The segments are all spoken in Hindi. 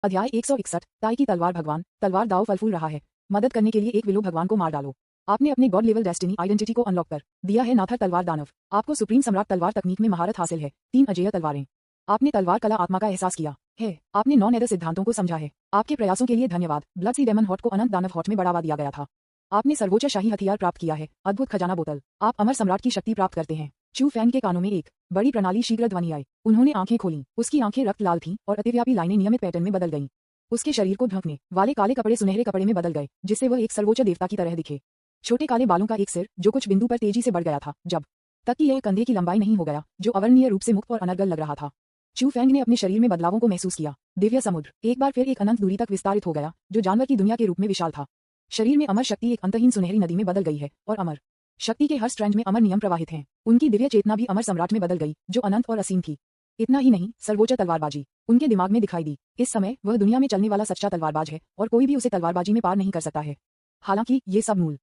अध्याय 161 ताई की तलवार। भगवान तलवार दाव फल फूल रहा है। मदद करने के लिए एक विलो भगवान को मार डालो। आपने अपने गॉड लेवल डेस्टिनी आइडेंटिटी को अनलॉक कर दिया है। नाथर तलवार दानव, आपको सुप्रीम सम्राट तलवार तकनीक में महारत हासिल है। 3 अजेय तलवारें। आपने तलवार कला आत्मा का एहसास किया है। आपने 9 नेदर सिद्धांतों को समझा है। आपके प्रयासों के लिए धन्यवाद। ब्लड सी डेमन हॉट को अनंत दानव हॉट में बढ़ावा दिया गया था। आपने सर्वोच्च शाही हथियार प्राप्त किया है, अद्भुत खजाना बोतल। आप अमर सम्राट की शक्ति प्राप्त करते हैं। चू फैंग के कानों में एक बड़ी प्रणाली शीघ्र ध्वनि आई। उन्होंने आंखें खोलीं। उसकी आंखें रक्त लाल थीं और अतिव्यापी लाइनें नियमित पैटर्न में बदल गईं। उसके शरीर को ढकने वाले काले कपड़े सुनहरे कपड़े में बदल गए, जिससे वह एक सर्वोच्च देवता की तरह दिखे। छोटे काले बालों का एक सिर जो कुछ बिंदु पर तेजी से बढ़ गया था, जब तक कि यह कंधे की लंबाई नहीं हो गया, जो अवर्णनीय रूप से मुक्त और अनर्गल लग रहा था। चू फैंग ने अपने शरीर में बदलावों को महसूस किया। दिव्य समुद्र एक बार फिर एक अनंत दूरी तक विस्तारित हो गया, जो जानवर की दुनिया के रूप में विशाल था। शरीर में अमर शक्ति एक अंतहीन सुनहरी नदी में बदल गई है, और अमर शक्ति के हर स्ट्रैंड में अमर नियम प्रवाहित हैं। उनकी दिव्य चेतना भी अमर सम्राट में बदल गई, जो अनंत और असीम थी। इतना ही नहीं, सर्वोच्च तलवारबाजी उनके दिमाग में दिखाई दी। इस समय वह दुनिया में चलने वाला सच्चा तलवारबाज है, और कोई भी उसे तलवारबाजी में पार नहीं कर सकता है। हालांकि ये सब मूल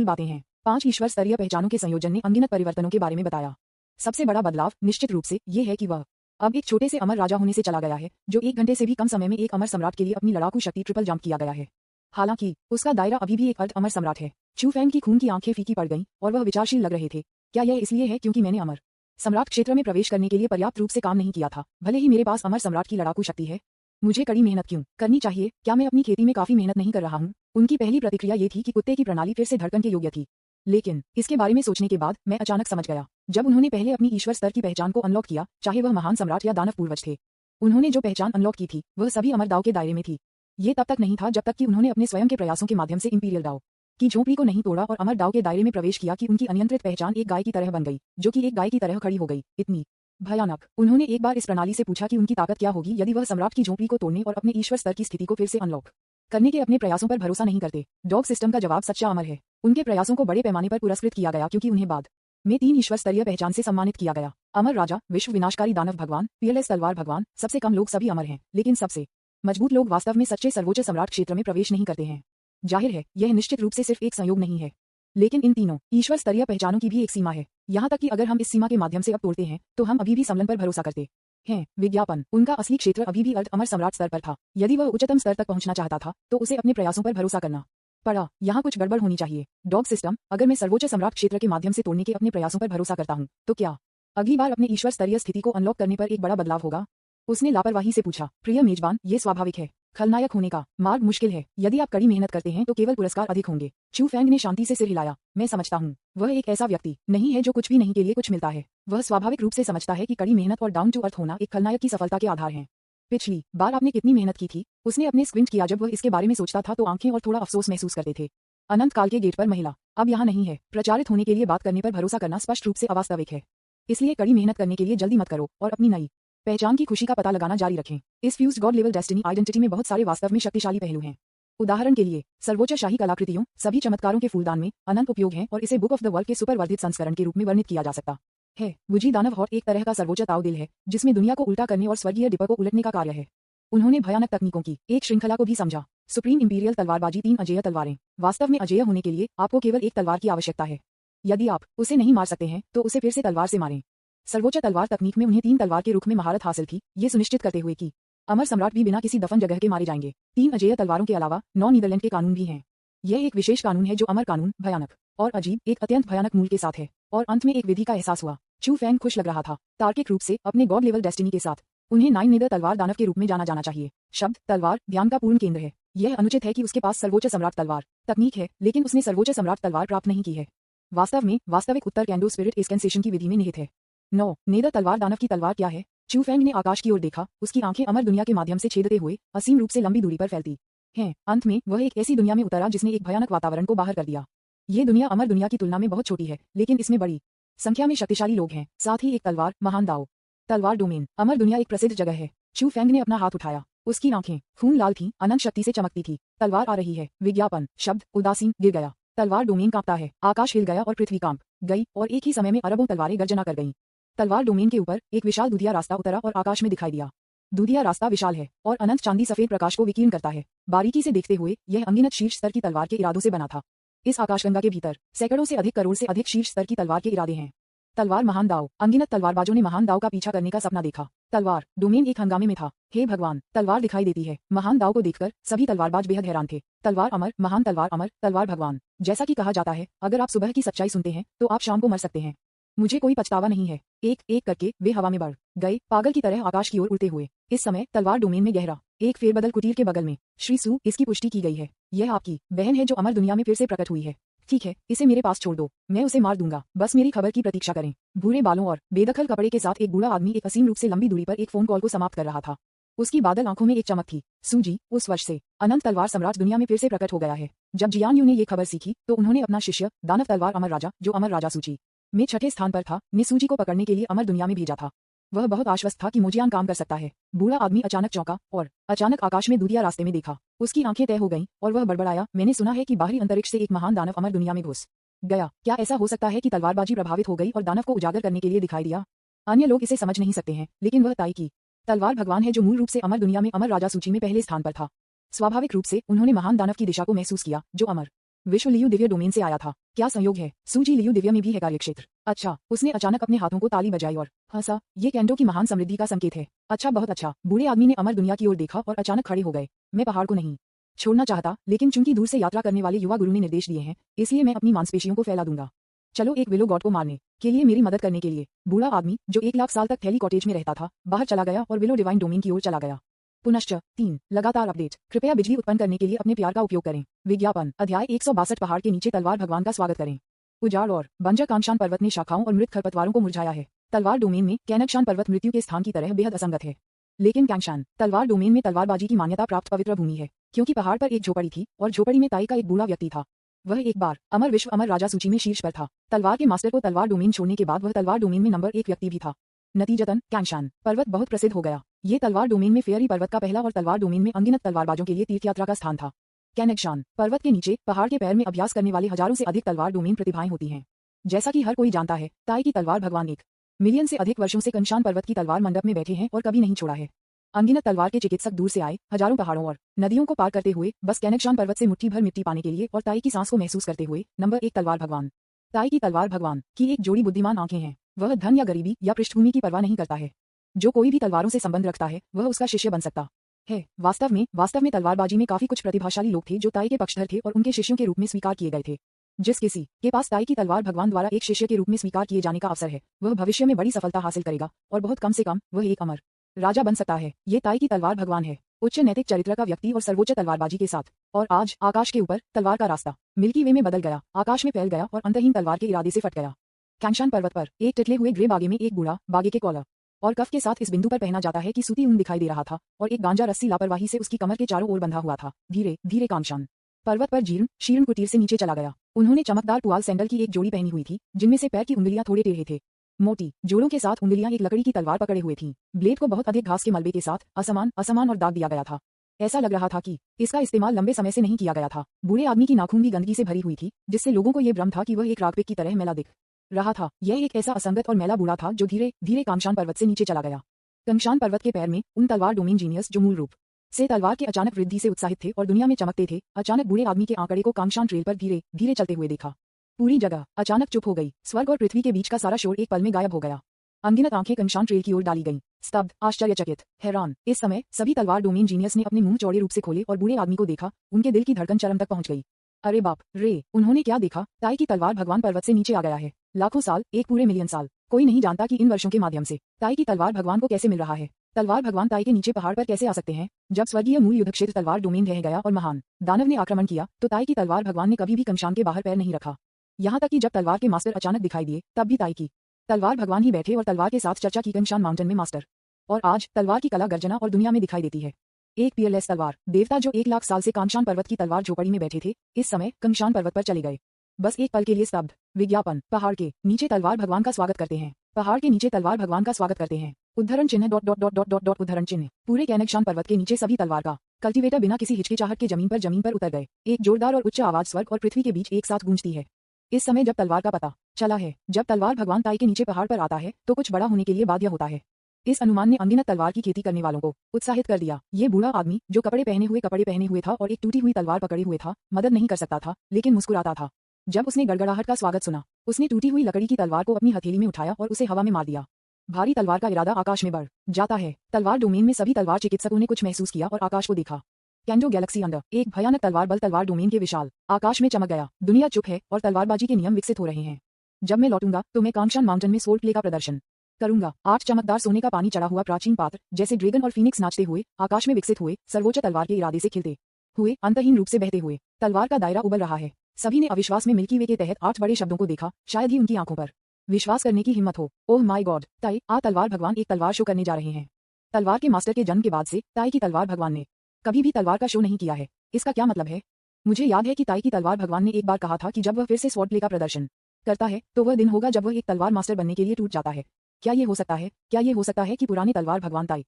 बातें हैं। 5 ईश्वर स्तरीय पहचानों के संयोजन ने अनगिनत परिवर्तनों के बारे में बताया। सबसे बड़ा बदलाव निश्चित रूप से ये है कि वह अब एक छोटे से अमर राजा होने से चला गया है, जो 1 घंटे से भी कम समय में एक अमर सम्राट के लिए अपनी लड़ाकू शक्ति ट्रिपल जंप किया गया है। हालांकि उसका दायरा अभी भी एक अर्ध अमर सम्राट है। चू फैंग की खून की आंखें फीकी पड़ गईं और वह विचारशील लग रहे थे। क्या यह इसलिए है क्योंकि मैंने अमर सम्राट क्षेत्र में प्रवेश करने के लिए पर्याप्त रूप से काम नहीं किया था, भले ही मेरे पास अमर सम्राट की लड़ाकू शक्ति है? मुझे कड़ी मेहनत क्यों करनी चाहिए? क्या मैं अपनी खेती में काफी मेहनत नहीं कर रहा हूँ? उनकी पहली प्रतिक्रिया ये थी कि कुत्ते की प्रणाली फिर से धड़कन के योग्य थी। लेकिन इसके बारे में सोचने के बाद मैं अचानक समझ गया। जब उन्होंने पहले अपनी ईश्वर स्तर की पहचान को अनलॉक किया, चाहे वह महान सम्राट या दानव पूर्वज थे, उन्होंने जो पहचान अनलॉक की थी वह सभी अमर दाव के दायरे में थी। ये तब तक नहीं था जब तक कि उन्होंने अपने स्वयं के प्रयासों के माध्यम से इंपीरियल दाव की झोंपड़ी को नहीं तोड़ा और अमर दाव के दायरे में प्रवेश किया कि उनकी अनियंत्रित पहचान एक गाय की तरह बन गई, जो कि एक गाय की तरह खड़ी हो गई। इतनी भयानक। उन्होंने एक बार इस प्रणाली से पूछा कि उनकी ताकत क्या होगी यदि वह सम्राट की झोंपड़ी को तोड़ने और अपने ईश्वर स्तर की स्थिति को फिर से अनलॉक करने के अपने प्रयासों पर भरोसा नहीं करते। डॉग सिस्टम का जवाब सच्चा अमर है। उनके प्रयासों को बड़े पैमाने पर पुरस्कृत किया गया क्योंकि उन्हें बाद में 3 ईश्वर स्तरीय पहचान से सम्मानित किया गया। अमर राजा, विश्व विनाशकारी दानव भगवान, पीएलएस तलवार भगवान। सबसे कम लोग सभी अमर हैं, लेकिन सबसे मजबूत लोग वास्तव में सच्चे सर्वोच्च सम्राट क्षेत्र में प्रवेश नहीं करते हैं। जाहिर है, यह निश्चित रूप से सिर्फ एक संयोग नहीं है, लेकिन इन तीनों ईश्वर स्तरीय पहचानों की भी एक सीमा है। यहाँ तक कि अगर हम इस सीमा के माध्यम से अब तोड़ते हैं तो हम अभी भी समलन पर भरोसा करते हैं। विज्ञापन उनका असली क्षेत्र अभी भी अर्ध अमर सम्राट स्तर पर था। यदि वह उच्चतम स्तर तक पहुंचना चाहता था तो उसे अपने प्रयासों पर भरोसा करना पड़ा। यहाँ कुछ गड़बड़ होनी चाहिए। डॉग सिस्टम, अगर मैं सर्वोच्च सम्राट क्षेत्र के माध्यम से तोड़ने के अपने प्रयासों पर भरोसा करता हूँ तो क्या अगली बार अपने ईश्वर स्तरीय स्थिति को अनलॉक करने पर एक बड़ा बदलाव होगा? उसने लापरवाही से पूछा। प्रिय मेजबान, ये स्वाभाविक है। खलनायक होने का मार्ग मुश्किल है। यदि आप कड़ी मेहनत करते हैं तो केवल पुरस्कार अधिक होंगे। चू फैंग ने शांति से सिर हिलाया। मैं समझता हूँ। वह एक ऐसा व्यक्ति नहीं है जो कुछ भी नहीं के लिए कुछ मिलता है। वह स्वाभाविक रूप से समझता है कि कड़ी मेहनत और डाउन टू अर्थ होना एक खलनायक की सफलता के आधार हैं। पिछली बार आपने कितनी मेहनत की थी? उसने अपने स्क्विंट किया। जब वह इसके बारे में सोचता था तो आंखें और थोड़ा अफसोस महसूस करते थे। अनंत काल के गेट पर महिला अब यहाँ नहीं है। प्रचारित होने के लिए बात करने पर भरोसा करना स्पष्ट रूप से अवास्तविक है। इसलिए कड़ी मेहनत करने के लिए जल्दी मत करो और अपनी नई पहचान की खुशी का पता लगाना जारी रखें। इस fused God level destiny identity में बहुत सारे वास्तव में शक्तिशाली पहलू हैं। उदाहरण के लिए, सर्वोच्च शाही कलाकृतियों, सभी चमत्कारों के फूलदान में अनंत उपयोग है और इसे बुक ऑफ द वर्ल्ड के सुपरवर्धित संस्करण के रूप में वर्णित किया जा सकता है। वुजी दानव हॉट एक तरह का सर्वोच्च ताव दिल है, जिसमें दुनिया को उल्टा करने और स्वर्गीय डिपर को उलटने का कार्य है। उन्होंने भयानक तकनीकों की एक श्रृंखला को भी समझा। सुप्रीम इंपीरियल तलवारबाजी, 3 अजेय तलवारें। वास्तव में अजेय होने के लिए आपको केवल एक तलवार की आवश्यकता है। यदि आप उसे नहीं मार सकते हैं तो उसे फिर से तलवार से मारें। सर्वोच्च तलवार तकनीक में उन्हें 3 तलवार के रुख में महारत हासिल थी, ये सुनिश्चित करते हुए कि अमर सम्राट भी बिना किसी दफन जगह के मारे जाएंगे। 3 अजेय तलवारों के अलावा 9 नीदरलैंड के कानून भी हैं। यह एक विशेष कानून है जो अमर कानून, भयानक और अजीब, एक अत्यंत भयानक मूल के साथ है। और अंत में एक विधि का एहसास हुआ। चू फैंग खुश लग रहा था। तार्किक रूप से अपने गॉड लेवल डेस्टिनी के साथ उन्हें 9 नेदर तलवार दानव के रूप में जाना जाना चाहिए। शब्द तलवार ध्यान का पूर्ण केंद्र है। यह अनुचित है कि उसके पास सर्वोच्च सम्राट तलवार तकनीक है, लेकिन उसने सर्वोच्च सम्राट तलवार प्राप्त नहीं की है। वास्तव में वास्तविक उत्तर कैंडो स्पिरिट एस्केंसेशन की विधि में निहित है। 9 नेदर तलवार दानव की तलवार क्या है? चू फैंग ने आकाश की ओर देखा। उसकी आंखें अमर दुनिया के माध्यम से छेदते हुए असीम रूप से लंबी दूरी पर फैलती हैं। अंत में वह एक ऐसी दुनिया में उतरा जिसने एक भयानक वातावरण को बाहर कर दिया। ये दुनिया अमर दुनिया की तुलना में बहुत छोटी है, लेकिन इसमें बड़ी संख्या में शक्तिशाली लोग हैं, साथ ही एक तलवार, महान दाव तलवार डोमेन। अमर दुनिया एक प्रसिद्ध जगह है। चू फैंग ने अपना हाथ उठाया। उसकी आंखें खून लाल थीं, अनंत शक्ति से चमकती थी। तलवार आ रही है। विज्ञापन शब्द उदासीन गिर गया। तलवार डोमेन कांपता है। आकाश हिल गया और पृथ्वी कांप गई और एक ही समय में अरबों तलवारें गर्जना कर गईं। तलवार डोमेन के ऊपर एक विशाल दूधिया रास्ता उतरा और आकाश में दिखाई दिया। दूधिया रास्ता विशाल है और अनंत चांदी सफेद प्रकाश को विकीर्ण करता है। बारीकी से देखते हुए यह अनगिनत शीर्ष स्तर की तलवार के इरादों से बना था। इस आकाशगंगा के भीतर सैकड़ों से अधिक, करोड़ से अधिक शीर्ष स्तर की तलवार के इरादे हैं। तलवार महान दाव। अनगिनत तलवारबाजों ने महान दाव का पीछा करने का सपना देखा। तलवार डोमेन एक हंगामे में था। हे भगवान, तलवार दिखाई देती है। महान दाव को देखकर सभी तलवारबाज बेहद हैरान थे। तलवार अमर, महान तलवार अमर, तलवार भगवान। जैसा कि कहा जाता है, अगर आप सुबह की सच्चाई सुनते हैं तो आप शाम को मर सकते हैं। मुझे कोई पछतावा नहीं है। एक एक करके वे हवा में बढ़ गए, पागल की तरह आकाश की ओर उड़ते हुए। इस समय तलवार डोमेन में गहरा एक फेरबदल कुटीर के बगल में। श्री सू, इसकी पुष्टि की गई है। यह आपकी बहन है जो अमर दुनिया में फिर से प्रकट हुई है। ठीक है, इसे मेरे पास छोड़ दो, मैं उसे मार दूंगा। बस मेरी खबर की प्रतीक्षा करें। भूरे बालों और बेदखल कपड़े के साथ एक बूढ़ा आदमी एक असीम रूप से लंबी दूरी पर एक फोन कॉल को समाप्त कर रहा था। उसकी बादल आंखों में एक चमक थी। सूजी, उस वर्ष से अनंत तलवार सम्राट दुनिया में फिर से प्रकट हो गया है। जब जियान यू ने ये खबर सीखी तो उन्होंने अपना शिष्य दानव तलवार अमर राजा, जो अमर राजा सूची में छठे स्थान पर था, ने सूजी को पकड़ने के लिए अमर दुनिया में भेजा था। वह बहुत आश्वस्त था कि मोजियान काम कर सकता है। बूढ़ा आदमी अचानक चौंका और अचानक आकाश में दूधिया रास्ते में देखा। उसकी आंखें तय हो गईं और वह बड़बड़ाया, मैंने सुना है कि बाहरी अंतरिक्ष से एक महान दानव अमर दुनिया में घुस गया। क्या ऐसा हो सकता है कि तलवारबाजी प्रभावित हो गई और दानव को उजागर करने के लिए दिखाई दिया? अन्य लोग इसे समझ नहीं सकते हैं, लेकिन वह ताई की तलवार भगवान है जो मूल रूप से अमर दुनिया में अमर राजा सूची में पहले स्थान पर था। स्वाभाविक रूप से उन्होंने महान दानव की दिशा को महसूस किया जो अमर विश्व लियू दिव्य डोमेन से आया था। क्या संयोग है, सूजी लियू दिव्य में भी है कार्यक्षेत्र। अच्छा, उसने अचानक अपने हाथों को ताली बजाई और हंसा। ये कैंडो की महान समृद्धि का संकेत है। अच्छा, बहुत अच्छा। बूढ़े आदमी ने अमर दुनिया की ओर देखा और अचानक खड़े हो गए। मैं पहाड़ को नहीं छोड़ना चाहता, लेकिन चूंकि दूर से यात्रा करने वाले युवा गुरु ने निर्देश दिए हैं, इसलिए मैं अपनी मांसपेशियों को फैला दूंगा। चलो, एक विलो गॉड को मारने के लिए मेरी मदद करने के लिए। बूढ़ा आदमी, जो 1 लाख साल तक थैली कॉटेज में रहता था, बाहर चला गया और विलो डिवाइन डोमेन की ओर चला गया। पुनश्च 3 लगातार अपडेट। कृपया बिजली उत्पन्न करने के लिए अपने प्यार का उपयोग करें। विज्ञापन अध्याय 162 पहाड़ के नीचे तलवार भगवान का स्वागत करें। उजाड़ और बंजर कांगशान पर्वत ने शाखाओं और मृत खरपतवारों को मुरझाया है। तलवार डोमेन में कैनगशान पर्वत मृत्यु के स्थान की तरह बेहद असंगत है। लेकिन कैंगशान तलवार डोमेन में तलवारबाजी की मान्यता प्राप्त पवित्र भूमि है, क्योंकि पहाड़ पर एक झोपड़ी थी और झोपड़ी में ताई का एक बूढ़ा व्यक्ति था। वह एक बार अमर विश्व अमर राजा सूची में शीर्ष पर था। तलवार के मास्टर को तलवार डोमेन छोड़ने के बाद वह तलवार डोमेन में नंबर 1 व्यक्ति भी था। नतीजतन कैंगशान पर्वत बहुत प्रसिद्ध हो गया। ये तलवार डोमेन में फेयरी पर्वत का पहला और तलवार डोमेन में अनगिनत तलवारबाजों के लिए तीर्थयात्रा का स्थान था। कैनगशान पर्वत के नीचे पहाड़ के पैर में अभ्यास करने वाले हजारों से अधिक तलवार डोमेन प्रतिभाएं होती हैं। जैसा कि हर कोई जानता है, ताई की तलवार भगवान 1 मिलियन से अधिक वर्षों से कंशान पर्वत की तलवार मंडप में बैठे हैं और कभी नहीं छोड़ा है। अनगिनत तलवार के चिकित्सक दूर से आए, हजारों पहाड़ों और नदियों को पार करते हुए बस कैनगशान पर्वत से मुट्ठी भर मिट्टी पाने के लिए और ताई की सांस को महसूस करते हुए। नंबर 1 तलवार भगवान। ताई की तलवार भगवान की एक जोड़ी बुद्धिमान आंखें हैं। वह धन या गरीबी या पृष्ठभूमि की परवाह नहीं करता है। जो कोई भी तलवारों से संबंध रखता है, वह उसका शिष्य बन सकता है। वास्तव में तलवारबाजी में काफी कुछ प्रतिभाशाली लोग थे जो ताई के पक्षधर थे और उनके शिष्यों के रूप में स्वीकार किए गए थे। जिस किसी के पास ताई की तलवार भगवान द्वारा एक शिष्य के रूप में स्वीकार किए जाने का अवसर है, वह भविष्य में बड़ी सफलता हासिल करेगा और बहुत कम से कम वह एक अमर राजा बन सकता है। ये ताई की तलवार भगवान है, उच्च नैतिक चरित्र का व्यक्ति और सर्वोच्च तलवारबाजी के साथ। और आज आकाश के ऊपर तलवार का रास्ता मिल्की वे में बदल गया, आकाश में फैल गया और अंतहीन तलवार के इरादे से फट गया। कैंगशान पर्वत पर एक टिटले हुए ग्रे बागे में एक बूढ़ा बागे के कॉलर और कफ के साथ इस बिंदु पर पहना जाता है कि सूती ऊन दिखाई दे रहा था और एक गांजा रस्सी लापरवाही से उसकी कमर के चारों ओर बंधा हुआ था। धीरे धीरे कैंगशान पर्वत पर जीर्ण शीर्ण कुटीर से नीचे चला गया। उन्होंने चमकदार पुआल सैंडल की एक जोड़ी पहनी हुई थी, जिनमें से पैर की उंगलियां थोड़े टेढ़े थे। मोटी जोड़ों के साथ उंगलियां एक लकड़ी की तलवार पकड़े हुए थीं। ब्लेड को बहुत अधिक घास के मलबे के साथ असमान और दाग दिया गया था। ऐसा लग रहा था कि इसका इस्तेमाल लंबे समय से नहीं किया गया था। बूढ़े आदमी की नाखून भी गंदगी से भरी हुई थी, जिससे लोगों को यह भ्रम था कि वह एक रागपिक की तरह मैला दिख रहा था। यह एक ऐसा असंगत और मैला बूढ़ा था जो धीरे धीरे कैंगशान पर्वत से नीचे चला गया। कैंगशान पर्वत के पैर में उन तलवार डोमेन जीनियस जो मूल रूप से तलवार के अचानक वृद्धि से उत्साहित थे और दुनिया में चमकते थे, अचानक बूढ़े आदमी के आंकड़े को कैंगशान ट्रेल पर धीरे धीरे चलते हुए देखा। पूरी जगह अचानक चुप हो गई। स्वर्ग और पृथ्वी के बीच का सारा शोर एक पल में गायब हो गया। अनगिनत आंखें कैंगशान ट्रेल की ओर डाली गईं, स्तब्ध, आश्चर्यचकित, हैरान। इस समय सभी तलवार डोमेन जीनियस ने अपने मुंह चौड़े रूप से खोले और बूढ़े आदमी को देखा। उनके दिल की धड़कन चरम तक पहुंच गई। अरे बाप रे, उन्होंने क्या देखा? ताई की तलवार भगवान पर्वत से नीचे आ गया है। लाखों साल, एक पूरे मिलियन साल। कोई नहीं जानता कि इन वर्षों के माध्यम से ताई की तलवार भगवान को कैसे मिल रहा है। तलवार भगवान ताई के नीचे पहाड़ पर कैसे आ सकते हैं? जब स्वर्गीय मूल युद्ध क्षेत्र तलवार डोमेन रह गया और महान दानव ने आक्रमण किया, तो ताई की तलवार भगवान ने कभी भी कैंगशान के बाहर पैर नहीं रखा। यहाँ तक कि जब तलवार के मास्टर अचानक दिखाई दिए, तब भी ताई की तलवार भगवान ही बैठे और तलवार के साथ चर्चा की कैंगशान माउंटेन में मास्टर। और आज तलवार की कला गर्जना और दुनिया में दिखाई देती है। एक पियरलेस तलवार देवता जो 1 लाख साल से कैंगशान पर्वत की तलवार झोपड़ी में बैठे थे, इस समय कैंगशान पर्वत पर चले गए। बस एक पल के लिए स्तब्ध। विज्ञापन पहाड़ के नीचे तलवार भगवान का स्वागत करते हैं। पहाड़ के नीचे तलवार भगवान का स्वागत करते हैं। उद्धरण चिन्ह उद्धरण चिन्ह। पूरे कैनगशान पर्वत के नीचे सभी तलवार का कल्टीवेटर बिना किसी हिचकिचाहट के जमीन पर उतर गए। एक जोरदार और उच्च आवाज स्वर्ग और पृथ्वी के बीच एक साथ गूंजती है। इस समय जब तलवार का पता चला है, जब तलवार भगवान ताई के नीचे पहाड़ पर आता है, तो कुछ बड़ा होने के लिए बाध्य होता है। इस अनुमान ने अनगिनत तलवार की खेती करने वालों को उत्साहित कर दिया। ये बूढ़ा आदमी जो कपड़े पहने हुए था और एक टूटी हुई तलवार पकड़े हुए था, मदद नहीं कर सकता था, लेकिन मुस्कुराता था। जब उसने गड़गड़ाहट का स्वागत सुना, उसने टूटी हुई लकड़ी की तलवार को अपनी हथेली में उठाया और उसे हवा में मार दिया। भारी तलवार का इरादा आकाश में बढ़ जाता है। तलवार डोमेन में सभी तलवार चिकित्सकों ने कुछ महसूस किया और आकाश को देखा। कैंडो गैलेक्सी अंदर एक भयानक तलवार बल तलवार डोमेन के विशाल आकाश में चमक गया। दुनिया चुप है और तलवारबाजी के नियम विकसित हो रहे हैं। जब मैं लौटूंगा तो मैं कांगशान माउंटेन में स्वॉर्ड प्ले का प्रदर्शन करूंगा। 8 चमकदार सोने का पानी चढ़ा हुआ प्राचीन पात्र जैसे ड्रैगन और फीनिक्स नाचते हुए आकाश में विकसित हुए, सर्वोच्च तलवार के इरादे से खिलते हुए, अंतहीन रूप से बहते हुए। तलवार का दायरा उबल रहा है। सभी ने अविश्वास में मिल्की वे के तहत 8 बड़े शब्दों को देखा। शायद ही उनकी आंखों पर विश्वास करने की हिम्मत हो। ओह माय गॉड, ताई आ तलवार भगवान एक तलवार शो करने जा रहे हैं। तलवार के मास्टर के जन्म के बाद से ताई की तलवार भगवान ने कभी भी तलवार का शो नहीं किया है। इसका क्या मतलब है? मुझे याद है कि ताई की तलवार भगवान ने एक बार कहा था कि जब वह फिर से स्वॉर्ड प्ले का प्रदर्शन करता है तो वह दिन होगा जब वह एक तलवार मास्टर बनने के लिए टूट जाता है। क्या ये हो सकता है? क्या ये हो सकता है कि पुराने तलवार भगवान ताई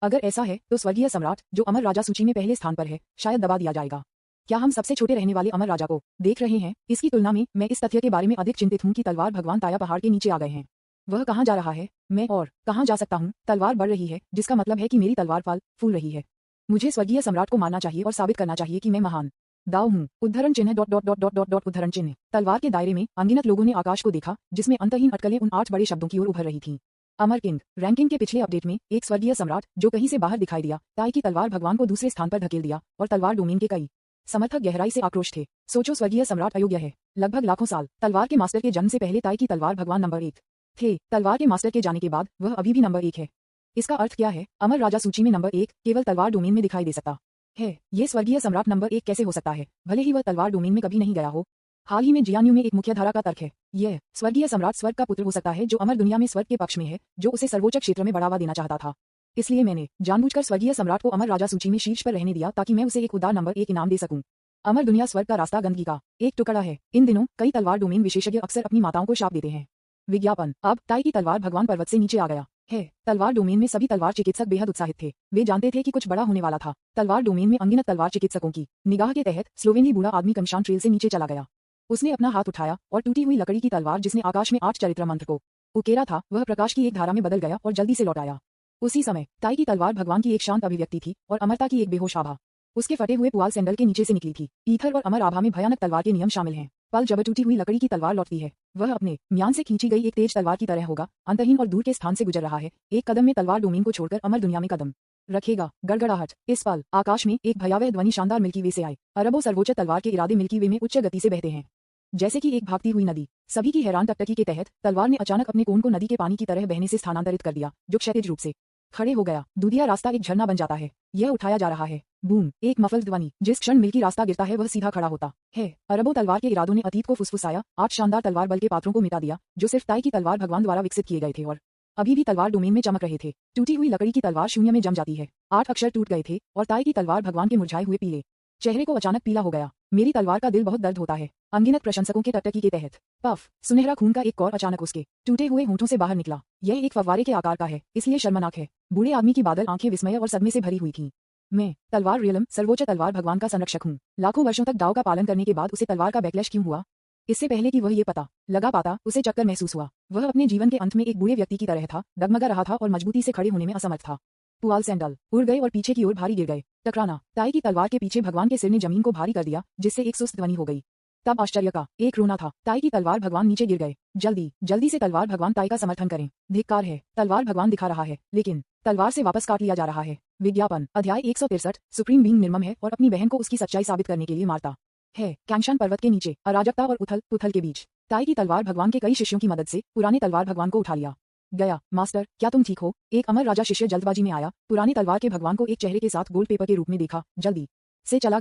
अगर ऐसा है तो स्वर्गीय सम्राट जो अमर राजा सूची में पहले स्थान पर है शायद दबा दिया जाएगा। क्या हम सबसे छोटे रहने वाले अमर राजा को देख रहे हैं? इसकी तुलना में मैं इस तथ्य के बारे में अधिक चिंतित हूँ कि तलवार भगवान ताया पहाड़ के नीचे आ गए हैं। वह कहाँ जा रहा है? मैं और कहाँ जा सकता हूँ? तलवार बढ़ रही है जिसका मतलब है कि मेरी तलवार फल फूल रही है। मुझे स्वर्गीय सम्राट को मारना चाहिए और साबित करना चाहिए कि मैं महान दाव हूँ। उद्धरण चिन्ह dot dot dot dot dot dot उद्धरण चिन्ह। तलवार के दायरे में अनगिनत लोगों ने आकाश को देखा जिसमें अंतहीन अटकलें उन 8 बड़े शब्दों की ओर उभर रही थीं। अमर किंग रैंकिंग के पिछले अपडेट में एक स्वर्गीय सम्राट जो कहीं से बाहर दिखाई दिया, ताई की तलवार भगवान को दूसरे स्थान पर धकेल दिया और तलवार डोमेन के कई समर्थक गहराई से आक्रोश थे। सोचो, स्वर्गीय सम्राट अयोग्य है। लगभग लाखों साल तलवार के मास्टर के जन्म से पहले ताई की तलवार भगवान नंबर 1 थे। तलवार के मास्टर के जाने के बाद वह अभी भी नंबर 1 है। इसका अर्थ क्या है? अमर राजा सूची में नंबर 1 केवल तलवार डोमेन में दिखाई दे सकता है। ये स्वर्गीय सम्राट नंबर 1 कैसे हो सकता है, भले ही वह तलवार डोमेन में कभी नहीं गया हो? हाल ही में जियान्यू में एक मुख्य धारा का तर्क है। यह स्वर्गीय सम्राट स्वर्ग का पुत्र हो सकता है जो अमर दुनिया में स्वर्ग के पक्ष में है, जो उसे सर्वोच्च क्षेत्र में बढ़ावा देना चाहता था। इसलिए मैंने जानबूझकर स्वर्गीय सम्राट को अमर राजा सूची में शीर्ष पर रहने दिया ताकि मैं उसे एक उदार नंबर 1 इनाम दे सकूं। अमर दुनिया स्वर्ग का रास्ता गंदगी का एक टुकड़ा है। इन दिनों कई तलवार डोमेन विशेषज्ञ अक्सर अपनी माताओं को शाप देते हैं। विज्ञापन। अब ताई की तलवार भगवान पर्वत से नीचे आ गया है। तलवार डोमेन में सभी तलवार चिकित्सक बेहद उत्साहित थे। वे जानते थे कि कुछ बड़ा होने वाला था। तलवार डोमेन में अनगिनत तलवार चिकित्सकों की निगाह के तहत स्लोवेनी बूढ़ा आदमी कमशान ट्रेल से नीचे चला गया। उसने अपना हाथ उठाया और टूटी हुई लकड़ी की तलवार जिसने आकाश में 8 चरित्र मंत्र को उकेरा था, वह प्रकाश की एक धारा में बदल गया और जल्दी से लौट आया। उसी समय ताई की तलवार भगवान की एक शांत अभिव्यक्ति थी और अमरता की एक बेहोश आभा उसके फटे हुए पुआल सैंडल के नीचे से निकली थी। ईथर और अमर आभा में भयानक तलवार के नियम शामिल हैं। पल जब टूटी हुई लकड़ी की तलवार लौटती है, वह अपने म्यान से खींची गई एक तेज तलवार की तरह होगा। अंतहीन और दूर के स्थान से गुजर रहा है। एक कदम में तलवार डोमेन को छोड़कर अमर दुनिया में कदम रखेगा। गड़गड़ाहट। इस पल आकाश में एक भयावह ध्वनि शानदार मिल्की वे से आई। अरबों सर्वोच्च तलवार के इरादे मिल्की वे में उच्च गति से बहते हैं, जैसे कि एक भागती हुई नदी। सभी की हैरान टकटकी के तहत तलवार ने अचानक अपने कोण को नदी के पानी की तरह बहने से स्थानांतरित कर दिया, जो क्षैतिज रूप से खड़े हो गया। दूधिया रास्ता एक झरना बन जाता है। यह उठाया जा रहा है। बूम। एक मफल ध्वनि। जिस क्षण मिल्की रास्ता गिरता है वह सीधा खड़ा होता है। अरबों तलवार के इरादों ने अतीत को फुसफुसाया। 8 शानदार तलवार बल के पात्रों को मिटा दिया जो सिर्फ ताई की तलवार भगवान द्वारा विकसित किए गए थे और अभी भी तलवार डोमेन में चमक रहे थे। टूटी हुई लकड़ी की तलवार शून्य में जम जाती है। 8 अक्षर टूट गए थे और ताई की तलवार भगवान के मुरझाए हुए पीले चेहरे को अचानक पीला हो गया। मेरी तलवार का दिल बहुत दर्द होता है। अनगिनत प्रशंसकों के टकटकी के तहत पफ सुनहरा खून का एक कौर अचानक उसके टूटे हुए होंठों से बाहर निकला। यह एक फव्वारे के आकार का है, इसलिए शर्मनाक है। बूढ़े आदमी की बादल आंखें विस्मय और सदमे से भरी हुई थीं। मैं तलवार रियलम सर्वोच्च तलवार भगवान का संरक्षक हूँ। लाखों वर्षों तक दाव का पालन करने के बाद उसे तलवार का बैकलैश क्यों हुआ? इससे पहले कि वह ये पता लगा पाता, उसे चक्कर महसूस हुआ। वह अपने जीवन के अंत में एक बूढ़े व्यक्ति की तरह था, डगमगा रहा था और मजबूती से खड़े होने में असमर्थ था। पुआल सैंडल उड़ गए और पीछे की ओर भारी गिर गए। टकराना। ताई की तलवार के पीछे भगवान के सिर ने जमीन को भारी कर दिया, जिससे एक सुस्त ध्वनि हो गई। तब आश्चर्य का एक रोना था। ताई की तलवार भगवान नीचे गिर गए। जल्दी जल्दी से तलवार भगवान ताई का समर्थन करें। धिक्कार है। तलवार भगवान दिखा रहा है, लेकिन तलवार से वापस काट लिया जा रहा है। विज्ञापन। अध्याय 163। सुप्रीम बीइंग निर्मम है और अपनी बहन को उसकी सच्चाई साबित करने के लिए मारता है। कैंगशान पर्वत के नीचे अराजकता और उथल पुथल के बीच ताई की तलवार भगवान के कई शिष्यों की मदद से पुराने तलवार भगवान को उठा लिया गया। मास्टर, क्या तुम ठीक हो? एक अमर राजा शिष्य जल्दबाजी में आया, पुराने तलवार के भगवान को एक चेहरे के साथ गोल्ड पेपर के रूप में देखा, जल्दी से चला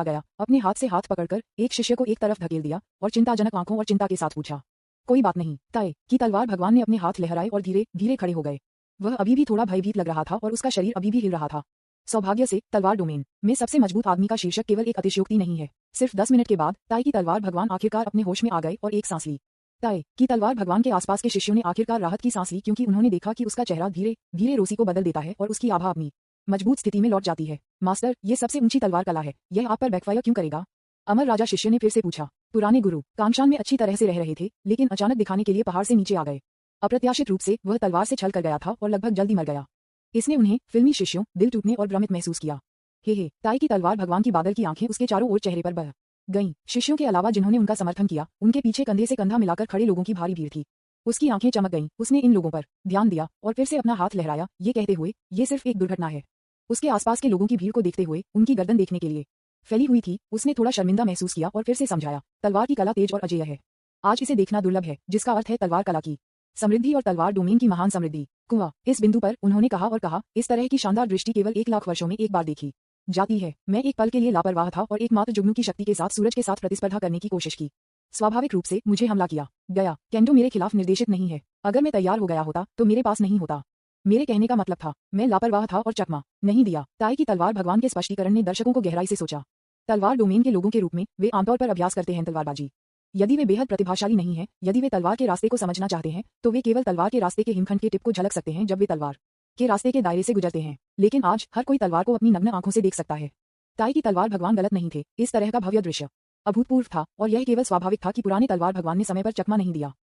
गया। अपने हाथ से हाथ पकड़कर एक शिष्य को एक तरफ धकेल दिया और चिंताजनक आंखों और चिंता के साथ पूछा, कोई बात नहीं? ताई की तलवार भगवान ने अपने हाथ लहराए और धीरे धीरे खड़े हो गए। वह अभी भी थोड़ा भयभीत लग रहा था और उसका शरीर अभी भी हिल रहा था। सौभाग्य से तलवार डोमेन में सबसे मजबूत आदमी का शीर्षक केवल एक अतिशयोक्ति नहीं है। सिर्फ 10 मिनट के बाद ताई की तलवार भगवान आखिरकार अपने होश में आ गए और एक सांस ली। ताई की तलवार भगवान के आसपास के शिष्यों ने आखिरकार राहत की सांस ली, क्योंकि उन्होंने देखा कि उसका चेहरा धीरे धीरे रोसी को बदल देता है और उसकी आभा अपनी मजबूत स्थिति में लौट जाती है। मास्टर, ये सबसे ऊंची तलवार कला है, यह आप पर बैकफायर क्यों करेगा? अमर राजा शिष्य ने फिर से पूछा। पुराने गुरु कांगशान में अच्छी तरह से रह रहे थे, लेकिन अचानक दिखाने के लिए पहाड़ से नीचे आ गए। अप्रत्याशित रूप से वह तलवार से छल कर गया था और लगभग जल्दी मर गया। इसने उन्हें फिल्मी शिष्यों दिल टूटने और भ्रमित महसूस किया। हे ताई की तलवार भगवान की बादल की आंखें उसके चारों ओर चेहरे पर बह गईं। शिष्यों के अलावा जिन्होंने उनका समर्थन किया, उनके पीछे कंधे से कंधा मिलाकर खड़े लोगों की भारी भीड़ थी। उसकी आंखें चमक गईं। उसने इन लोगों पर ध्यान दिया और फिर से अपना हाथ लहराया, ये कहते हुए, ये सिर्फ एक दुर्घटना है। उसके आसपास के लोगों की भीड़ को देखते हुए, उनकी गर्दन देखने के लिए फैली हुई थी। उसने थोड़ा शर्मिंदा महसूस किया और फिर से समझाया, तलवार की कला तेज और अजेय है। आज इसे देखना दुर्लभ है, जिसका अर्थ है तलवार कला की समृद्धि और तलवार डोमेन की महान समृद्धि। कुआं। इस बिंदु पर उन्होंने कहा और कहा, इस तरह की शानदार दृष्टि केवल 1 लाख वर्षों में एक बार देखी जाती है। मैं एक पल के लिए लापरवाह था और एकमात्र जुगनू की शक्ति के साथ सूरज के साथ प्रतिस्पर्धा करने की कोशिश की। स्वाभाविक रूप से मुझे हमला किया गया। केंडो मेरे खिलाफ निर्देशित नहीं है। अगर मैं तैयार हो गया होता तो मेरे पास नहीं होता। मेरे कहने का मतलब था, मैं लापरवाह था और चकमा नहीं दिया। ताई की तलवार भगवान के स्पष्टीकरण ने दर्शकों को गहराई से सोचा। तलवार डोमेन के लोगों के रूप में वे आमतौर पर अभ्यास करते हैं तलवारबाजी। यदि वे बेहद प्रतिभाशाली नहीं हैं, यदि वे तलवार के रास्ते को समझना चाहते हैं, तो वे केवल तलवार के रास्ते के हिमखंड के टिप को झलक सकते हैं जब वे तलवार के रास्ते के दायरे से गुजरते हैं। लेकिन आज हर कोई तलवार को अपनी नग्न आंखों से देख सकता है। ताई की तलवार भगवान गलत नहीं थे। इस तरह का भव्य दृश्य अभूतपूर्व था और यह केवल स्वाभाविक था कि पुराने तलवार भगवान ने समय पर चकमा नहीं दिया।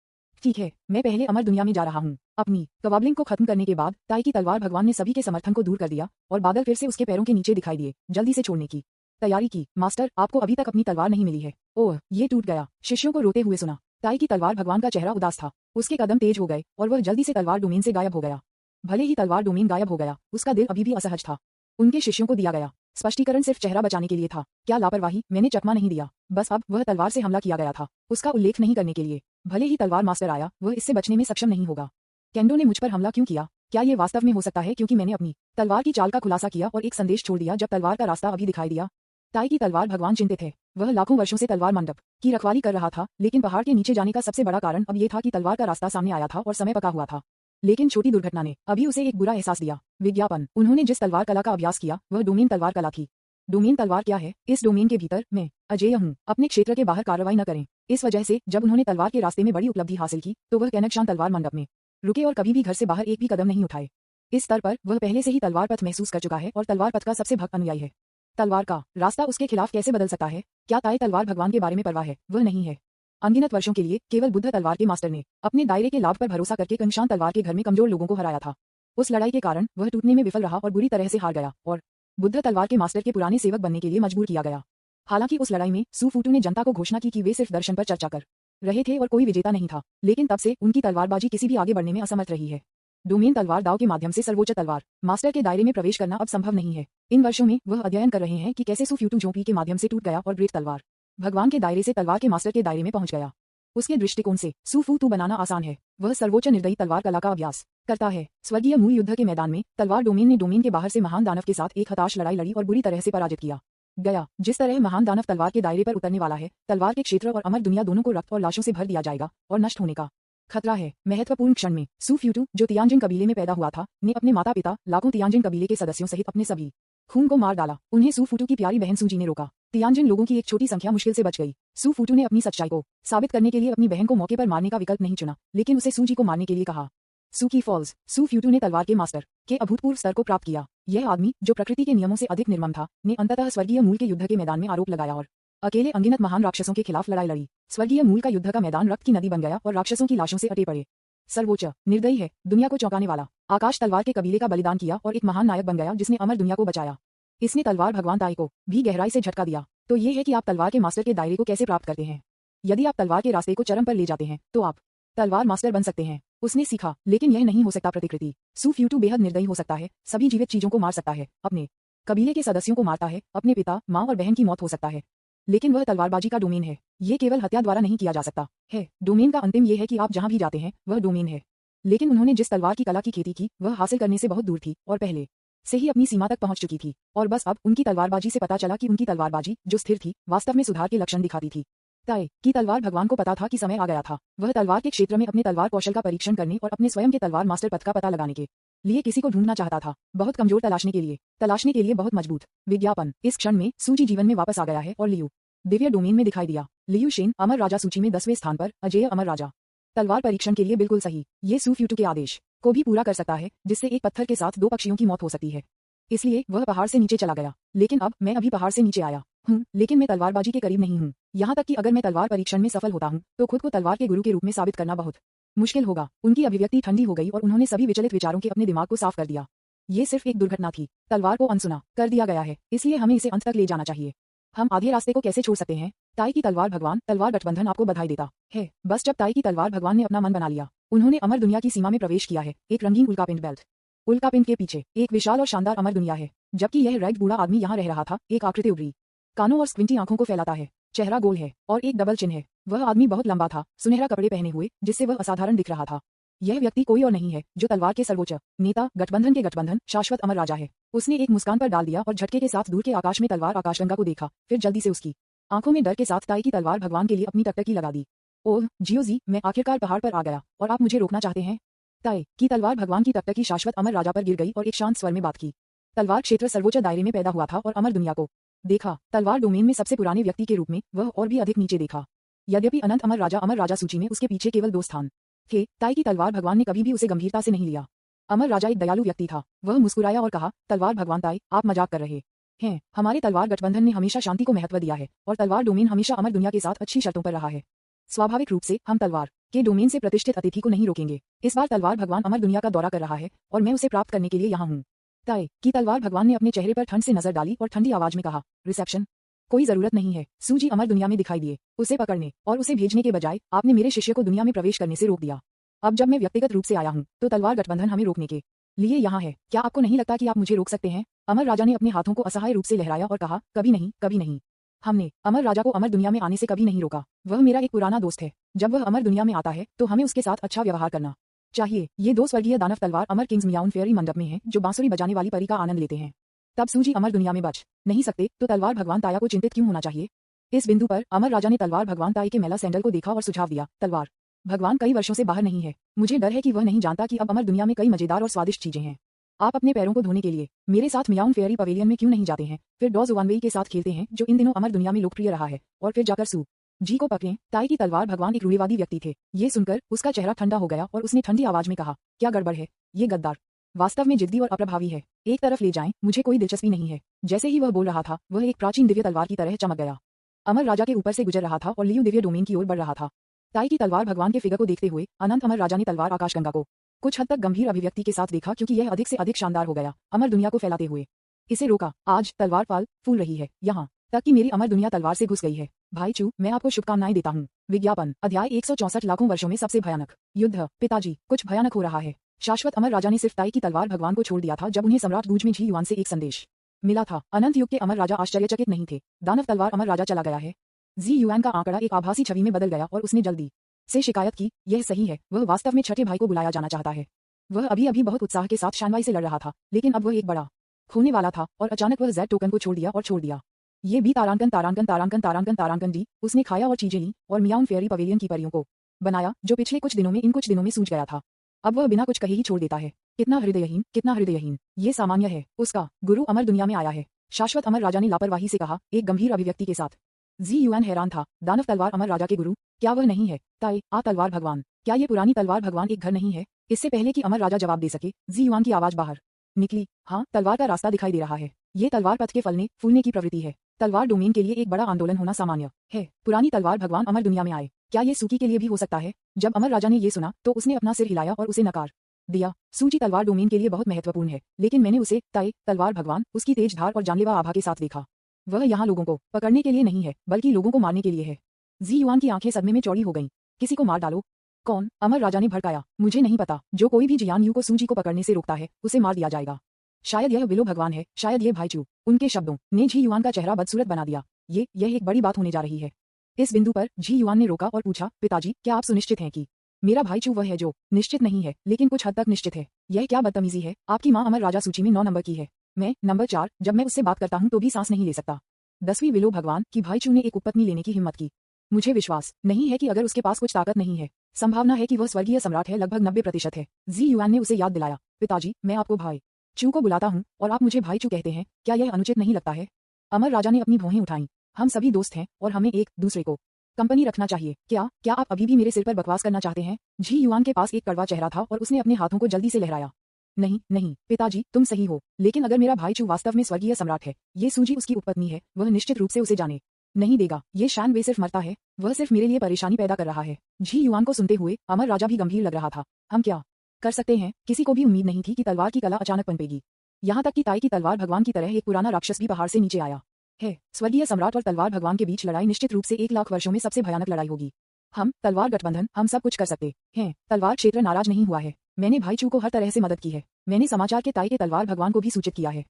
ठीक है, मैं पहले अमर दुनिया में जा रहा हूँ। अपनी कवाबलिंग को खत्म करने के बाद ताई की तलवार भगवान ने सभी के समर्थन को दूर कर दिया और बादल फिर से उसके पैरों के नीचे दिखाई दिए। जल्दी से छोड़ने की तैयारी की। मास्टर, आपको अभी तक अपनी तलवार नहीं मिली है। ओह, ये टूट गया। शिष्यों को रोते हुए सुना। ताई की तलवार भगवान का चेहरा उदास था। उसके कदम तेज हो गए और वह जल्दी से तलवार डोमेन से गायब हो गया। भले ही तलवार डोमेन गायब हो गया, उसका दिल अभी भी असहज था। उनके शिष्यों को दिया गया स्पष्टीकरण सिर्फ चेहरा बचाने के लिए था। क्या लापरवाही, मैंने चकमा नहीं दिया। बस अब वह तलवार से हमला किया गया था, उसका उल्लेख नहीं करने के लिए। भले ही तलवार मास्टर आया, वह इससे बचने में सक्षम नहीं होगा। केंडो ने मुझ पर हमला क्यों किया? क्या ये वास्तव में हो सकता है क्योंकि मैंने अपनी तलवार की चाल का खुलासा किया और एक संदेश छोड़ दिया जब तलवार का रास्ता अभी दिखाई दिया? ताई की तलवार भगवान चिंतित है। वह लाखों वर्षों से तलवार मंडप की रखवाली कर रहा था, लेकिन पहाड़ के नीचे जाने का सबसे बड़ा कारण अब ये था कि तलवार का रास्ता सामने आया था और समय पका हुआ था। लेकिन छोटी दुर्घटना ने अभी उसे एक बुरा एहसास दिया। विज्ञापन। उन्होंने जिस तलवार कला का अभ्यास किया वह डोमेन तलवार कला थी। डोमेन तलवार क्या है? इस डोमेन के भीतर मैं अजेय हूँ। अपने क्षेत्र के बाहर कार्रवाई न करें। इस वजह से जब उन्होंने तलवार के रास्ते में बड़ी उपलब्धि हासिल की तो वह कैनकशान तलवार मंडप में रुके और कभी भी घर से बाहर एक भी कदम नहीं उठाए। इस स्तर पर वह पहले से ही तलवार पथ महसूस कर चुका है और तलवार पथ का सबसे भक्त अनुयायी है। तलवार का रास्ता उसके खिलाफ कैसे बदल सकता है? क्या ताई तलवार भगवान के बारे में परवाह है? वह नहीं है। अनगिनत वर्षों के लिए केवल बुद्ध तलवार के मास्टर ने अपने दायरे के लाभ पर भरोसा करके कंशान तलवार के घर में कमजोर लोगों को हराया था। उस लड़ाई के कारण वह टूटने में विफल रहा और बुरी तरह से हार गया और बुद्ध तलवार के मास्टर के पुराने सेवक बनने के लिए मजबूर किया गया। हालांकि उस लड़ाई में सूफूटू ने जनता को घोषणा की कि वे सिर्फ दर्शन पर चर्चा कर रहे थे और कोई विजेता नहीं था, लेकिन तब से उनकी तलवारबाजी किसी भी आगे बढ़ने में असमर्थ रही है। डोमेन तलवार दाव के माध्यम से सर्वोच्च तलवार मास्टर के दायरे में प्रवेश करना अब संभव नहीं है। इन वर्षों में वह अध्ययन कर रहे हैं कि कैसे सूफ्यूटू झोंपड़ी के माध्यम से टूट गया और ग्रेट तलवार भगवान के दायरे से तलवार के मास्टर के दायरे में पहुंच गया। उसके दृष्टिकोण से सूफूटू बनाना आसान है। वह सर्वोच्च निर्दयी तलवार कला का अभ्यास करता है। स्वर्गीय मूल युद्ध के मैदान में तलवार डोमेन ने डोमेन के बाहर से महान दानव के साथ एक हताश लड़ाई लड़ी और बुरी तरह से पराजित किया गया। जिस तरह महान दानव तलवार के दायरे पर उतरने वाला है, तलवार के क्षेत्र और अमर दुनिया दोनों को रक्त और लाशों से भर दिया जाएगा और नष्ट होने का खतरा है। महत्वपूर्ण क्षण में सूफ्यूटू, जो तियानजिन कबीले में पैदा हुआ था, ने अपने माता पिता, लाखों तियानजिन कबीले के सदस्यों सहित अपने सभी खून को मार डाला। उन्हें सूफूटू की प्यारी बहन सूजी ने रोका। तियानजिन लोगों की एक छोटी संख्या मुश्किल से बच गई। सूफूटू ने अपनी सच्चाई को साबित करने के लिए अपनी बहन को मौके पर मारने का विकल्प नहीं चुना, लेकिन उसे सूजी को मारने के लिए कहा। सूकी फॉल्स। सूफ्यूटू ने तलवार के मास्टर के अभूतपूर्व स्तर को प्राप्त किया। यह आदमी, जो प्रकृति के नियमों से अधिक निर्मम था, ने अंततः स्वर्गीय मूल के युद्ध के मैदान में आरोप लगाया और अकेले अनगिनत महान राक्षसों के खिलाफ लड़ाई लड़ी। स्वर्गीय मूल का युद्ध का मैदान रक्त की नदी बन गया और राक्षसों की लाशों से अटे पड़े। सर्वोच्च निर्दयी है, दुनिया को चौंकाने वाला। आकाश तलवार के कबीले का बलिदान किया और एक महान नायक बन गया जिसने अमर दुनिया को बचाया। इसने तलवार भगवान ताई को भी गहराई से झटका दिया। तो ये है कि आप तलवार के मास्टर के दायरे को कैसे प्राप्त करते हैं। यदि आप तलवार के रास्ते को चरम पर ले जाते हैं तो आप तलवार मास्टर बन सकते हैं। उसने सीखा, लेकिन यह नहीं हो सकता प्रतिकृति। सूफ्यूटू बेहद निर्दयी हो सकता है, सभी जीवित चीजों को मार सकता है, अपने कबीले के सदस्यों को मारता है, अपने पिता, माँ और बहन की मौत हो सकता है, लेकिन वह तलवारबाजी का डोमेन है। ये केवल हत्या द्वारा नहीं किया जा सकता है। डोमेन का अंतिम ये है कि आप जहां भी जाते हैं वह डोमेन है। लेकिन उन्होंने जिस तलवार की कला की खेती की वह हासिल करने से बहुत दूर थी और पहले से ही अपनी सीमा तक पहुंच चुकी थी। और बस अब उनकी तलवारबाजी से पता चला कि उनकी तलवारबाजी, जो स्थिर थी, वास्तव में सुधार के लक्षण दिखाती थी। ताई की तलवार भगवान को पता था कि समय आ गया था। वह तलवार के क्षेत्र में अपने तलवार कौशल का परीक्षण करने और अपने स्वयं के तलवार मास्टर पथ का पता लगाने के लिए किसी को ढूंढना चाहता था। बहुत कमजोर तलाशने के लिए बहुत मजबूत। विज्ञापन। इस क्षण में सूजी जीवन में वापस आ गया है और लियू दिव्य डोमेन में दिखाई दिया। लियू शेन, अमर राजा सूची में 10वें स्थान पर, अजेय अमर राजा। तलवार परीक्षण के लिए बिल्कुल सही। ये सूफ्यूटू के आदेश को भी पूरा कर सकता है, जिससे एक पत्थर के साथ 2 पक्षियों की मौत हो सकती है। इसलिए वह पहाड़ से नीचे चला गया। लेकिन अब मैं अभी पहाड़ से नीचे आया हूँ, लेकिन मैं तलवारबाजी के करीब नहीं हूँ। यहाँ तक कि अगर मैं तलवार परीक्षण में सफल होता हूँ तो खुद को तलवार के गुरु के रूप में साबित करना बहुत मुश्किल होगा। उनकी अभिव्यक्ति ठंडी हो गई और उन्होंने सभी विचलित विचारों के अपने दिमाग को साफ कर दिया। ये सिर्फ एक दुर्घटना थी। तलवार को अनसुना कर दिया गया है, इसलिए हमें इसे अंत तक ले जाना चाहिए। हम आधे रास्ते को कैसे छोड़ सकते हैं? ताई की तलवार भगवान तलवार गठबंधन आपको बधाई देता है। बस जब ताई की तलवार भगवान ने अपना मन बना लिया, उन्होंने अमर दुनिया की सीमा में प्रवेश किया है। एक रंगीन उल्कापिंड बेल्ट। उल्कापिंड के पीछे एक विशाल और शानदार अमर दुनिया है, जबकि यह रेड बूढ़ा आदमी यहाँ रह रहा था। एक आकृति उभरी कानों और स्क्विंटी आंखों को फैलाता है। चेहरा गोल है और एक डबल चिन्ह है। वह आदमी बहुत लंबा था, सुनहरा कपड़े पहने हुए, जिससे वह असाधारण दिख रहा था। यह व्यक्ति कोई और नहीं है जो तलवार के सर्वोच्च नेता, गठबंधन के गठबंधन, शाश्वत अमर राजा है। उसने एक मुस्कान पर डाल दिया और झटके के साथ दूर के आकाश में तलवार आकाशगंगा को देखा, फिर जल्दी से उसकी आंखों में डर के साथ ताई की तलवार भगवान के लिए अपनी टकटकी लगा दी। ओह जियो जी, मैं आखिरकार पहाड़ पर आ गया और आप मुझे रोकना चाहते हैं? ताई की तलवार भगवान की टकटकी शाश्वत अमर राजा पर गिर गई और एक शांत स्वर में बात की। तलवार क्षेत्र सर्वोच्च दायरे में पैदा हुआ था और अमर दुनिया को देखा। तलवार डोमेन में सबसे पुराने व्यक्ति के रूप में वह और भी अधिक नीचे देखा। यद्यपि अनंत अमर राजा सूची में उसके पीछे केवल 2 स्थान थे, ताई की तलवार भगवान ने कभी भी उसे गंभीरता से नहीं लिया। अमर राजा एक दयालु व्यक्ति था। वह मुस्कुराया और कहा, तलवार भगवान ताई, आप मजाक कर रहे हैं। हमारे तलवार गठबंधन ने हमेशा शांति को महत्व दिया है और तलवार डोमेन हमेशा अमर दुनिया के साथ अच्छी शर्तों पर रहा है। स्वाभाविक रूप से हम तलवार के डोमेन से प्रतिष्ठित अतिथि को नहीं रोकेंगे। इस बार तलवार भगवान अमर दुनिया का दौरा कर रहा है और मैं उसे प्राप्त करने के लिए यहाँ हूँ। ताई की तलवार भगवान ने अपने चेहरे पर ठंड से नजर डाली और ठंडी आवाज में कहा, रिसेप्शन? कोई जरूरत नहीं है। सूजी अमर दुनिया में दिखाई दिए। उसे पकड़ने और उसे भेजने के बजाय आपने मेरे शिष्य को दुनिया में प्रवेश करने से रोक दिया। अब जब मैं व्यक्तिगत रूप से आया हूँ तो तलवार गठबंधन हमें रोकने के लिए यहाँ है। क्या आपको नहीं लगता कि आप मुझे रोक सकते हैं? अमर राजा ने अपने हाथों को असहाय रूप से लहराया और कहा, कभी नहीं, कभी नहीं। हमने अमर राजा को अमर दुनिया में आने से कभी नहीं रोका। वह मेरा एक पुराना दोस्त है। जब वह अमर दुनिया में आता है तो हमें उसके साथ अच्छा व्यवहार करना चाहिए। ये 2 स्वर्गीय दानव तलवार अमर किंग्स मियाउन फेयरी मंडप में हैं, जो बांसुरी बजाने वाली परी का आनंद लेते हैं। तब सूजी अमर दुनिया में बच नहीं सकते तो तलवार भगवान ताया को चिंतित क्यों होना चाहिए? इस बिंदु पर अमर राजा ने तलवार भगवान ताई के मेला सैंडल को देखा और सुझाव दिया, तलवार भगवान कई वर्षों से बाहर नहीं है। मुझे डर है कि वह नहीं जानता कि अब अमर दुनिया में कई मजेदार और स्वादिष्ट चीजें हैं। आप अपने पैरों को धोने के लिए मेरे साथ मियाउन फेयरी पवेलियन में क्यों नहीं जाते हैं? फिर डॉज वानवेई के साथ खेलते हैं, जो इन दिनों अमर दुनिया में लोकप्रिय रहा है, और फिर जाकर सू जी को पकड़ें। ताई की तलवार भगवान एक रूढ़िवादी व्यक्ति थे। ये सुनकर उसका चेहरा ठंडा हो गया और उसने ठंडी आवाज में कहा, क्या गड़बड़ है? ये गद्दार वास्तव में जिद्दी और अप्रभावी है। एक तरफ ले जाएं, मुझे कोई दिलचस्पी नहीं है। जैसे ही वह बोल रहा था, वह एक प्राचीन दिव्य तलवार की तरह चमक गया। अमर राजा के ऊपर से गुजर रहा था और लियू दिव्य डोमेन की ओर बढ़ रहा था। ताई की तलवार भगवान के फिगर को देखते हुए अनंत अमर राजा ने तलवार आकाशगंगा को कुछ हद तक गंभीर अभिव्यक्ति के साथ देखा, क्योंकि यह अधिक से अधिक शानदार हो गया, अमर दुनिया को फैलाते हुए। इसे रोका। आज तलवार फल फूल रही है, यहाँ तक कि मेरी अमर दुनिया तलवार से घुस गई है। भाई चू, मैं आपको शुभकामनाएं देता हूँ। विज्ञापन अध्याय 164 लाखों वर्षों में सबसे भयानक युद्ध। पिताजी, कुछ भयानक हो रहा है। शाश्वत अमर राजा ने सिर्फ ताई की तलवार भगवान को छोड़ दिया था जब उन्हें सम्राट गूज में झी युआन से एक संदेश मिला था। अनंत युग के अमर राजा आश्चर्यचकित नहीं थे। दानव तलवार अमर राजा चला गया है। जी युआन का आंकड़ा एक आभासी छवि में बदल गया और उसने जल्दी से शिकायत की, यह सही है, वह वास्तव में छठे भाई को बुलाया जाना चाहता है। वह अभी अभी बहुत उत्साह के साथ शानवाई से लड़ रहा था, लेकिन अब वह एक बड़ा खोने वाला था और अचानक वह जेड टोकन को छोड़ दिया। ये भी तारांकन डी। उसने खाया और चीजें ली और मियाउन फेयरी पवेलियन की परियों को बनाया, जो पिछले कुछ दिनों में सूझ गया था। अब वह बिना कुछ कहे ही छोड़ देता है। कितना हृदयहीन। ये सामान्य है। उसका गुरु अमर दुनिया में आया है। शाश्वत अमर राजा ने लापरवाही से कहा, एक गंभीर अभिव्यक्ति के साथ। जी युआन हैरान था। दानव तलवार अमर राजा के गुरु? क्या वह नहीं है? ताई, आ तलवार भगवान, क्या ये पुरानी तलवार भगवान एक घर नहीं है? इससे पहले कि अमर राजा जवाब दे सके, जी युआन की आवाज बाहर निकली, हाँ, तलवार का रास्ता दिखाई दे रहा है। ये तलवार पथ के फलने फूलने की प्रवृत्ति है। तलवार डोमेन के लिए एक बड़ा आंदोलन होना सामान्य है। पुरानी तलवार भगवान अमर दुनिया में आए। क्या ये सूकी के लिए भी हो सकता है? जब अमर राजा ने ये सुना तो उसने अपना सिर हिलाया और उसे नकार दिया। सूची तलवार डोमेन के लिए बहुत महत्वपूर्ण है, लेकिन मैंने उसे ताई तलवार भगवान, उसकी तेज धार और जानलेवा आभा के साथ देखा। वह यहाँ लोगों को पकड़ने के लिए नहीं है, बल्कि लोगों को मारने के लिए है। जी युआन की आंखें सदमे में चौड़ी हो गईं। किसी को मार डालो। कौन? अमर राजा ने भड़काया। मुझे नहीं पता। जो कोई भी जियान यू को सूजी को पकड़ने से रोकता है, उसे मार दिया जाएगा। शायद यह विलो भगवान है, शायद ये भाईचू। उनके शब्दों ने जी युआन का चेहरा बदसूरत बना दिया। यह एक बड़ी बात होने जा रही है। इस बिंदु पर जी युआन ने रोका और पूछा, पिताजी, क्या आप सुनिश्चित हैं कि मेरा भाईचू वह है जो निश्चित नहीं है, लेकिन कुछ हद तक निश्चित है? यह क्या बदतमीजी है? आपकी माँ अमर राजा सूची में 9 नंबर की है। मैं नंबर 4। जब मैं उससे बात करता हूँ तो भी सांस नहीं ले सकता। 10वीं विलो भगवान की भाईचू ने एक उपपत्नी लेने की हिम्मत की। मुझे विश्वास नहीं है कि अगर उसके पास कुछ ताकत नहीं है, संभावना है कि वह स्वर्गीय सम्राट है, लगभग 90% है। जी युआन ने उसे याद दिलाया, पिताजी, मैं आपको भाई चू को बुलाता हूँ और आप मुझे भाई चू कहते हैं, क्या यह अनुचित नहीं लगता है? अमर राजा ने अपनी भौहें उठाईं। हम सभी दोस्त हैं और हमें एक दूसरे को कंपनी रखना चाहिए। क्या आप अभी भी मेरे सिर पर बकवास करना चाहते हैं? जी युआन के पास एक कड़वा चेहरा था और उसने अपने हाथों को जल्दी से लहराया। नहीं पिताजी, तुम सही हो, लेकिन अगर मेरा भाई चू वास्तव में स्वर्गीय सम्राट है, ये सूजी उसकी उपपत्नी है, वह निश्चित रूप से उसे जाने नहीं देगा। ये शान वे सिर्फ मरता है, वह सिर्फ मेरे लिए परेशानी पैदा कर रहा है। जी युआन को सुनते हुए अमर राजा भी गंभीर लग रहा था। हम क्या कर सकते हैं? किसी को भी उम्मीद नहीं थी कि तलवार की कला अचानक पनपेगी। यहाँ तक कि ताई की तलवार भगवान की तरह एक पुराना राक्षस भी पहाड़ से नीचे आया। है। स्वर्गीय सम्राट और तलवार भगवान के बीच लड़ाई निश्चित रूप से 1 लाख वर्षों में सबसे भयानक लड़ाई होगी। हम तलवार गठबंधन, हम सब कुछ कर सकते हैं। तलवार क्षेत्र नाराज नहीं हुआ है। मैंने भाई चू को हर तरह से मदद की है। मैंने समाचार के ताई के तलवार भगवान को भी सूचित किया है।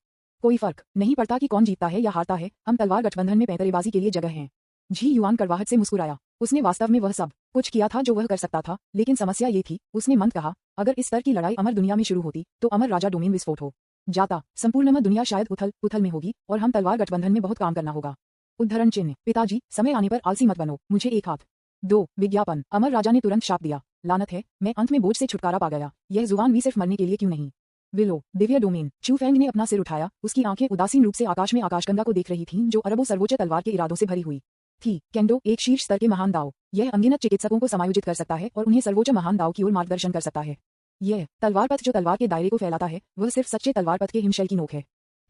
कोई फर्क नहीं पड़ता कि कौन जीतता है या हारता है, हम तलवार गठबंधन में पैंतरेबाजी के लिए जगह हैं। जी युआन कड़वाहट से मुस्कुराया। उसने वास्तव में वह सब कुछ किया था जो वह कर सकता था, लेकिन समस्या ये थी, उसने मंद कहा, अगर इस स्तर की लड़ाई अमर दुनिया में शुरू होती तो अमर राजा डोमेन विस्फोट हो जाता। संपूर्ण दुनिया शायद उथल पुथल में होगी और हम तलवार गठबंधन में बहुत काम करना होगा। उद्धरण चिन्ह, पिताजी समय आने पर आलसी मत बनो, मुझे एक हाथ दो। विज्ञापन, अमर राजा ने तुरंत शाप दिया, लानत है, मैं अंत में बोझ से छुटकारा पा गया। यह जुबान भी सिर्फ मरने के लिए क्यों नहीं। Willow, Divya domain. चू फेंग ने अपना सिर उठाया, उसकी आंखें उदासीन रूप से आकाश में आकाशगंगा को देख रही थीं जो अरबों सर्वोच्च तलवार के इरादों से भरी हुई थी। केंडो एक शीर्ष स्तर के महान दाव, यह अनगिनत चिकित्सकों को समायोजित कर सकता है और उन्हें सर्वोच्च महान दाव की ओर मार्गदर्शन कर सकता है। यह तलवार पथ जो तलवार के दायरे को फैलाता है, वह सिर्फ सच्चे तलवार पथ के हिमशैल की नोक है।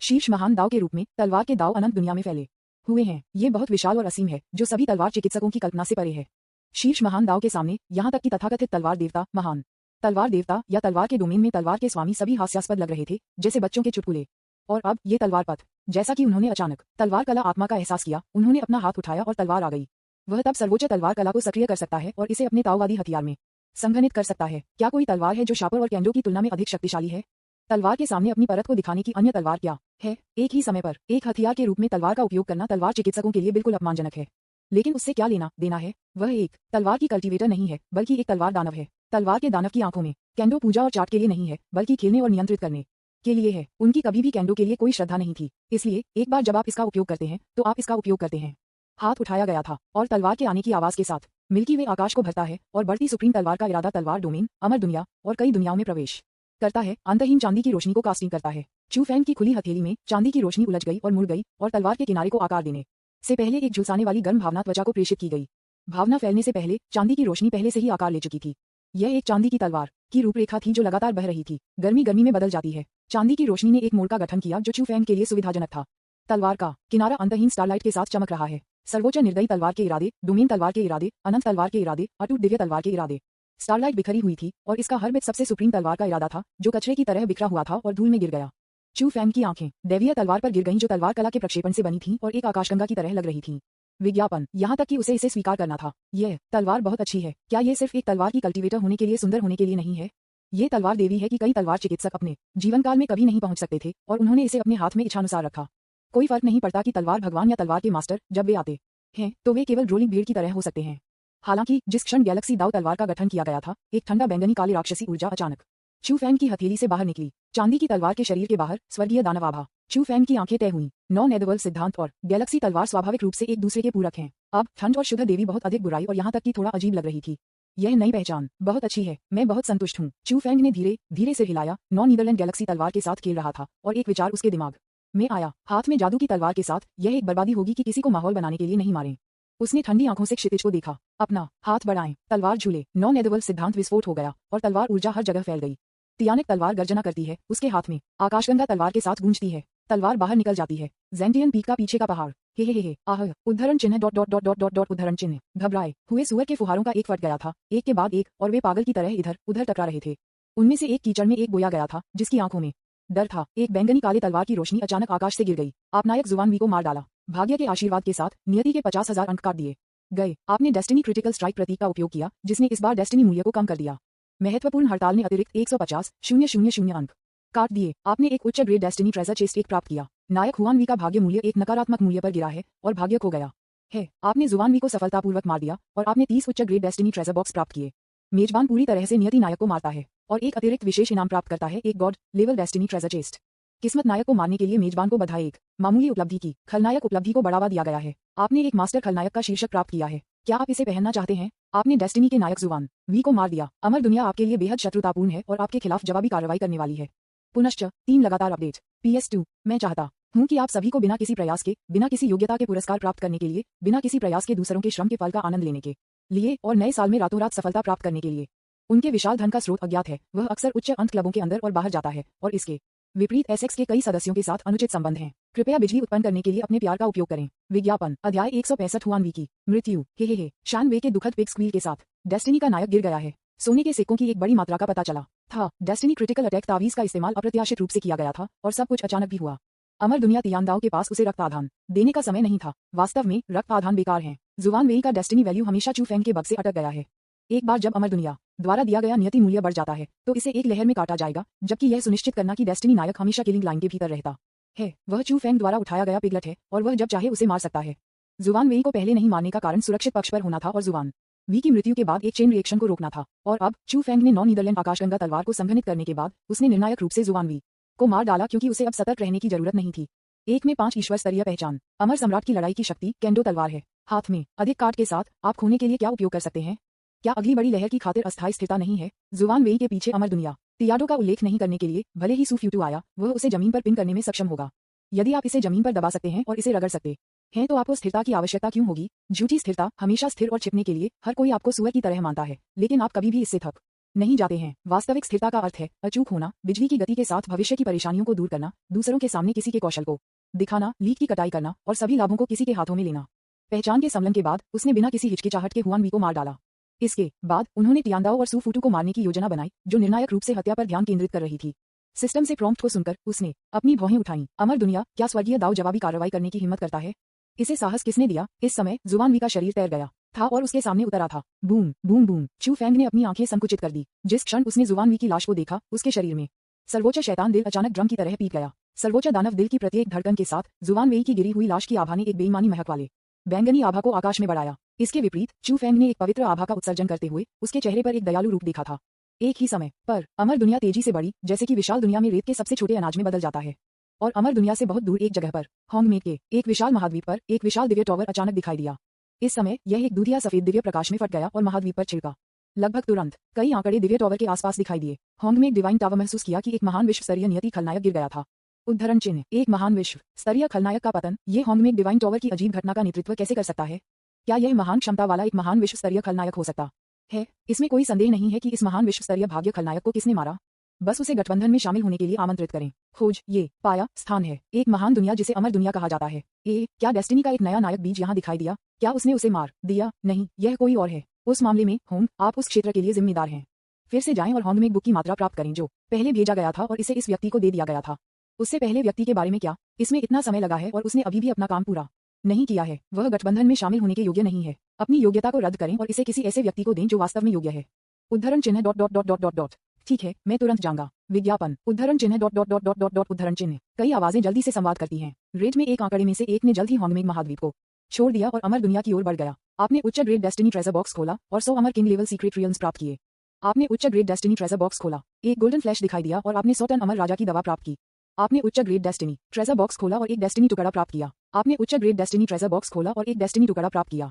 शीर्ष महान दाव के रूप में तलवार के दाव अनंत दुनिया में फैले हुए हैं। ये बहुत विशाल और असीम है, जो सभी तलवार चिकित्सकों की कल्पना से परे है। शीर्ष महान दाव के सामने, यहाँ तक कि तथाकथित तलवार देवता, महान तलवार देवता या तलवार के डोमेन में तलवार के स्वामी सभी हास्यास्पद लग रहे थे, जैसे बच्चों के चुटकुले। और अब ये तलवार पथ, जैसा कि उन्होंने अचानक तलवार कला आत्मा का एहसास किया, उन्होंने अपना हाथ उठाया और तलवार आ गई। वह तब सर्वोच्च तलवार कला को सक्रिय कर सकता है और इसे अपने ताओवादी हथियार में संघनित कर सकता है। क्या कोई तलवार है जो शापर और केंडो की तुलना में अधिक शक्तिशाली है? तलवार के सामने अपनी परत को दिखाने की अन्य तलवार क्या है? एक ही समय पर एक हथियार के रूप में तलवार का उपयोग करना तलवार चिकित्सकों के लिए बिल्कुल अपमानजनक है। लेकिन उससे क्या लेना देना है? वह एक तलवार की कल्टीवेटर नहीं है, बल्कि एक तलवार दानव है। तलवार के दानव की आंखों में केंडो पूजा और चाट के लिए नहीं है, बल्कि खेलने और नियंत्रित करने के लिए है। उनकी कभी भी केंडो के लिए कोई श्रद्धा नहीं थी, इसलिए एक बार जब आप इसका उपयोग करते हैं तो आप इसका उपयोग करते हैं। हाथ उठाया गया था और तलवार के आने की आवाज के साथ मिल्की वे आकाश को भरता है और बढ़ती सुप्रीम तलवार का इरादा तलवार डोमेन, अमर दुनिया और कई दुनियाओं में प्रवेश करता है, अंतहीन चांदी की रोशनी को कास्टिंग करता है। चू फैंग की खुली हथेली में चांदी की रोशनी उलझ गई और मुड़ गई और तलवार के किनारे को आकार देने से पहले एक झुलसाने वाली गर्म भावना त्वचा को प्रेषित की गई। भावना फैलने से पहले चांदी की रोशनी पहले से ही आकार ले चुकी थी। यह एक चांदी की तलवार की रूपरेखा थी जो लगातार बह रही थी, गर्मी गर्मी में बदल जाती है। चांदी की रोशनी ने एक मोड़ का गठन किया जो चू फैंग के लिए सुविधाजनक था। तलवार का किनारा अंतहीन स्टारलाइट के साथ चमक रहा है। सर्वोच्च निर्दयी तलवार के इरादे, डोमेन तलवार के इरादे, अनंत तलवार के इरादे, अटूट दिव्य तलवार के इरादे। स्टारलाइट बिखरी हुई थी और इसका हर बिट सबसे सुप्रीम तलवार का इरादा था, जो कचरे की तरह बिखरा हुआ था और धूल में गिर गया। चू फैंग की आंखें दैवीय तलवार पर गिर गईं जो तलवार कला के प्रक्षेपण से बनी थीं और एक आकाशगंगा की तरह लग रही थीं। विज्ञापन, यहाँ तक कि उसे इसे स्वीकार करना था। यह तलवार बहुत अच्छी है। क्या यह सिर्फ एक तलवार की कल्टीवेटर होने के लिए, सुंदर होने के लिए नहीं है? ये तलवार देवी है कि कई तलवार चिकित्सक अपने जीवन काल में कभी नहीं पहुंच सकते थे और उन्होंने इसे अपने हाथ में इच्छानुसार रखा। कोई फर्क नहीं पड़ता कि तलवार भगवान या तलवार के मास्टर जब वे आते हैं तो वे केवल रोलिंग भीड़ की तरह हो सकते हैं। हालांकि जिस क्षण गैलेक्सी दाव तलवार का गठन किया गया था, एक ठंडा बैंगनी काले राक्षसी ऊर्जा अचानक चू फैंग की हथेली से बाहर निकली। चांदी की तलवार के शरीर के बाहर स्वर्गीय दानव आभा। चू फैंग की आंखें तय हुई। नॉन नेदरवर्ल्ड सिद्धांत और गैलेक्सी तलवार स्वाभाविक रूप से एक दूसरे के पूरक हैं। अब ठंड और शुद्ध देवी बहुत अधिक बुराई और यहाँ तक कि थोड़ा अजीब लग रही थी। यह नई पहचान बहुत अच्छी है, मैं बहुत संतुष्ट हूँ। चू फैंग ने धीरे धीरे सिर हिलाया। नॉन नीदरलैंड गैलेक्सी तलवार के साथ खेल रहा था और एक विचार उसके दिमाग में आया, हाथ में जादू की तलवार के साथ यह एक बर्बादी होगी कि किसी को माहौल बनाने के लिए नहीं मारें। उसने ठंडी आंखों से क्षितिज को देखा। अपना हाथ बढ़ाएं, तलवार झूले। नॉन नेदरवर्ल्ड सिद्धांत विस्फोट हो गया और तलवार ऊर्जा हर जगह फैल गई। तियानिक तलवार गर्जना करती है, उसके हाथ में आकाशगंगा तलवार के साथ गूंजती है। तलवार बाहर निकल जाती है। ज़ेंटियन पीक का पीछे का पहाड़। हे आह। उद्धरण चिन्ह dot dot dot dot dot dot उद्धरण चिन्ह। घबराए हुए सुअर के फुहारों का एक फट गया था, एक के बाद एक, और वे पागल की तरह इधर उधर टकरा रहे थे। उनमें से एक कीचड़ में एक बोया गया था, जिसकी आंखों में डर था। एक बैंगनी काले तलवार की रोशनी अचानक आकाश से गिर गई। आपनायक जुवान वी को मार डाला। भाग्य के आशीर्वाद के साथ नियति के 50,000 अंक काट दिए गए। आपने डेस्टिनी क्रिटिकल स्ट्राइक प्रतीक का उपयोग किया, जिसने इस बार डेस्टिनी मूल्य को कम कर दिया। महत्वपूर्ण हड़ताल ने अतिरिक्त 150,000 अंक काट दिए। आपने एक उच्च ग्रेड डेस्टिनी ट्रेजर चेस्ट एक प्राप्त किया। नायक हुआन वी का भाग्य मूल्य एक नकारात्मक मूल्य पर गिरा है और भाग्य खो गया है। आपने जुवान वी को सफलतापूर्वक मार दिया और आपने 30 उच्च ग्रेड डेस्टिनी ट्रेजर बॉक्स प्राप्त किए। मेजबान पूरी तरह से नियति नायक को मारता है और एक अतिरिक्त विशेष इनाम प्राप्त करता है, एक God level destiny treasure chest. किस्मत नायक को मारने के लिए मेजबान को बधाई। एक मामूली उपलब्धि की खलनायक उपलब्धि को बढ़ावा दिया गया है। आपने एक मास्टर खलनायक का शीर्षक प्राप्त किया है। क्या आप इसे पहनना चाहते हैं? आपने डेस्टिनी के नायक जुवान वी को मार दिया। अमर दुनिया आपके लिए बेहद शत्रुतापूर्ण है और आपके खिलाफ जवाबी कार्रवाई करने वाली है। पुनश्च 3 लगातार अपडेट। PS2, मैं चाहता हूं कि आप सभी को बिना किसी प्रयास के, बिना किसी योग्यता के पुरस्कार प्राप्त करने के लिए, बिना किसी प्रयास के दूसरों के श्रम के फल का आनंद लेने के लिए और नए साल में रातों रात सफलता प्राप्त करने के लिए। उनके विशाल धन का स्रोत अज्ञात है। वह अक्सर उच्च अंत क्लबों के अंदर और बाहर जाता है और इसके विपरीत एसेक्स के कई सदस्यों के साथ अनुचित संबंध हैं। कृपया बिजली उत्पन्न करने के लिए अपने प्यार का उपयोग करें। विज्ञापन, अध्याय 165 हुआन वी की मृत्यु। हे शान वे के दुखद पिग स्क्वील के साथ डेस्टिनी का नायक गिर गया है। सोने के सिक्कों की एक बड़ी मात्रा का पता चला था। डेस्टिनी क्रिटिकल अटैक तावीज का इस्तेमाल अप्रत्याशित रूप से किया गया था और सब कुछ अचानक भी हुआ। अमर दुनिया तियांदाओ के पास उसे रक्त आधान देने का समय नहीं था। वास्तव में रक्त आधान बेकार हैं। जुवान वेई का डेस्टिनी वैल्यू हमेशा चू फेंग के बग से अटक गया है। एक बार जब अमर दुनिया द्वारा दिया गया नियति मूल्य बढ़ जाता है तो इसे एक लहर में काटा जाएगा, जबकि यह सुनिश्चित करना कि डेस्टिनी नायक हमेशा किलिंग लाइन के भीतर रहता है। वह चू फेंग द्वारा उठाया गया पिगलेट है और वह जब चाहे उसे मार सकता है। जुवान वेई को पहले नहीं मारने का कारण सुरक्षित पक्ष पर होना था और जुवान वी की मृत्यु के बाद एक चेन रिएक्शन को रोकना था। और अब चू फेंग ने 9 नीदरलैंड आकाशगंगा तलवार को संघनित करने के बाद उसने निर्णायक रूप से जुवान वी को मार डाला, क्योंकि उसे अब सतर्क रहने की जरूरत नहीं थी। 1 में 5 ईश्वर स्तरीय पहचान। अमर सम्राट की लड़ाई की शक्ति केंडो तलवार है। हाथ में अधिक काट के साथ आप खोने के लिए क्या उपयोग कर सकते हैं? क्या अगली बड़ी लहर की खातिर अस्थायी स्थिरता नहीं है? जुवान वेई के पीछे अमर दुनिया तियाडो का उल्लेख नहीं करने के लिए भले ही सूफ्यूटू आया, वह उसे जमीन पर पिन करने में सक्षम होगा। यदि आप इसे जमीन पर दबा सकते हैं और इसे रगड़ सकते हैं तो आपको स्थिरता की आवश्यकता क्यों होगी? झूठी स्थिरता। हमेशा स्थिर और छिपने के लिए हर कोई आपको सुअर की तरह मानता है, लेकिन आप कभी भी इससे थक नहीं जाते हैं। वास्तविक स्थिरता का अर्थ है अचूक होना, बिजली की गति के साथ भविष्य की परेशानियों को दूर करना, दूसरों के सामने किसी के कौशल को दिखाना, लीक की कटाई करना और सभी लाभों को किसी के हाथों में लेना। पहचान के सम्मेलन के बाद उसने बिना किसी हिचकिचाहट के हुआन वी को मार डाला। इसके बाद उन्होंने तियांदाओ और सूफूटू को मारने की योजना बनाई, जो निर्णायक रूप से हत्या पर ध्यान केंद्रित कर रही थी। सिस्टम से प्रॉम्प्ट को सुनकर उसने अपनी भौहें उठाईं। अमर दुनिया, क्या स्वर्गीय दाऊ जवाबी कार्रवाई करने की हिम्मत करता है? इसे साहस किसने दिया? इस समय जुवान वी का शरीर तैर गया था और उसके सामने उतरा था। Boom boom boom. चू फेंग ने अपनी आंखें संकुचित कर दी। जिस क्षण उसने जुवान वी की लाश को देखा, उसके शरीर में सर्वोच्च शैतान दिल अचानक ड्रम की तरह पीट गया। सर्वोच्च दानव दिल की प्रत्येक धड़कन के साथ जुवान वेई की गिरी हुई लाश की आभा ने एक बेईमानी महक वाले बैंगनी आभा को आकाश में बढ़ाया। इसके विपरीत चू फेंग ने एक पवित्र आभा का उत्सर्जन करते हुए उसके चेहरे पर एक दयालु रूप देखा था। एक ही समय पर अमर दुनिया तेजी से बढ़ी, जैसे कि विशाल दुनिया में रेत के सबसे छोटे अनाज में बदल जाता है। और अमर दुनिया से बहुत दूर एक जगह पर होंगमेड के एक विशाल महाद्वीप पर एक विशाल दिव्य टॉवर अचानक दिखाई दिया। इस समय यह एक दूधिया सफेद दिव्य प्रकाश में फट गया और महाद्वीप पर छिड़का। लगभग तुरंत कई आंकड़े दिव्य टॉवर के आसपास दिखाई दिए। होंगमेड डिवाइन टावर महसूस किया कि एक महान विश्व स्तरीय नियति खलनायक गिर गया था। उद्धरण चिन्ह। एक महान विश्व स्तरीय खलनायक का पतन। ये होंगमेड डिवाइन टॉवर की अजीब घटना का नेतृत्व कैसे कर सकता है? क्या यह महान क्षमता वाला एक महान विश्व स्तरीय खलनायक हो सकता है? इसमें कोई संदेह नहीं है कि इस महान विश्व स्तरीय भाग्य खलनायक को किसने मारा। बस उसे गठबंधन में शामिल होने के लिए आमंत्रित करें। खोज ये पाया स्थान है एक महान दुनिया जिसे अमर दुनिया कहा जाता है। क्या डेस्टिनी का एक नया नायक बीज यहाँ दिखाई दिया? क्या उसने उसे मार दिया? नहीं, यह कोई और है। उस मामले में होंग, आप उस क्षेत्र के लिए जिम्मेदार हैं। फिर से जाएं और होंग में बुक की मात्रा प्राप्त करें जो पहले भेजा गया था और इसे इस व्यक्ति को दे दिया गया था। उससे पहले व्यक्ति के बारे में क्या? इसमें इतना समय लगा है और उसने अभी भी अपना काम पूरा नहीं किया है। वह गठबंधन में शामिल होने के योग्य नहीं है। अपनी योग्यता को रद्द करें और इसे किसी ऐसे व्यक्ति को दें जो वास्तव में योग्य है। उद्धरण चिन्ह dot dot dot dot dot dot. ठीक है, मैं तुरंत जाऊंगा। विज्ञापन। उद्धरण चिन्ह dot dot dot dot dot dot उद्धरण चिन्ह। कई आवाजें जल्दी से संवाद करती हैं। रेट में एक आंकड़े में से एक ने जल्द ही होंगमेड महाद्वीप को छोड़ दिया और अमर दुनिया की ओर बढ़ गया। आपने उच्च ग्रेड डेस्टिनी ट्रेजर बॉक्स खोला और 100 अमर किंग लेवल सीक्रेट रियल्स प्राप्त किए। आपने उच्च ग्रेड डेस्टिनी ट्रेजर बॉक्स खोला, एक गोल्डन फ्लैश दिखाई दिया और आपने 100 टन अमर राजा की दवा प्राप्त की। आपने उच्च ग्रेड डेस्टिनी ट्रेजर बॉक्स खोला और एक डेस्टिनी टुकड़ा प्राप्त किया। आपने उच्च ग्रेड डेस्टिनी ट्रेजर बॉक्स खोला और एक डेस्टिनी टुकड़ा प्राप्त किया।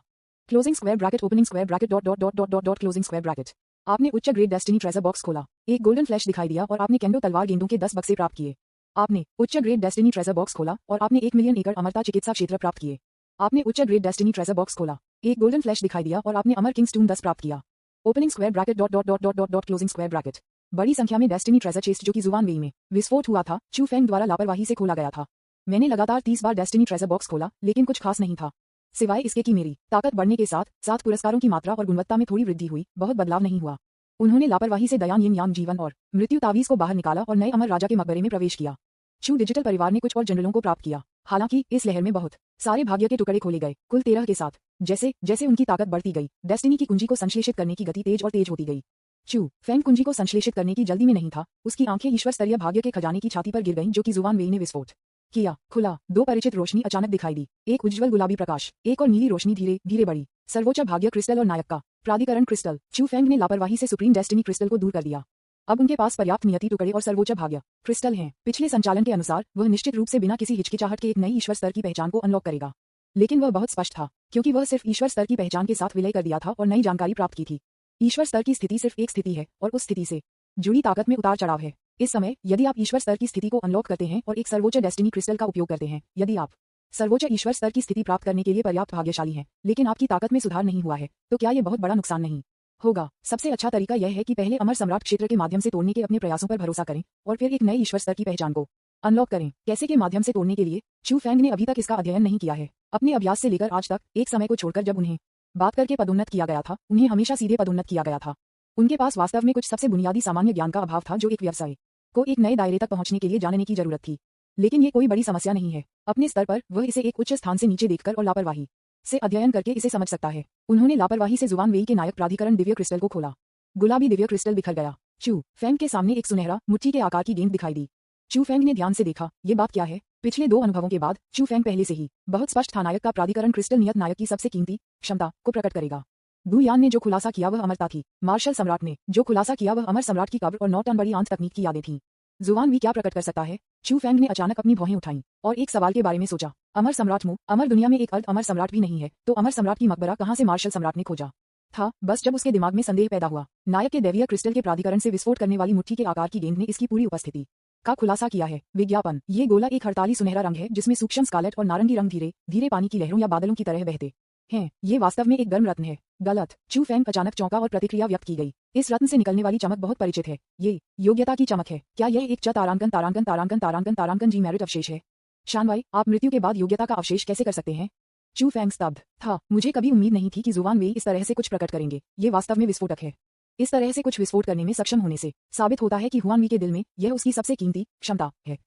Closing square bracket opening square bracket dot dot dot dot dot dot closing square bracket. आपने उच्च ग्रेड डेस्टिनी ट्रेजर बॉक्स खोला, एक गोल्डन फ्लैश दिखाई दिया और आपने केंडो तलवार गेंदों के 10 बक्से प्राप्त किए। आपने उच्च ग्रेड डेस्टिनी ट्रेजर बॉक्स खोला और आपने 1 मिलियन एकड़ अमरता चिकित्सा क्षेत्र प्राप्त किए। आपने उच्च ग्रेड डेस्टिनी ट्रेजर बॉक्स खोला, एक गोल्डन फ्लैश दिखाई दिया और आपने अमर किंग्स टूम 10 प्राप्त किया। Opening square bracket dot dot dot dot dot dot closing square bracket. बड़ी संख्या में डेस्टिनी ट्रेजर चेस्ट जो कि जुवान वेई में विस्फोट हुआ था, चू फेंग द्वारा लापरवाही से खोला गया था। मैंने लगातार 30 बार डेस्टिनी ट्रेजर बॉक्स खोला, लेकिन कुछ खास नहीं था। सिवाय इसके कि मेरी ताकत बढ़ने के साथ साथ पुरस्कारों की मात्रा और गुणवत्ता में थोड़ी वृद्धि हुई, बहुत बदलाव नहीं हुआ। उन्होंने लापरवाही से दयान यिन यान जीवन और मृत्यु तावीज को बाहर निकाला और नए अमर राजा के मकबरे में प्रवेश किया। चू डिजिटल परिवार ने कुछ और जनरलों को प्राप्त किया। हालांकि इस लहर में बहुत सारे भाग्य के टुकड़े खोले गए, कुल 13 के साथ। जैसे जैसे उनकी ताकत बढ़ती गई, डेस्टिनी की कुंजी को संश्लेषित करने की गति तेज और तेज होती गई। चू फेंग कुंजी को संश्लेषित करने की जल्दी में नहीं था। उसकी आंखें ईश्वर स्तरीय भाग्य के खजाने की छाती पर गिर गईं, जो कि जुवान वेई ने विस्फोट किया। खुला, 2 परिचित रोशनी अचानक दिखाई दी, एक उज्ज्वल गुलाबी प्रकाश, एक और नीली रोशनी धीरे धीरे बढ़ी। सर्वोच्च भाग्य क्रिस्टल और नायक का प्राधिकरण क्रिस्टल। चू फेंग ने लापरवाही से सुप्रीम डेस्टिनी क्रिस्टल को दूर कर दिया। अब उनके पास पर्याप्त नियति टुकड़े और सर्वोच्च भाग्य क्रिस्टल हैं। पिछले संचालन के अनुसार वह निश्चित रूप से बिना किसी हिचकिचाहट के एक नई ईश्वर स्तर की पहचान को अनलॉक करेगा, लेकिन वह बहुत स्पष्ट था, क्योंकि वह सिर्फ ईश्वर स्तर की पहचान के साथ विलय कर दिया था और नई जानकारी प्राप्त की थी। ईश्वर स्तर की स्थिति सिर्फ एक स्थिति है और उस स्थिति से जुड़ी ताकत में उतार चढ़ाव है। इस समय यदि आप ईश्वर स्तर की स्थिति को अनलॉक करते हैं और एक सर्वोच्च डेस्टिनी क्रिस्टल का उपयोग करते हैं, यदि आप सर्वोच्च ईश्वर स्तर की स्थिति प्राप्त करने के लिए पर्याप्त भाग्यशाली हैं, लेकिन आपकी ताकत में सुधार नहीं हुआ है, तो क्या ये बहुत बड़ा नुकसान नहीं होगा? सबसे अच्छा तरीका यह है कि पहले अमर सम्राट क्षेत्र के माध्यम से तोड़ने के अपने प्रयासों पर भरोसा करें और फिर एक नए ईश्वर स्तर की पहचान को अनलॉक करें। कैसे के माध्यम से तोड़ने के लिए चू फेंग ने अभी तक इसका अध्ययन नहीं किया है। अपने अभ्यास से लेकर आज तक एक समय को छोड़कर जब उन्हें बात करके पदोन्नत किया गया था, उन्हें हमेशा सीधे पदोन्नत किया गया था। उनके पास वास्तव में कुछ सबसे बुनियादी सामान्य ज्ञान का अभाव था, जो एक व्यवसाय को एक नए दायरे तक पहुंचने के लिए जानने की जरूरत थी। लेकिन ये कोई बड़ी समस्या नहीं है। अपने स्तर पर वह इसे एक उच्च स्थान से नीचे देखकर और लापरवाही से अध्ययन करके इसे समझ सकता है। उन्होंने लापरवाही से जुवान वेई के नायक प्राधिकरण दिव्य क्रिस्टल को खोला। गुलाबी दिव्य क्रिस्टल बिखर गया। चू फेंग के सामने एक सुनहरा मुट्ठी के आकार की गेंद दिखाई दी। चू फेंग ने ध्यान से देखा, ये बात क्या है? पिछले 2 अनुभवों के बाद चू फेंग पहले से ही बहुत स्पष्ट था, नायक का प्राधिकरण क्रिस्टल नियत नायक की सबसे कीमती क्षमता को प्रकट करेगा। दु यान ने जो खुलासा किया वह अमरता थी। मार्शल सम्राट ने जो खुलासा किया वह अमर सम्राट की कब्र और 9 टन बड़ी आंत तकनीक की यादें थीं। जुवान वी क्या प्रकट कर सकता है? चू फेंग ने अचानक अपनी भौहें उठाईं और एक सवाल के बारे में सोचा। अमर सम्राट मु अमर दुनिया में एक अर्ध अमर सम्राट भी नहीं है, तो अमर सम्राट की मकबरा कहाँ से मार्शल सम्राट ने खोजा था? बस जब उसके दिमाग में संदेह पैदा हुआ, नायक के दैवीय क्रिस्टल के प्राधिकरण से विस्फोट करने वाली मुट्ठी के आकार की गेंद ने इसकी पूरी उपस्थिति का खुलासा किया है। विज्ञापन, ये गोला एक हड़ताली सुनहरा रंग है जिसमें सूक्ष्म स्कारलेट और नारंगी रंग धीरे धीरे पानी की लहरों या बादलों की तरह बहते हैं। ये वास्तव में एक गर्म रत्न है। गलत। चू फेंग अचानक चौंका और प्रतिक्रिया व्यक्त की गई। इस रत्न से निकलने वाली चमक बहुत परिचित है। ये योग्यता की चमक है। क्या यह एक तारांकन तारांकन तारांकन तारांकन तारांकन जी मेरिट अवशेष है? शानवाई, आप मृत्यु के बाद योग्यता का अवशेष कैसे कर सकते हैं? चू फेंग स्तब्ध था। मुझे कभी उम्मीद नहीं थी कि जुवान वेई इस तरह से कुछ प्रकट करेंगे। ये वास्तव में विस्फोटक है। इस तरह से कुछ विस्फोट करने में सक्षम होने से साबित होता है कि हुआन वी के दिल में यह उसकी सबसे कीमती क्षमता है।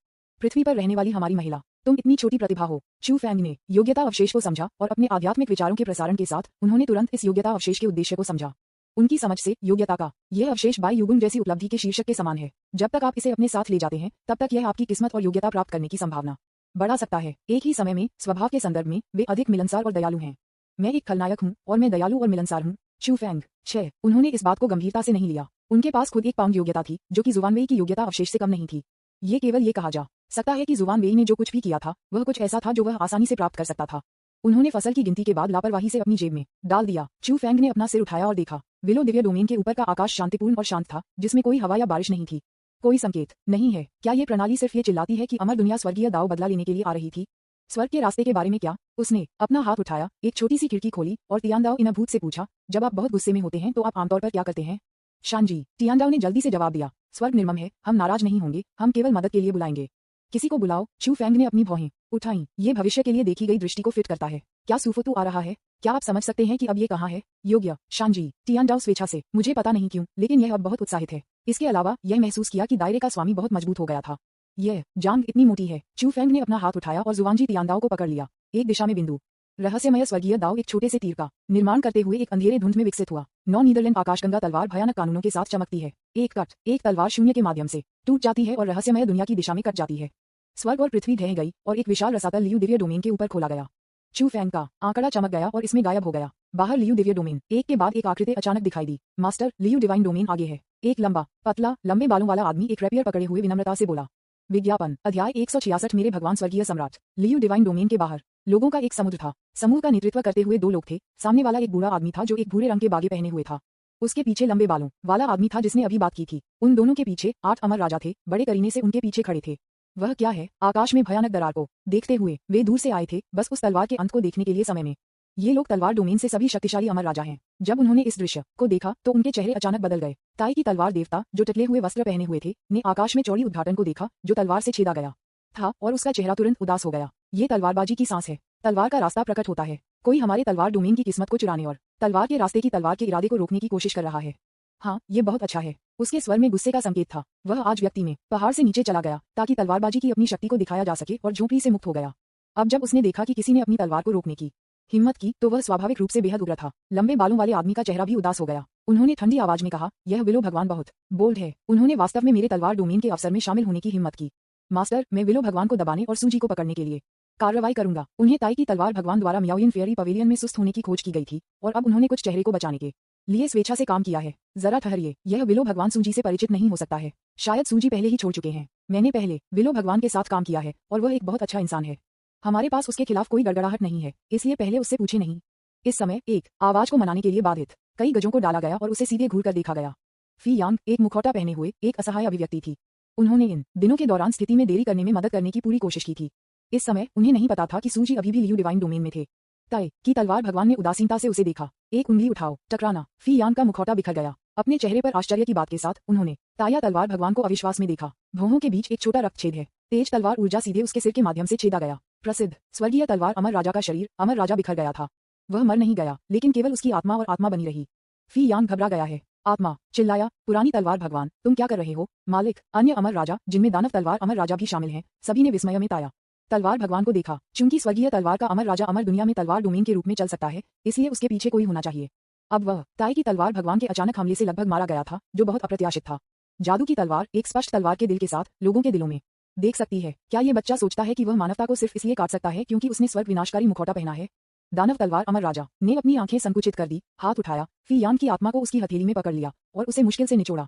पृथ्वी पर रहने वाली हमारी महिला, तुम इतनी छोटी प्रतिभा हो। चू फेंग ने योग्यता अवशेष को समझा और अपने आध्यात्मिक विचारों के प्रसारण के साथ उन्होंने तुरंत इस योग्यता अवशेष के उद्देश्य को समझा। उनकी समझ से योग्यता का यह अवशेष बाई युगुन जैसी उपलब्धि के शीर्षक के समान है। जब तक आप इसे अपने साथ ले जाते हैं तब तक यह आपकी किस्मत और योग्यता प्राप्त करने की संभावना बढ़ा सकता है। एक ही समय में स्वभाव के संदर्भ में वे अधिक मिलनसार और दयालु हैं। मैं एक खलनायक हूँ और मैं दयालु और मिलनसार हूँ। चू फेंग 6। उन्होंने इस बात को गंभीरता से नहीं लिया। उनके पास खुद 1 पाउंड योग्यता थी जो कि जुवान वेई की योग्यता अवशेष से कम नहीं थी। ये केवल ये कहा जा सकता है कि जुवान वेई ने जो कुछ भी किया था वह कुछ ऐसा था जो वह आसानी से प्राप्त कर सकता था। उन्होंने फसल की गिनती के बाद लापरवाही से अपनी जेब में डाल दिया। चू फेंग ने अपना सिर उठाया और देखा। विलो दिव्य डोमेन के ऊपर का आकाश शांतिपूर्ण और शांत था, जिसमें कोई हवा या बारिश नहीं थी। कोई संकेत नहीं है। क्या ये प्रणाली सिर्फ ये चिल्लाती है कि अमर दुनिया स्वर्गीय दाव बदला लेने के लिए आ रही थी? स्वर्ग के रास्ते के बारे में क्या? उसने अपना हाथ उठाया, एक छोटी सी खिड़की खोली और तियानदाओ इन भूत से पूछा, जब आप बहुत गुस्से में होते हैं तो आप आमतौर पर क्या करते हैं? शानजी, तियानदाओ ने जल्दी से जवाब दिया, स्वर्ग निर्मम है, हम नाराज नहीं होंगे, हम केवल मदद के लिए बुलाएंगे। किसी को बुलाओ। चू फेंग ने अपनी भौहें उठाईं। ये भविष्य के लिए देखी गई दृष्टि को फिट करता है। क्या सुफुतु आ रहा है? क्या आप समझ सकते हैं कि अब ये कहाँ है? योग्य। शानजी, तियानदाओ स्वेच्छा से, मुझे पता नहीं क्यों, लेकिन यह अब बहुत उत्साहित है। इसके अलावा यह महसूस किया कि दायरे का स्वामी बहुत मजबूत हो गया था। यह जांग इतनी मोटी है। चू फेंग ने अपना हाथ उठाया और जुवानजी तियानदाओ को पकड़ लिया। एक दिशा में बिंदु रहस्यमय स्वर्गीय दाव एक छोटे से तीर का निर्माण करते हुए एक अंधेरे धुंध में विकसित हुआ। 9 नीदरलैंड आकाशगंगा तलवार भयानक कानूनों के साथ चमकती है। एक तलवार शून्य के माध्यम से टूट जाती है और रहस्यमय दुनिया की दिशा में कट जाती है। स्वर्ग और पृथ्वी ढह गई और एक विशाल रसातल लियू दिव्य डोमेन के ऊपर खोला गया। चू फेंग का आंकड़ा चमक गया और इसमें गायब हो गया। बाहर लियू दिव्य डोमेन एक के बाद एक आकृति अचानक दिखाई दी। मास्टर, लियू डिवाइन डोमेन आगे है। एक लंबा पतला लंबे बालों वाला आदमी एक रैपियर पकड़े हुए विनम्रता से बोला। विज्ञापन, अध्याय 166। मेरे भगवान स्वर्गीय सम्राट। लियू डिवाइन डोमेन के बाहर लोगों का एक समुद्र था। समूह का नेतृत्व करते हुए 2 लोग थे। सामने वाला एक बूढ़ा आदमी था जो एक भूरे रंग के बागे पहने हुए था। उसके पीछे लंबे बालों वाला आदमी था जिसने अभी बात की थी। उन दोनों के पीछे 8 अमर राजा थे, बड़े करीने से उनके पीछे खड़े थे। वह क्या है? आकाश में भयानक दरार को देखते हुए वे दूर से आए थे, बस उस तलवार के अंत को देखने के लिए समय में। ये लोग तलवार डोमेन से सभी शक्तिशाली अमर राजा हैं। जब उन्होंने इस दृश्य को देखा तो उनके चेहरे अचानक बदल गए। ताई की तलवार देवता जो टटले हुए वस्त्र पहने हुए थे ने आकाश में चौड़ी उद्घाटन को देखा जो तलवार से छेदा गया था और उसका चेहरा तुरंत उदास हो गया। ये तलवारबाजी की सांस है। तलवार का रास्ता प्रकट होता है। कोई हमारे तलवार डोमेन की किस्मत को चुराने और तलवार के रास्ते की तलवार के इरादे को रोकने की कोशिश कर रहा है। हाँ, ये बहुत अच्छा है। उसके स्वर में गुस्से का संकेत था। वह आज व्यक्ति में पहाड़ से नीचे चला गया ताकि तलवारबाजी की अपनी शक्ति को दिखाया जा सके और झोंपड़ी से मुक्त हो गया। अब जब उसने देखा कि किसी ने अपनी तलवार को रोकने की हिम्मत की तो वह स्वाभाविक रूप से बेहद उग्र था। लंबे बालों वाले आदमी का चेहरा भी उदास हो गया। उन्होंने ठंडी आवाज में कहा, यह विलो भगवान बहुत बोल्ड है। उन्होंने वास्तव में मेरे तलवार डोमेन के अवसर में शामिल होने की हिम्मत की। मास्टर, मैं विलो भगवान को दबाने और सूजी को पकड़ने के लिए कार्रवाई करूंगा। उन्हें ताई की तलवार भगवान द्वारा म्याओयिन फेयरी पवेलियन में सुस्त होने की खोज की गई थी और अब उन्होंने कुछ चेहरे को बचाने के लिए स्वेच्छा से काम किया है। जरा ठहरिए, यह विलो भगवान सूजी से परिचित नहीं हो सकता है। शायद सूजी पहले ही छोड़ चुके हैं। मैंने पहले विलो भगवान के साथ काम किया है और वह एक बहुत अच्छा इंसान है। हमारे पास उसके खिलाफ कोई गड़गड़ाहट नहीं है, इसलिए पहले उससे पूछे नहीं। इस समय एक आवाज को मनाने के लिए बाधित कई गजों को डाला गया और उसे सीधे घूर कर देखा गया। फी यांग एक मुखौटा पहने हुए एक असहाय अभिव्यक्ति थी। उन्होंने इन दिनों के दौरान स्थिति में देरी करने में मदद करने की पूरी कोशिश की थी। इस समय उन्हें नहीं पता था कि सूजी अभी भी लियू डिवाइन डोमेन में थे। ताई की तलवार भगवान ने उदासीनता से उसे देखा। एक उंगली उठाओ, टकराना। फी यांग का मुखौटा बिखर गया। अपने चेहरे पर आश्चर्य की बात के साथ उन्होंने ताया तलवार भगवान को अविश्वास में देखा। भौहों के बीच एक छोटा रक्तछेद है। तेज तलवार ऊर्जा सीधे उसके सिर के माध्यम से छेदा गया। प्रसिद्ध स्वर्गीय तलवार अमर राजा का शरीर अमर राजा बिखर गया था। वह मर नहीं गया, लेकिन केवल उसकी आत्मा और आत्मा बनी रही। फी यांग घबरा गया है। आत्मा चिल्लाया, पुरानी तलवार भगवान, तुम क्या कर रहे हो? मालिक, अन्य अमर राजा, जिनमें दानव तलवार अमर राजा भी शामिल हैं, सभी ने विस्मय में ताया तलवार भगवान को देखा। चूंकि स्वर्गीय तलवार का अमर राजा अमर दुनिया में तलवार डोमेन के रूप में चल सकता है, इसलिए उसके पीछे कोई होना चाहिए। अब वह ताई की तलवार भगवान के अचानक हमले से लगभग मारा गया था, जो बहुत अप्रत्याशित था। जादू की तलवार एक स्पष्ट तलवार के दिल के साथ लोगों के दिलों में देख सकती है। क्या ये बच्चा सोचता है कि वह मानवता को सिर्फ इसलिए काट सकता है क्योंकि उसने स्वर्ग विनाशकारी मुखौटा पहना है? दानव तलवार अमर राजा ने अपनी आंखें संकुचित कर दी, हाथ उठाया, फी यान की आत्मा को उसकी हथेली में पकड़ लिया और उसे मुश्किल से निचोड़ा।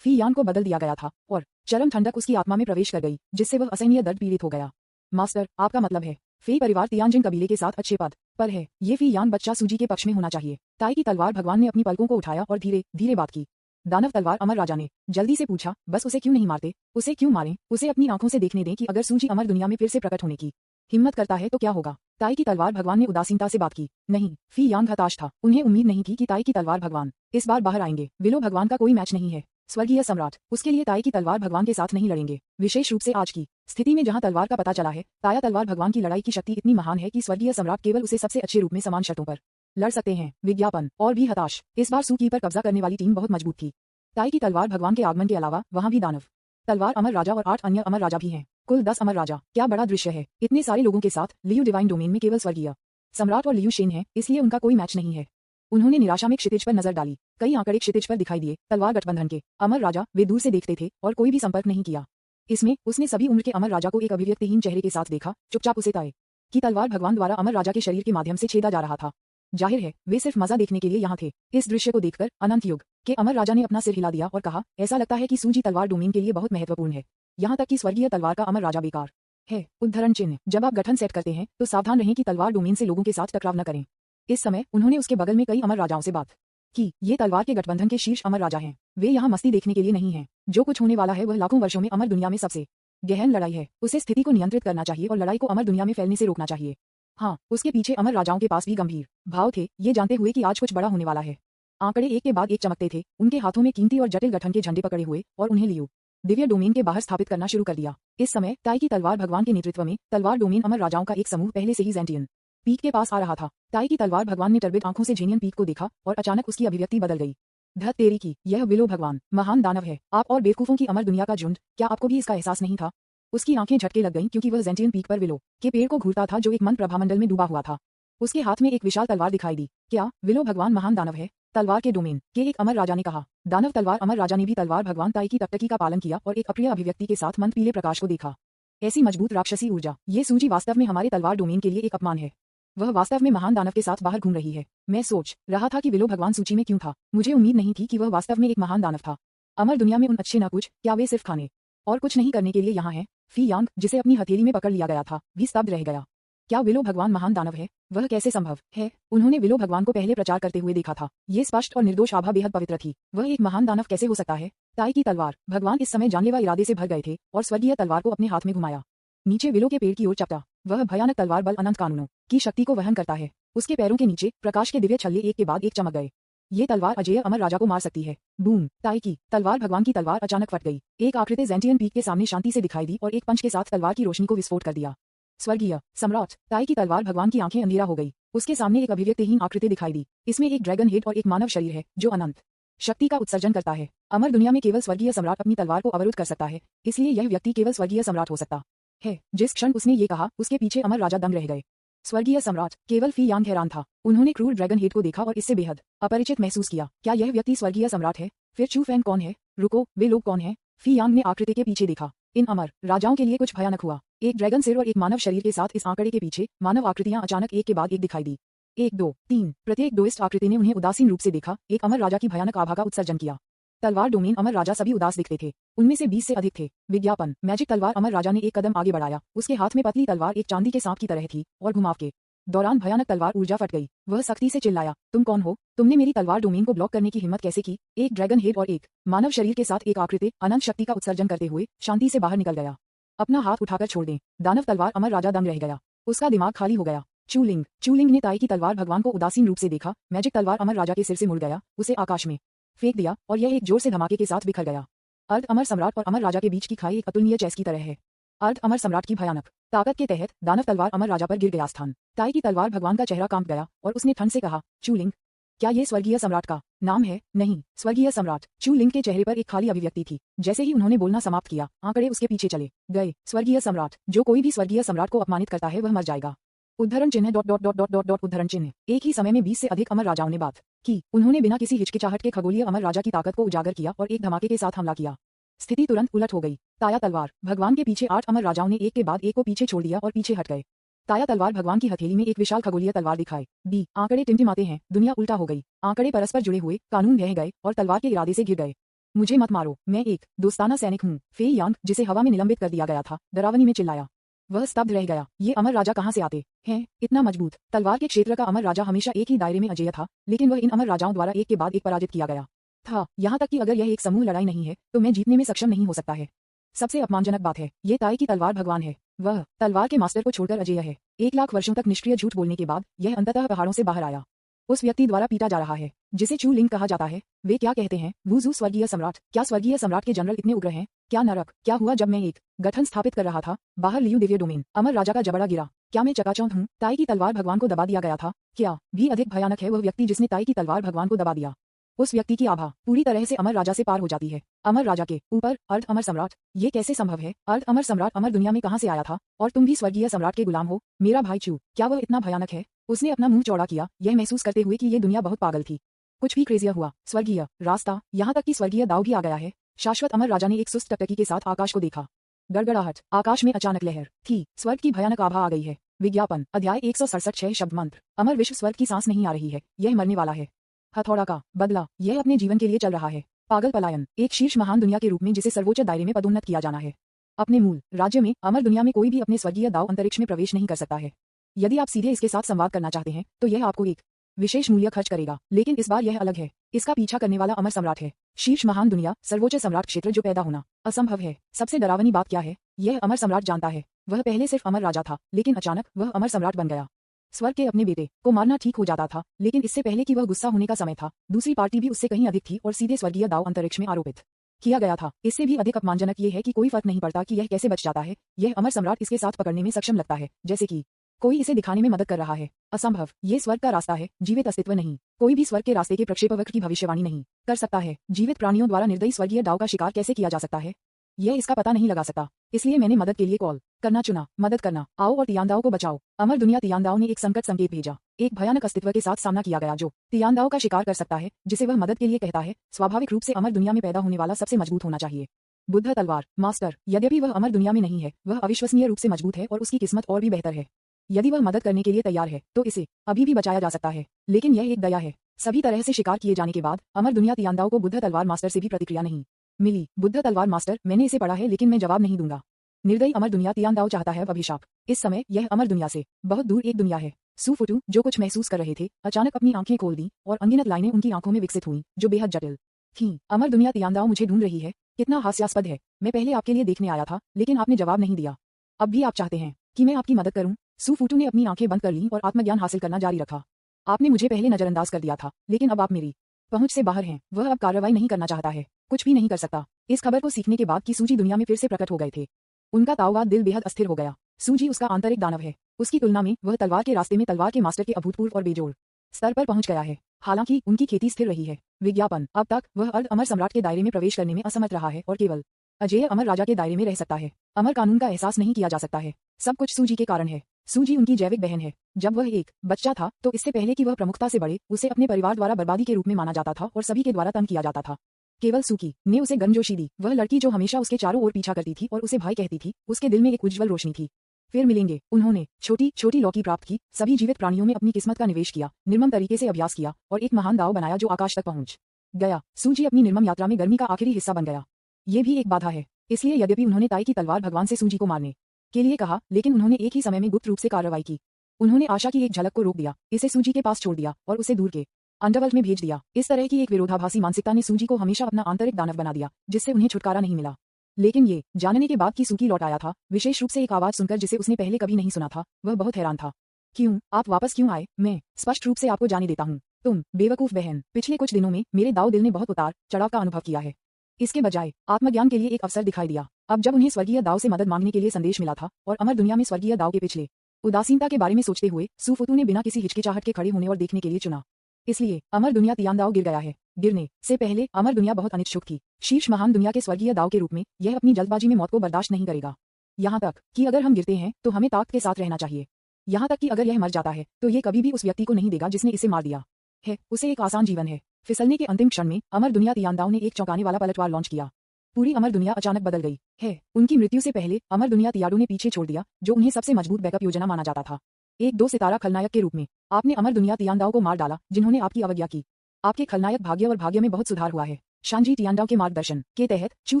फी यान को बदल दिया गया था और चरम ठंडक उसकी आत्मा में प्रवेश कर गई, जिससे वह असहनीय दर्द पीड़ित हो गया। मास्टर, आपका मतलब है फी परिवार तियानजिन कबीले के साथ अच्छे पद पर है। ये फी यान बच्चा सूजी के पक्ष में होना चाहिए। ताई की तलवार भगवान ने अपनी पलकों को उठाया और धीरे धीरे बात की। दानव तलवार अमर राजा ने जल्दी से पूछा, बस उसे क्यों नहीं मारते? उसे क्यों मारें? उसे अपनी आंखों से देखने दें कि अगर सूजी अमर दुनिया में फिर से प्रकट होने की हिम्मत करता है तो क्या होगा? ताई की तलवार भगवान ने उदासीनता से बात की। नहीं, फी यांग हताश था। उन्हें उम्मीद नहीं थी कि ताई की तलवार भगवान इस बार बाहर आएंगे। विलो भगवान का कोई मैच नहीं है। स्वर्गीय सम्राट, उसके लिए ताई की तलवार भगवान के साथ नहीं लड़ेंगे। विशेष रूप से आज की स्थिति में जहां तलवार का पता चला है, ताया तलवार भगवान की लड़ाई की शक्ति इतनी महान है कि स्वर्गीय सम्राट केवल उसे सबसे अच्छे रूप में समान शर्तों पर लड़ सकते हैं। विज्ञापन और भी हताश। इस बार सूकी पर कब्जा करने वाली टीम बहुत मजबूत थी। ताई की तलवार भगवान के आगमन के अलावा वहां भी दानव तलवार अमर राजा और 8 अन्य अमर राजा भी हैं। कुल 10 अमर राजा। क्या बड़ा दृश्य है! इतने सारे लोगों के साथ लियू डिवाइन डोमेन में केवल स्वर्गीय सम्राट और लियू शेन है, इसलिए उनका कोई मैच नहीं है। उन्होंने निराशा में क्षितिज पर नजर डाली। कई आंकड़े क्षितिज पर दिखाई दिए। तलवार गठबंधन के अमर राजा वे दूर से देखते थे और कोई भी संपर्क नहीं किया। इसमें उसने सभी उम्र के अमर राजा को एक अभिव्यक्तिहीन चेहरे के साथ देखा, चुपचाप उसे ताए की तलवार भगवान द्वारा अमर राजा के शरीर के माध्यम से छेदा जा रहा था। जाहिर है वे सिर्फ मजा देखने के लिए यहाँ थे। इस दृश्य को देखकर अनंत युग के अमर राजा ने अपना सिर हिला दिया और कहा, ऐसा लगता है कि सूजी तलवार डोमेन के लिए बहुत महत्वपूर्ण है, यहाँ तक कि स्वर्गीय तलवार का अमर राजा बेकार है। उद्धरण चिन्ह। जब आप गठन सेट करते हैं तो सावधान रहें कि तलवार डोमेन से लोगों के साथ टकराव न करें। इस समय उन्होंने उसके बगल में कई अमर राजाओं से बात की। ये तलवार के गठबंधन के शीर्ष अमर राजा हैं। वे यहाँ मस्ती देखने के लिए नहीं हैं। जो कुछ होने वाला है वह लाखों वर्षों में अमर दुनिया में सबसे गहन लड़ाई है। उसे स्थिति को नियंत्रित करना चाहिए और लड़ाई को अमर दुनिया में फैलने से रोकना चाहिए। हाँ, उसके पीछे अमर राजाओं के पास भी गंभीर भाव थे, ये जानते हुए कि आज कुछ बड़ा होने वाला है। आंकड़े एक के बाद एक चमकते थे। उनके हाथों में कीमती और जटिल गठन के झंडे पकड़े हुए और उन्हें लियू दिव्य डोमेन के बाहर स्थापित करना शुरू कर दिया। इस समय ताई की तलवार भगवान के नेतृत्व में तलवार डोमेन अमर राजाओं का एक समूह पहले से ही जेंटियन पीक के पास आ रहा था। ताई की तलवार भगवान ने टर्बिड आंखों से जेनियन पीक को देखा और अचानक उसकी अभिव्यक्ति बदल गई। धत तेरी की, यह विलो भगवान महान दानव है। आप और बेवकूफों की अमर दुनिया का झुंड, क्या आपको भी इसका एहसास नहीं था? उसकी आंखें झटके लग गईं क्योंकि वह जेंटियन पीक पर विलो के पेड़ को घूरता था जो एक मन प्रभामंडल में डूबा हुआ था। उसके हाथ में एक विशाल तलवार दिखाई दी। क्या विलो भगवान महान दानव है? तलवार के डोमेन के एक अमर राजा ने कहा। दानव तलवार अमर राजा ने भी तलवार भगवान ताई की टकटकी का पालन किया और एक अप्रिय अभिव्यक्ति के साथ मंद पीले प्रकाश को देखा। ऐसी मजबूत राक्षसी ऊर्जा, ये सूजी वास्तव में हमारे तलवार डोमेन के लिए एक अपमान है। वह वास्तव में महान दानव के साथ बाहर घूम रही है। मैं सोच रहा था कि विलो भगवान सूची में क्यों था। मुझे उम्मीद नहीं थी कि वह वास्तव में एक महान दानव था। अमर दुनिया में उन अच्छे न कुछ, क्या वे सिर्फ खाने और कुछ नहीं करने के लिए यहाँ है? फी यांग, जिसे अपनी हथेली में पकड़ लिया गया था, भी स्तब्ध रह गया। क्या विलो भगवान महान दानव है? वह कैसे संभव है? उन्होंने विलो भगवान को पहले प्रचार करते हुए देखा था। ये स्पष्ट और निर्दोष आभा बेहद पवित्र थी। वह एक महान दानव कैसे हो सकता है? ताई की तलवार भगवान इस समय जानलेवा इरादे से भर गए थे और स्वर्गीय तलवार को अपने हाथ में घुमाया। नीचे विलो के पेड़ की ओर चपटा। वह भयानक तलवार बल अनंत कानूनों की शक्ति को वहन करता है। उसके पैरों के नीचे प्रकाश के दिव्य छल्ले एक के बाद एक चमक गए। ये तलवार अजेय अमर राजा को मार सकती है। बूम! ताई की तलवार भगवान की तलवार अचानक फट गई। एक आकृति जेंटियन पीक के सामने शांति से दिखाई दी और एक पंच के साथ तलवार की रोशनी को विस्फोट कर दिया। स्वर्गीय सम्राट, ताई की तलवार भगवान की आंखें अंधेरा हो गई। उसके सामने एक अभिव्यक्तिहीन आकृति दिखाई दी। इसमें एक ड्रैगन हेड और एक मानव शरीर है जो अनंत शक्ति का उत्सर्जन करता है। अमर दुनिया में केवल स्वर्गीय सम्राट अपनी तलवार को अवरुद्ध कर सकता है, इसलिए यह व्यक्ति केवल स्वर्गीय सम्राट हो सकता है। जिस क्षण उसने ये कहा, उसके पीछे अमर राजा दंग रह गए। स्वर्गीय सम्राट, केवल फी यांग हैरान था। उन्होंने क्रूर ड्रैगन हेड को देखा और इससे बेहद अपरिचित महसूस किया। क्या यह व्यक्ति स्वर्गीय सम्राट है? फिर चू फैन कौन है? रुको, वे लोग कौन है? फी यांग ने आकृति के पीछे देखा। इन अमर राजाओं के लिए कुछ भयानक हुआ। एक ड्रैगन सिर और एक मानव शरीर के साथ इस आंकड़े के पीछे मानव आकृतियां अचानक एक के बाद एक दिखाई दी। 1 2 3 प्रत्येक दोइस्ट आकृति ने उन्हें उदासीन रूप से देखा। एक अमर राजा की भयानक आभा का उत्सर्जन किया। तलवार डोमेन अमर राजा सभी उदास दिखते थे। उनमें से 20 से अधिक थे। विज्ञापन मैजिक तलवार अमर राजा ने एक कदम आगे बढ़ाया। उसके हाथ में पतली तलवार एक चांदी के सांप की तरह थी और घुमाव के दौरान भयानक तलवार ऊर्जा फट गई। वह सख्ती से चिल्लाया, तुम कौन हो? तुमने मेरी तलवार डोमेन को ब्लॉक करने की हिम्मत कैसे की? एक ड्रैगन हेड और एक मानव शरीर के साथ एक आकृति अनंत शक्ति का उत्सर्जन करते हुए शांति से बाहर निकल गया। अपना हाथ उठाकर छोड़ दें। दानव तलवार अमर राजा दंग रह गया। उसका दिमाग खाली हो गया। चूलिंग ने ताई की तलवार भगवान को उदासीन रूप से देखा। मैजिक तलवार अमर राजा के सिर से मुड़ गया, उसे आकाश में फेंक दिया और यह एक जोर से धमाके के साथ बिखर गया। अर्ध अमर सम्राट और अमर राजा के बीच की खाई एक अतुलनीय चेस की तरह है। अर्ध अमर सम्राट की भयानक ताकत के तहत दानव तलवार अमर राजा पर गिर गया स्थान। ताई की तलवार भगवान का चेहरा कांप गया और उसने ठंड से कहा, चूलिंग, क्या ये स्वर्गीय सम्राट का नाम है? नहीं, स्वर्गीय सम्राट। चू लिंग के चेहरे पर एक खाली अभिव्यक्ति थी। जैसे ही उन्होंने बोलना समाप्त किया, आंकड़े उसके पीछे चले गए। स्वर्गीय सम्राट। जो कोई भी स्वर्गीय सम्राट को अपमानित करता है वह मर जाएगा। उद्धरण चिन्ह dot dot dot dot dot dot उद्धरण चिन्ह। एक ही समय में 20 से अधिक अमर राजाओं ने बात की। उन्होंने बिना किसी हिचकिचाहट के खगोलीय अमर राजा की ताकत को उजागर किया और एक धमाके के साथ हमला किया। स्थिति तुरंत उलट हो गई। ताया तलवार। भगवान के पीछे 8 अमर राजाओं ने एक के बाद एक को पीछे छोड़ दिया और पीछे हट गए। ताया तलवार भगवान की हथेली में एक विशाल खगोलीय तलवार दिखाई दी। आंकड़े टिमटिमाते हैं, दुनिया उल्टा हो गई। आंकड़े परस्पर जुड़े हुए, कानून बह गए और तलवार के इरादे से गिर गए। मुझे मत मारो, मैं एक दोस्ताना सैनिक हूँ। फेई यांग, जिसे हवा में निलंबित कर दिया गया था, डरावनी में चिल्लाया। वह स्तब्ध रह गया। ये अमर राजा कहाँ से आते हैं इतना मजबूत? तलवार के क्षेत्र का अमर राजा हमेशा एक ही दायरे में अजेय था, लेकिन वह इन अमर राजाओं द्वारा एक के बाद एक पराजित किया गया था। यहाँ तक कि अगर यह एक समूह लड़ाई नहीं है तो मैं जीतने में सक्षम नहीं हो सकता है। सबसे अपमानजनक बात है, ये ताई की तलवार भगवान है। वह तलवार के मास्टर को छोड़कर अजेय है। 1 लाख वर्षों तक निष्क्रिय झूठ बोलने के बाद यह अंततः पहाड़ों से बाहर आया। उस व्यक्ति द्वारा पीटा जा रहा है जिसे चू लिंग कहा जाता है। वे क्या कहते हैं? वुजू स्वर्गीय सम्राट। क्या स्वर्गीय सम्राट के जनरल इतने उग्र हैं? क्या नरक? क्या हुआ जब मैं एक गठन स्थापित कर रहा था? बाहर लियू दिव्य डोमेन। अमर राजा का जबड़ा गिरा। क्या मैं चकाचौंध हूँ? ताई की तलवार भगवान को दबा दिया गया था। क्या भी अधिक भयानक है वह व्यक्ति जिसने ताई की तलवार भगवान को दबा दिया। उस व्यक्ति की आभा पूरी तरह से अमर राजा से पार हो जाती है। अमर राजा के ऊपर अर्ध अमर सम्राट। ये कैसे संभव है? अर्ध अमर सम्राट अमर दुनिया में कहाँ से आया था? और तुम भी स्वर्गीय सम्राट के गुलाम हो? मेरा भाई चू, क्या वह इतना भयानक है? उसने अपना मुंह चौड़ा किया, यह महसूस करते हुए कि ये दुनिया बहुत पागल थी। कुछ भी क्रेजिया हुआ। स्वर्गीय रास्ता, यहाँ तक कि स्वर्गीय दाव भी आ गया है। शाश्वत अमर राजा ने एक सुस्त टकटकी के साथ आकाश को देखा। गड़गड़ाहट। आकाश में अचानक लहर थी। स्वर्ग की भयानक आभा आ गई है। विज्ञापन। अध्याय 167 6 शब्द मंत्र। अमर विश्व। स्वर्ग की सांस नहीं आ रही है, यह मरने वाला है। हथौड़ा का बदला। यह अपने जीवन के लिए चल रहा है। पागल पलायन। एक शीर्ष महान दुनिया के रूप में जिसे सर्वोच्च दायरे में पदोन्नत किया जाना है। अपने मूल राज्य में, अमर दुनिया में कोई भी अपने स्वर्गीय दाव अंतरिक्ष में प्रवेश नहीं कर सकता है। यदि आप सीधे इसके साथ संवाद करना चाहते हैं तो यह आपको एक विशेष मूल्य खर्च करेगा, लेकिन इस बार यह अलग है। इसका पीछा करने वाला अमर सम्राट है। शीर्ष महान दुनिया, सर्वोच्च सम्राट क्षेत्र जो पैदा होना असंभव है। सबसे डरावनी बात क्या है? यह अमर सम्राट जानता है। वह पहले सिर्फ अमर राजा था, लेकिन अचानक वह अमर सम्राट बन गया। स्वर्ग के अपने बेटे को मारना ठीक हो जाता था, लेकिन इससे पहले कि वह गुस्सा होने का समय था, दूसरी पार्टी भी उससे कहीं अधिक थी और सीधे स्वर्गीय दाव अंतरिक्ष में आरोपित किया गया था। इससे भी अधिक अपमानजनक ये है कि कोई फर्क नहीं पड़ता कि यह कैसे बच जाता है। यह अमर सम्राट इसके साथ पकड़ने में सक्षम लगता है, जैसे कि कोई इसे दिखाने में मदद कर रहा है। असंभव। ये स्वर्ग का रास्ता है, जीवित अस्तित्व नहीं। कोई भी स्वर्ग के रास्ते के प्रक्षेपवक्र की भविष्यवाणी नहीं कर सकता है। जीवित प्राणियों द्वारा निर्दयी स्वर्गीय दाव का शिकार कैसे किया जा सकता है, यह इसका पता नहीं लगा सकता। इसलिए मैंने मदद के लिए कॉल करना चुना। मदद करना। आओ और तियांदाओ को बचाओ। अमर दुनिया। तियांदाओ ने एक संकट संकेत भेजा। एक भयानक अस्तित्व के साथ सामना किया गया जो तियांदाओ का शिकार कर सकता है, जिसे वह मदद के लिए कहता है। स्वाभाविक रूप से अमर दुनिया में पैदा होने वाला सबसे मजबूत होना चाहिए। बुद्ध तलवार मास्टर। यद्यपि वह अमर दुनिया में नहीं है, वह अविश्वसनीय रूप से मजबूत है और उसकी किस्मत और भी बेहतर है। यदि वह मदद करने के लिए तैयार है तो इसे अभी भी बचाया जा सकता है, लेकिन यह एक दया है। सभी तरह से शिकार किए जाने के बाद अमर दुनिया तियांदाओ को बुद्ध तलवार मास्टर से भी प्रतिक्रिया नहीं मिली। बुद्ध तलवार मास्टर, मैंने इसे पढ़ा है लेकिन मैं जवाब नहीं दूंगा। निर्दयी अमर दुनिया। तियांदाओ चाहता है अभिशाप। इस समय यह अमर दुनिया से बहुत दूर एक दुनिया है। सुफुटू, जो कुछ महसूस कर रहे थे, अचानक अपनी आंखें खोल दी और अनगिनत लाइनें उनकी आंखों में विकसित हुईं, जो बेहद जटिल थीं। अमर दुनिया। तियांदाओ मुझे ढूंढ रही है। कितना हास्यास्पद है। मैं पहले आपके लिए देखने आया था, लेकिन आपने जवाब नहीं दिया। अब भी आप चाहते हैं कि मैं आपकी मदद करूं? सुफुटू ने अपनी आंखें बंद कर लीं और आत्मज्ञान हासिल करना जारी रखा। आपने मुझे पहले नजरअंदाज कर दिया था, लेकिन अब आप मेरी पहुंच से बाहर हैं। वह अब कार्रवाई नहीं करना चाहता है, कुछ भी नहीं कर सकता। इस खबर को सीखने के बाद कि सूजी दुनिया में फिर से प्रकट हो गए थे, उनका ताओवाद दिल बेहद अस्थिर हो गया। सूजी उसका आंतरिक दानव है। उसकी तुलना में वह तलवार के रास्ते में तलवार के मास्टर के अभूतपूर्व और बेजोड़ स्तर पर पहुंच गया है। हालांकि उनकी खेती स्थिर रही है। विज्ञापन। अब तक वह अर्ध अमर सम्राट के दायरे में प्रवेश करने में असमर्थ रहा है और केवल अजेय अमर राजा के दायरे में रह सकता है। अमर कानून का एहसास नहीं किया जा सकता है। सब कुछ सूजी के कारण है। सूजी उनकी जैविक बहन है। जब वह एक बच्चा था तो इससे पहले कि वह प्रमुखता से बढ़े, उसे अपने परिवार द्वारा बर्बादी के रूप में माना जाता था और सभी के द्वारा तंग किया जाता था। केवल सूकी ने उसे गर्मजोशी दी। वह लड़की जो हमेशा उसके चारों ओर पीछा करती थी और उसे भाई कहती थी, उसके दिल में एक उज्ज्वल रोशनी थी। फिर मिलेंगे। उन्होंने छोटी छोटी लौकी प्राप्त की, सभी जीवित प्राणियों में अपनी किस्मत का निवेश किया, निर्मम तरीके से अभ्यास किया और एक महान दाव बनाया जो आकाश तक पहुंच गया। सूजी अपनी निर्मम यात्रा में गर्मी का आखिरी हिस्सा बन गया। ये भी एक बाधा है। इसलिए यद्यपि उन्होंने ताई की तलवार भगवान से सूजी को मारने के लिए कहा, लेकिन उन्होंने एक ही समय में गुप्त रूप से कार्रवाई की। उन्होंने आशा की एक झलक को रोक दिया, इसे सूजी के पास छोड़ दिया और उसे दूर के अंडरवर्ल्ड में भेज दिया। इस तरह की एक विरोधाभासी मानसिकता ने सूजी को हमेशा अपना आंतरिक दानव बना दिया, जिससे उन्हें छुटकारा नहीं मिला। लेकिन ये जानने के बाद कि सूकी लौट आया था, विशेष रूप से एक आवाज सुनकर जिसे उसने पहले कभी नहीं सुना था, वह बहुत हैरान था। क्यों? आप वापस क्यों आए? मैं स्पष्ट रूप से आपको जाने देता हूँ। तुम बेवकूफ बहन। पिछले कुछ दिनों में मेरे दाव दिल ने बहुत उतार चढ़ाव का अनुभव किया है। इसके बजाय आत्मज्ञान के लिए एक अवसर दिखाई दिया। अब जब उन्हें स्वर्गीय दाव से मदद मांगने के लिए संदेश मिला था और अमर दुनिया में स्वर्गीय दाव के पिछले उदासीनता के बारे में सोचते हुए सुफुतू ने बिना किसी हिचकिचाहट के खड़े होने और देखने के लिए चुना। इसलिए अमर दुनिया तियांदाओ गिर गया है। गिरने से पहले अमर दुनिया बहुत अनिच्छुक थी। शीर्ष महान दुनिया के स्वर्गीय दाव के रूप में यह अपनी जल्दबाजी में मौत को बर्दाश्त नहीं करेगा। यहाँ तक कि अगर हम गिरते हैं तो हमें ताकत के साथ रहना चाहिए। यहाँ तक कि अगर यह मर जाता है तो ये कभी भी उस व्यक्ति को नहीं देगा जिसने इसे मार दिया है। उसे एक आसान जीवन है। फिसलने के अंतिम क्षण में अमर दुनिया तियांदाओ ने एक चौंकाने वाला पलटवार लॉन्च किया। पूरी अमर दुनिया अचानक बदल गई है। उनकी मृत्यु से पहले अमर दुनिया तियाडो ने पीछे छोड़ दिया जो उन्हें सबसे मजबूत बैकअप योजना माना जाता था। एक 2 सितारा खलनायक के रूप में आपने अमर दुनिया तियांदाओ को मार डाला जिन्होंने आपकी अवज्ञा की। आपके खलनायक भाग्य और भाग्य में बहुत सुधार हुआ है। शांजी तियांदाओ के मार्गदर्शन के तहत चू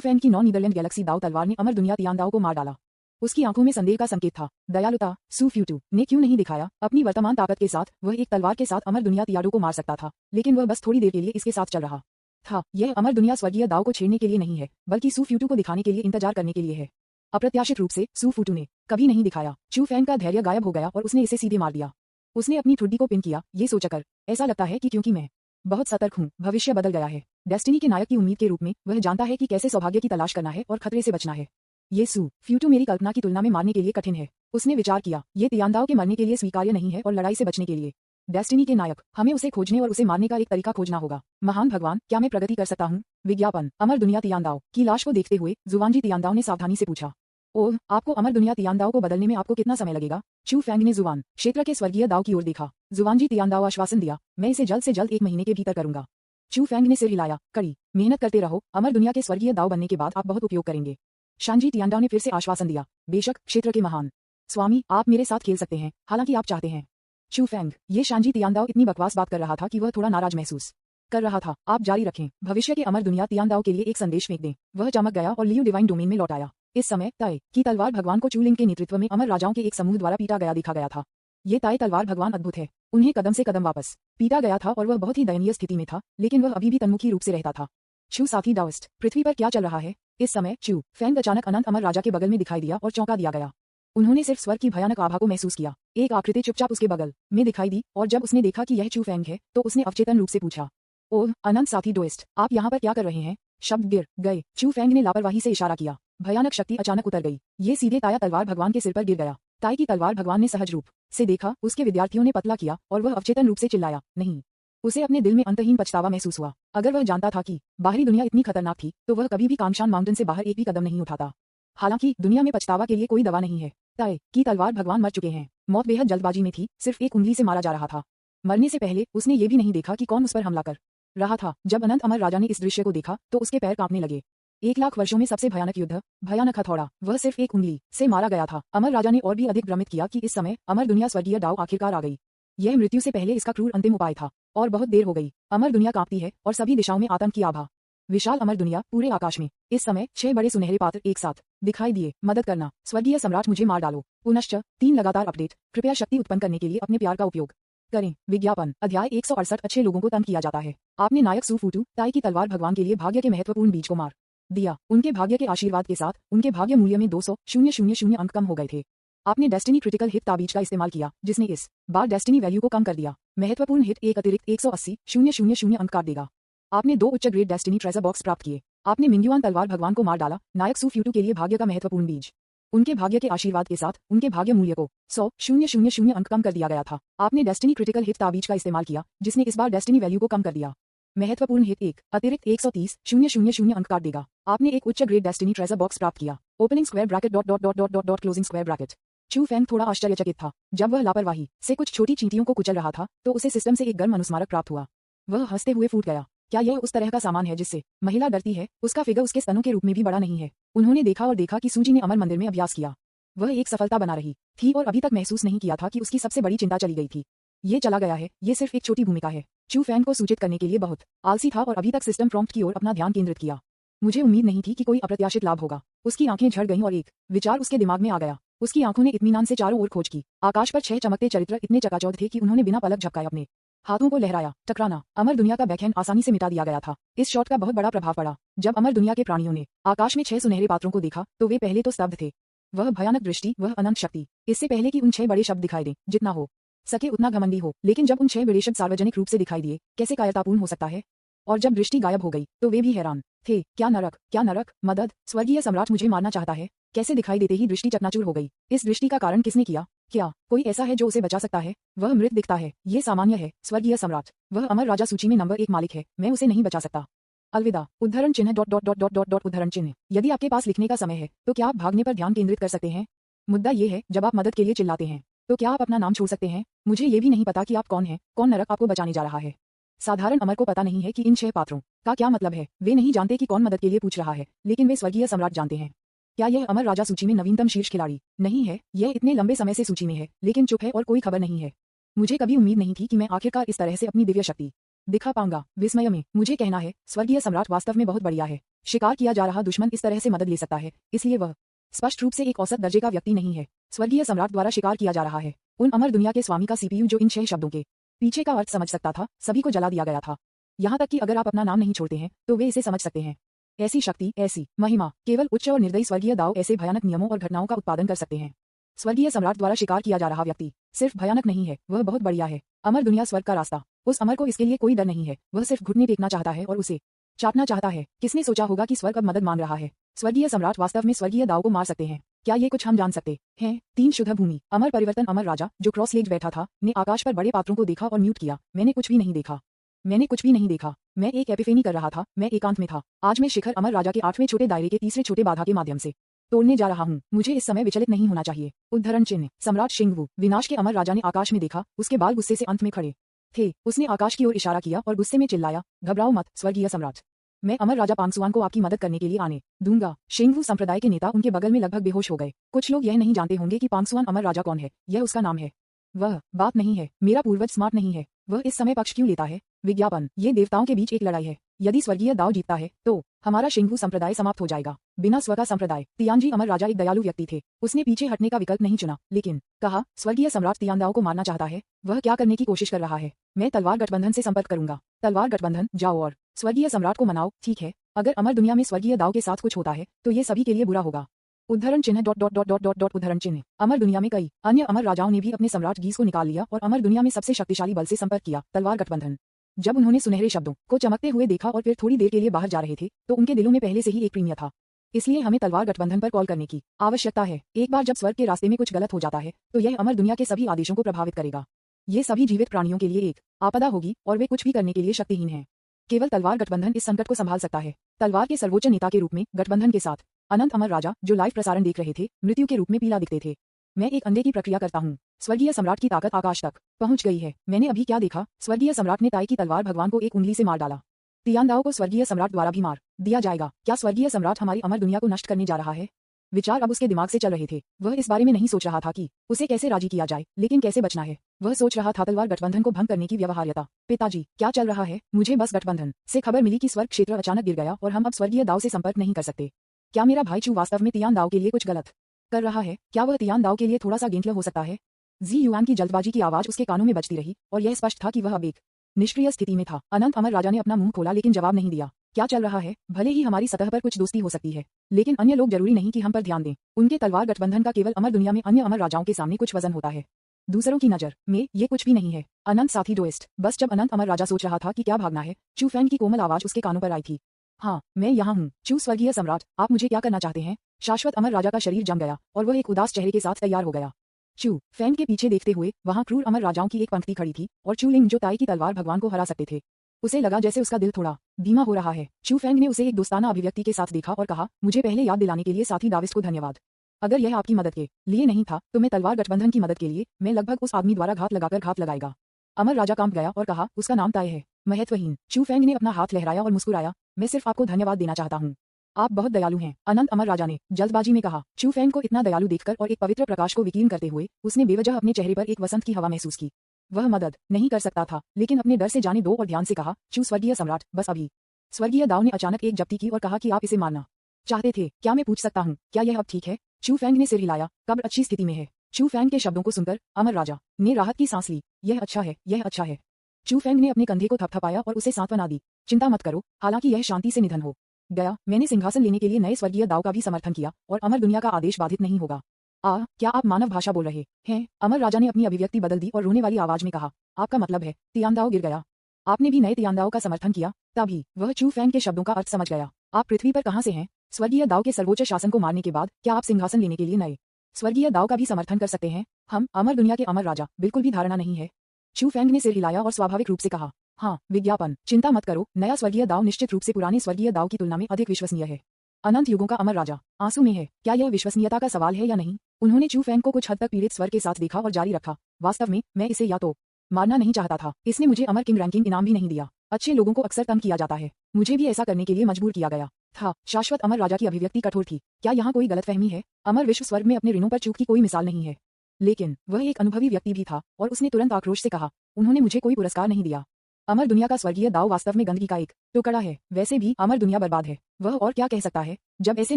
फैंग की 9 नीदरलैंड गैलेक्सी दाव तलवार ने अमर दुनिया तियांदाओ को मार डाला। उसकी आंखों में संदेह का संकेत था। दयालुता सू फ्यूटू ने क्यों नहीं दिखाया। अपनी वर्तमान ताकत के साथ वह एक तलवार के साथ अमर दुनिया तियाडो को मार सकता था, लेकिन वह बस थोड़ी देर के लिए इसके साथ चल रहा था। यह अमर दुनिया स्वर्गीय दाव को छेड़ने के लिए नहीं है, बल्कि सू फ्यूटू को दिखाने के लिए इंतजार करने के लिए है। अप्रत्याशित रूप से सू फ्यूटू ने कभी नहीं दिखाया। चू फैंग का धैर्य गायब हो गया और उसने इसे सीधे मार दिया। उसने अपनी ठुड्डी को पिन किया, ये सोचकर ऐसा लगता है कि क्योंकि मैं बहुत सतर्क हूँ, भविष्य बदल गया है। डेस्टिनी के नायक की उम्मीद के रूप में वह जानता है कि कैसे सौभाग्य की तलाश करना है और खतरे से बचना है। ये सू फ्यूटू मेरी कल्पना की तुलना में मारने के लिए कठिन है। उसने विचार किया, ये तियांदाओ के मरने के लिए स्वीकार्य नहीं है और लड़ाई से बचने के लिए। डेस्टिनी के नायक, हमें उसे खोजने और उसे मारने का एक तरीका खोजना होगा। महान भगवान, क्या मैं प्रगति कर सकता हूँ? विज्ञापन। अमर दुनिया तियांदाओ की लाश को देखते हुए जुवानजी तियांदाओ ने सावधानी से पूछा, ओह, आपको अमर दुनिया तियांदाओ को बदलने में आपको कितना समय लगेगा? चू फैंग ने जुवान क्षेत्र के स्वर्गीय दाव की ओर देखा। जुवानजी तियांदाओ आश्वासन दिया, मैं इसे जल्द से जल्द 1 महीने के भीतर करूंगा। चू फैंग ने सिर हिलाया, कड़ी मेहनत करते रहो, अमर दुनिया के स्वर्गीय दाव बनने के बाद आप बहुत उपयोग करेंगे। शांजी तियांदाओ ने फिर से आश्वासन दिया, बेशक क्षेत्र के महान स्वामी, आप मेरे साथ खेल सकते हैं, हालांकि आप चाहते हैं। चू फैंग, ये शांजी तियांदाओ इतनी बकवास बात कर रहा था कि वह थोड़ा नाराज महसूस कर रहा था। आप जारी रखें, भविष्य के अमर दुनिया तियांदाओ के लिए एक संदेश फेंक दें। वह चमक गया और लियू डिवाइन डोमेन में लौट आया। इस समय ताय की तलवार भगवान को चूलिंग के नेतृत्व में अमर राजाओं के एक समूह द्वारा पीटा गया देखा गया था। ये ताय तलवार भगवान अद्भुत है। उन्हें कदम से कदम वापस पीटा गया था और वह बहुत ही दयनीय स्थिति में था, लेकिन वह अभी भी तन्मुखी रूप से रहता था। चू साथी डाउस्ट, पृथ्वी पर क्या चल रहा है? इस समय चू फैंग अचानक अनंत अमर राजा के बगल में दिखाई दिया और चौंका दिया गया। उन्होंने सिर्फ स्वर की भयानक आभा को महसूस किया। एक आकृति चुपचाप उसके बगल में दिखाई दी और जब उसने देखा कि यह चू फैंग है तो उसने अवचेतन रूप से पूछा, ओह अनंत साथी डोइस्ट, आप यहाँ पर क्या कर रहे हैं? शब्द गिर गए। चू फैंग ने लापरवाही से इशारा किया। भयानक शक्ति अचानक उतर गई। ये सीधे ताया तलवार भगवान के सिर पर गिर गया। ताई की तलवार भगवान ने सहज रूप से देखा। उसके विद्यार्थियों ने पतला किया और वह अवचेतन रूप से चिल्लाया, नहीं। उसे अपने दिल में अंतहीन पछतावा महसूस हुआ। अगर वह जानता था कि बाहरी दुनिया इतनी खतरनाक थी तो वह कभी भी कांगशान माउंटेन से बाहर एक भी कदम नहीं उठाता। हालांकि दुनिया में पछतावा के लिए कोई दवा नहीं है। ताई की तलवार भगवान मर चुके हैं। मौत बेहद जल्दबाजी में थी, सिर्फ एक उंगली से मारा जा रहा था। मरने से पहले उसने ये भी नहीं देखा कि कौन उस पर हमला कर रहा था। जब अनंत अमर राजा ने इस दृश्य को देखा तो उसके पैर कांपने लगे। 1 लाख वर्षों में सबसे भयानक युद्ध, भयानक हथौड़ा, वह सिर्फ एक उंगली से मारा गया था। अमर राजा ने और भी अधिक भ्रमित किया कि इस समय अमर दुनिया स्वर्गीय दाव आखिरकार आ गई। यह मृत्यु से पहले इसका क्रूर अंतिम उपाय था और बहुत देर हो गई। अमर दुनिया कांपती है और सभी दिशाओं में आतंक की आभा। विशाल अमर दुनिया, पूरे आकाश में इस समय 6 बड़े सुनहरे पात्र एक साथ दिखाई दिए। मदद करना, स्वर्गीय सम्राट, मुझे मार डालो। पुनश्च 3 लगातार अपडेट, कृपया शक्ति उत्पन्न करने के लिए अपने प्यार का उपयोग करें। विज्ञापन। अध्याय 168। अच्छे लोगों को तंग किया जाता है। आपने नायक सू फ्यूटू ताई की तलवार भगवान के लिए भाग्य के महत्वपूर्ण बीज को मार दिया। उनके भाग्य के आशीर्वाद के साथ उनके भाग्य मूल्य में 200,000 अंक कम हो गए थे। आपने डेस्टिनी क्रिटिकल हिट ताबीज का इस्तेमाल किया जिसने इस बार डेस्टिनी वैल्यू को कम कर दिया। महत्वपूर्ण हिट एक अतिरिक्त 180,000 अंक काट देगा। आपने 2 उच्च ग्रेड डेस्टिनी ट्रेजर बॉक्स प्राप्त किए। आपने मिंग्युआन तलवार भगवान को मार डाला। नायक सू फ्यूटू के लिए भाग्य का महत्वपूर्ण बीज, उनके भाग्य के आशीर्वाद के साथ उनके भाग्य मूल्य को 100,000 अंक कम कर दिया गया था। आपने डेस्टिनी क्रिटिकल हिट ताबीज का इस्तेमाल किया जिसने इस बार डेस्टिनी वैल्यू को कम कर दिया। महत्वपूर्ण हिट एक अतिरिक्त 130,000 अंक काट देगा। आपने एक उच्च ग्रेड डेस्टिनी ट्रेजर बॉक्स प्राप्त किया। Opening square bracket dot dot dot dot dot dot closing square bracket. चू फैंग थोड़ा आश्चर्यचकित था। जब वह लापरवाही से कुछ छोटी चींटियों को कुचल रहा था तो उसे सिस्टम से एक गर्म अनुस्मारक प्राप्त हुआ। वह हंसते हुए फूट गया। क्या यह उस तरह का सामान है जिससे महिला डरती है? उसका फिगर उसके स्तनों के रूप में भी बड़ा नहीं है। उन्होंने देखा और देखा कि सूजी ने अमर मंदिर में अभ्यास किया। वह एक सफलता बना रही थी और अभी तक महसूस नहीं किया था कि उसकी सबसे बड़ी चिंता चली गई थी। ये चला गया है, ये सिर्फ एक छोटी भूमिका है। चू फैंग को सूचित करने के लिए बहुत आलसी था और अभी तक सिस्टम प्रॉम्प्ट की ओर अपना ध्यान केंद्रित किया। मुझे उम्मीद नहीं थी कि कोई अप्रत्याशित लाभ होगा। उसकी आंखें झड़ गईं और एक विचार उसके दिमाग में आ गया। उसकी आंखों ने इत्मीनान से चारों ओर खोज की। आकाश पर 6 चमकते चरित्र इतने चकाचौंध थे कि उन्होंने बिना पलक झपकाए अपने हाथों को लहराया। टकराना, अमर दुनिया का बैकहैंड आसानी से मिटा दिया गया था। इस शॉट का बहुत बड़ा प्रभाव पड़ा। जब अमर दुनिया के प्राणियों ने आकाश में 6 सुनहरे पात्रों को देखा तो वे पहले तो स्तब्ध थे। वह भयानक दृष्टि, वह अनंत शक्ति। इससे पहले कि उन 6 बड़े शब्द दिखाई दें, जितना हो सके उतना घमंडी हो, लेकिन जब उन 6 बड़े शब्द सार्वजनिक रूप से दिखाई दिए, कैसे कायरतापूर्ण हो सकता है? और जब दृष्टि गायब हो गई तो वे भी हैरान थे। क्या नरक, क्या नरक, मदद, स्वर्गीय सम्राट मुझे मारना चाहता है। कैसे दिखाई देते ही दृष्टि चकनाचूर हो गई। इस दृष्टि का कारण किसने किया? क्या कोई ऐसा है जो उसे बचा सकता है? वह मृत दिखता है। ये सामान्य है, स्वर्गीय सम्राट। वह अमर राजा सूची में नंबर 1 मालिक है। मैं उसे नहीं बचा सकता। अलविदा। उद्धरण चिन्ह dot dot dot dot dot dot उद्धरण चिन्ह। यदि आपके पास लिखने का समय है तो क्या आप भागने पर ध्यान केंद्रित कर सकते हैं? मुद्दा ये है, जब आप मदद के लिए चिल्लाते हैं तो क्या आप अपना नाम छोड़ सकते हैं? मुझे ये भी नहीं पता कि आप कौन हैं, कौन नरक आपको बचाने जा रहा है। साधारण अमर को पता नहीं है कि इन 6 पात्रों का क्या मतलब है। वे नहीं जानते कि कौन मदद के लिए पूछ रहा है, लेकिन वे स्वर्गीय सम्राट जानते हैं। क्या यह अमर राजा सूची में नवीनतम शीर्ष खिलाड़ी नहीं है? यह इतने लंबे समय से सूची में है, लेकिन चुप है और कोई खबर नहीं है। मुझे कभी उम्मीद नहीं थी कि मैं आखिरकार इस तरह से अपनी दिव्य शक्ति दिखा पाऊंगा। विस्मय में मुझे कहना है, स्वर्गीय सम्राट वास्तव में बहुत बढ़िया है। शिकार किया जा रहा दुश्मन इस तरह से मदद ले सकता है, इसलिए वह स्पष्ट रूप से एक औसत दर्जे का व्यक्ति नहीं है। स्वर्गीय सम्राट द्वारा शिकार किया जा रहा है। उन अमर दुनिया के स्वामी का सीपीयू जो इन 6 शब्दों के पीछे का अर्थ समझ सकता था, सभी को जला दिया गया था। यहाँ तक कि अगर आप अपना नाम नहीं छोड़ते हैं तो वे इसे समझ सकते हैं। ऐसी शक्ति, ऐसी महिमा केवल उच्च और निर्दयी स्वर्गीय दाव ऐसे भयानक नियमों और घटनाओं का उत्पादन कर सकते हैं। स्वर्गीय सम्राट द्वारा शिकार किया जा रहा व्यक्ति सिर्फ भयानक नहीं है, वह बहुत बढ़िया है। अमर दुनिया स्वर्ग का रास्ता। उस अमर को इसके लिए कोई डर नहीं है। वह सिर्फ घुटने टेकना चाहता है और उसे चाटना चाहता है। किसने सोचा होगा कि स्वर्ग अब मदद मांग रहा है? स्वर्गीय सम्राट वास्तव में स्वर्गीय दाव को मार सकते हैं। क्या ये कुछ हम जान सकते हैं? 3 शुद्ध भूमि। अमर परिवर्तन। अमर राजा जो क्रॉस लेज बैठा था ने आकाश पर बड़े पात्रों को देखा और म्यूट किया। मैंने कुछ भी नहीं देखा। मैंने कुछ भी नहीं देखा। मैं एक एपिफेनी कर रहा था। मैं एकांत में था। आज मैं शिखर अमर राजा के 8वें छोटे दायरे के तीसरे छोटे बाधा के माध्यम से तोड़ने जा रहा हूँ। मुझे इस समय विचलित नहीं होना चाहिए। उद्धरण चिन्ह। सम्राट शिंगवू। विनाश के अमर राजा ने आकाश में देखा। उसके बाल गुस्से से अंत में खड़े थे। उसने आकाश की ओर इशारा किया और गुस्से में चिल्लाया, घबराओ मत स्वर्गीय सम्राट। मैं अमर राजा पांगसुआन को आपकी मदद करने के लिए आने दूंगा। शिंगवू संप्रदाय के नेता उनके बगल में लगभग बेहोश हो गए। कुछ लोग यह नहीं जानते होंगे कि पांगसुआन अमर राजा कौन है। यह उसका नाम है। वह बात नहीं है। मेरा पूर्वज स्मार्ट नहीं है। वह इस समय पक्ष क्यों लेता है? विज्ञापन। ये देवताओं के बीच एक लड़ाई है। यदि स्वर्गीय दाव जीतता है तो हमारा शिंगवू संप्रदाय समाप्त हो जाएगा। बिना स्व का संप्रदाय। तियानजी अमर राजा एक दयालु व्यक्ति थे। उसने पीछे हटने का विकल्प नहीं चुना, लेकिन कहा, स्वर्गीय सम्राट तियानदाओ को मारना चाहता है। वह क्या करने की कोशिश कर रहा है? मैं तलवार गठबंधन से संपर्क करूंगा। तलवार गठबंधन, जाओ और स्वर्गीय सम्राट को मनाओ। ठीक है, अगर अमर दुनिया में स्वर्गीय दाव के साथ कुछ होता है तो ये सभी के लिए बुरा होगा। उद्धरण चिन्ह dot dot dot dot dot dot उद्धरण चिन्ह। अमर दुनिया में कई अन्य अमर राजाओं ने भी अपने सम्राट गीस को निकाल लिया और अमर दुनिया में सबसे शक्तिशाली बल से संपर्क किया, तलवार गठबंधन। जब उन्होंने सुनहरे शब्दों को चमकते हुए देखा और फिर थोड़ी देर के लिए बाहर जा रहे थे तो उनके दिलों में पहले से ही एक प्रीमिया था। इसलिए हमें तलवार गठबंधन पर कॉल करने की आवश्यकता है। एक बार जब स्वर्ग के रास्ते में कुछ गलत हो जाता है तो यह अमर दुनिया के सभी आदेशों को प्रभावित करेगा। ये सभी जीवित प्राणियों के लिए एक आपदा होगी और वे कुछ भी करने के लिए शक्तिहीन हैं। केवल तलवार गठबंधन इस संकट को संभाल सकता है। तलवार के सर्वोच्च नेता के रूप में गठबंधन के साथ अनंत अमर राजा जो लाइव प्रसारण देख रहे थे मृत्यु के रूप में पीला दिखते थे। मैं एक अंधे की प्रक्रिया करता हूँ। स्वर्गीय सम्राट की ताकत आकाश तक पहुंच गई है। मैंने अभी क्या देखा? स्वर्गीय सम्राट ने ताई की तलवार भगवान को एक उंगली से मार डाला। तियानदाओ को स्वर्गीय सम्राट द्वारा भी मार दिया जाएगा। क्या स्वर्गीय सम्राट हमारी अमर दुनिया को नष्ट करने जा रहा है? विचार अब उसके दिमाग से चल रहे थे। वह इस बारे में नहीं सोच रहा था कि उसे कैसे राजी किया जाए, लेकिन कैसे बचना है। वह सोच रहा था तलवार गठबंधन को भंग करने की व्यवहार्यता। पिताजी, क्या चल रहा है? मुझे बस गठबंधन से खबर मिली कि स्वर्ग क्षेत्र अचानक गिर गया और हम अब स्वर्गीय दाव से संपर्क नहीं कर सकते। क्या मेरा भाई चू वास्तव में तियानदाओ के लिए कुछ गलत कर रहा है? क्या वह तियानदाओ के लिए थोड़ा सा गेंटला हो सकता है? जी युआन की जल्दबाजी की आवाज उसके कानों में बजती रही और यह स्पष्ट था कि वह अब एक निष्क्रिय स्थिति में था। अनंत अमर राजा ने अपना मुंह खोला लेकिन जवाब नहीं दिया। क्या चल रहा है? भले ही हमारी सतह पर कुछ दोस्ती हो सकती है, लेकिन अन्य लोग जरूरी नहीं कि हम पर ध्यान दें। उनके तलवार गठबंधन का केवल अमर दुनिया में अन्य अमर राजाओं के सामने कुछ वजन होता है। दूसरों की नजर में ये कुछ भी नहीं है। अनंत साथी डोइस्ट। बस जब अनंत अमर राजा सोच रहा था कि क्या भागना है, चू फैंग की कोमल आवाज उसके कानों पर आई थी। हाँ, मैं यहाँ हूँ। चू स्वर्गीय सम्राट, आप मुझे क्या करना चाहते हैं? शाश्वत अमर राजा का शरीर जम गया और वह एक उदास चेहरे के साथ तैयार हो गया। चू फैंग के पीछे देखते हुए वहां क्रूर अमर राजाओं की एक पंक्ति खड़ी थी और चू लिंग जो ताई की तलवार भगवान को हरा सकते थे। उसे लगा जैसे उसका दिल थोड़ा धीमा हो रहा है। चू फैंग ने उसे एक दोस्ताना अभिव्यक्ति के साथ देखा और कहा, मुझे पहले याद दिलाने के लिए साथी दाविस्ट को धन्यवाद। अगर यह आपकी मदद के लिए नहीं था तो मैं तलवार गठबंधन की मदद के लिए मैं लगभग उस आदमी द्वारा घात लगाकर घात लगाएगा। अमर राजा कांप गया और कहा, उसका नाम ताई है। महत्वहीन। चू फैंग ने अपना हाथ लहराया और मुस्कुराया, मैं सिर्फ आपको धन्यवाद देना चाहता हूँ। आप बहुत दयालु हैं। अनंत अमर राजा ने जल्दबाजी में कहा। चू फैंग को इतना दयालु देखकर और एक पवित्र प्रकाश को विकीर्ण करते हुए उसने बेवजह अपने चेहरे पर एक वसंत की हवा महसूस की। वह मदद नहीं कर सकता था, लेकिन अपने डर से जाने दो और ध्यान से कहा, चू स्वर्गीय सम्राट, बस अभी। स्वर्गीय दाव ने अचानक एक जब्ती की और कहा कि आप इसे मारना चाहते थे। क्या मैं पूछ सकता हूँ, क्या यह अब ठीक है? चू फैंग ने सिर हिलाया, कब्र अच्छी स्थिति में है। चू फैंग के शब्दों को सुनकर अमर राजा ने राहत की सांस ली। यह अच्छा है, यह अच्छा है। चू फैंग ने अपने कंधे को थपथपाया और उसे सांत्वना दी। चिंता मत करो, हालांकि यह शांति से निधन हो गया। मैंने सिंहासन लेने के लिए नए स्वर्गीय दाव का भी समर्थन किया और अमर दुनिया का आदेश बाधित नहीं होगा। क्या आप मानव भाषा बोल रहे हैं? अमर राजा ने अपनी अभिव्यक्ति बदल दी और रोने वाली आवाज में कहा, आपका मतलब है तियानदाओ गिर गया? आपने भी नए तियानदाओ का समर्थन किया? तभी वह चू फैंग के शब्दों का अर्थ समझ गया। आप पृथ्वी पर कहाँ से हैं? स्वर्गीय दाव के सर्वोच्च शासन को मारने के बाद क्या आप सिंहासन लेने के लिए नए स्वर्गीय दाव का भी समर्थन कर सकते हैं हम, अमर दुनिया के अमर राजा, बिल्कुल भी धारणा नहीं है। चू फेंग ने सिर हिलाया और स्वाभाविक रूप से कहा, हाँ, विज्ञापन, चिंता मत करो, नया स्वर्गीय दाव निश्चित रूप से पुराने स्वर्गीय दाव की तुलना में अधिक विश्वसनीय है। अनंत युगों का अमर राजा आंसू में है, क्या यह विश्वसनीयता का सवाल है या नहीं? उन्होंने चू फेंग को कुछ हद तक पीड़ित स्वर के साथ देखा और जारी रखा, वास्तव में मैं इसे या तो मारना नहीं चाहता था, इसने मुझे अमर किंग रैंकिंग इनाम भी नहीं दिया। अच्छे लोगों को अक्सर तंग किया जाता है, मुझे भी ऐसा करने के लिए मजबूर किया गया था। शाश्वत अमर राजा की अभिव्यक्ति कठोर थी, क्या यहाँ कोई गलतफहमी है? अमर विश्व स्वर्ग में अपने ऋणों पर चूक की कोई मिसाल नहीं है, लेकिन वह एक अनुभवी व्यक्ति भी था और उसने तुरंत आक्रोश से कहा, उन्होंने मुझे कोई पुरस्कार नहीं दिया। अमर दुनिया का स्वर्गीय दाव वास्तव में गंदगी का एक टुकड़ा है, वैसे भी अमर दुनिया बर्बाद है। वह और क्या कह सकता है? जब ऐसे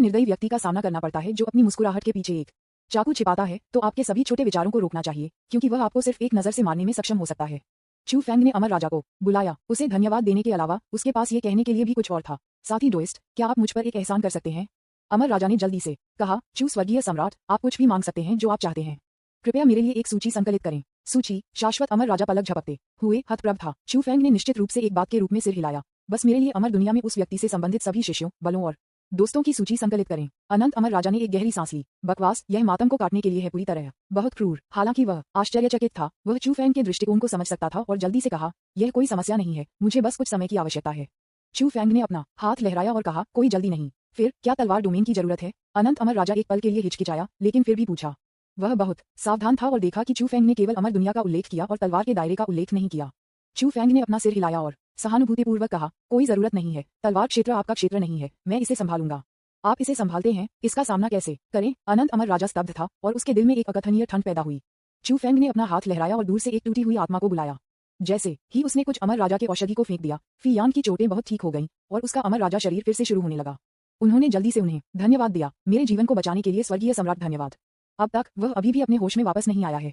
निर्दयी व्यक्ति का सामना करना पड़ता है जो अपनी मुस्कुराहट के पीछे एक चाकू छिपाता है, तो आपके सभी छोटे विचारों को रोकना चाहिए, क्योंकि वह आपको सिर्फ एक नजर से मारने में सक्षम हो सकता है। चू फेंग ने अमर राजा को बुलाया, उसे धन्यवाद देने के अलावा उसके पास ये कहने के लिए भी कुछ और था, साथी डोइस्ट, क्या आप मुझ पर एक एहसान कर सकते हैं? अमर राजा ने जल्दी से कहा, चू स्वर्गीय सम्राट, आप कुछ भी मांग सकते हैं जो आप चाहते हैं। कृपया मेरे लिए एक सूची संकलित करें। सूची। शाश्वत अमर राजा पलक झपकते हुए हतप्रभ था। चू फेंग ने निश्चित रूप से एक बात के रूप में सिर हिलाया, बस मेरे लिए अमर दुनिया में उस व्यक्ति से संबंधित सभी शिष्यों, बलों और दोस्तों की सूची संकलित करें। अनंत अमर राजा ने एक गहरी सांस ली। बकवास, यह मातम को काटने के लिए है, पूरी तरह बहुत क्रूर। हालांकि वह आश्चर्यचकित था, वह चू फेंग के दृष्टिकोण को समझ सकता था और जल्दी से कहा, यह कोई समस्या नहीं है, मुझे बस कुछ समय की आवश्यकता है। चू फेंग ने अपना हाथ लहराया और कहा, कोई जल्दी नहीं। फिर क्या तलवार डोमेन की जरूरत है? अनंत अमर राजा एक पल के लिए हिचकिचाया, लेकिन फिर भी पूछा। वह बहुत सावधान था और देखा कि चू फेंग ने केवल अमर दुनिया का उल्लेख किया और तलवार के दायरे का उल्लेख नहीं किया। चू फेंग ने अपना सिर हिलाया और सहानुभूतिपूर्वक कहा, कोई जरूरत नहीं है, तलवार क्षेत्र आपका क्षेत्र नहीं है, मैं इसे संभालूंगा। आप इसे संभालते हैं, इसका सामना कैसे करें? अनंत अमर राजा स्तब्ध था और उसके दिल में एक अकथनीय ठंड पैदा हुई। चू फेंग ने अपना हाथ लहराया और दूर से एक टूटी हुई आत्मा को बुलाया। जैसे ही उसने कुछ अमर राजा के औषधि को फेंक दिया, फी यान की चोटें बहुत ठीक हो गईं और उसका अमर राजा शरीर फिर से शुरू होने लगा। उन्होंने जल्दी से उन्हें धन्यवाद दिया, मेरे जीवन को बचाने के लिए स्वर्गीय सम्राट, धन्यवाद। अब तक वह अभी भी अपने होश में वापस नहीं आया है।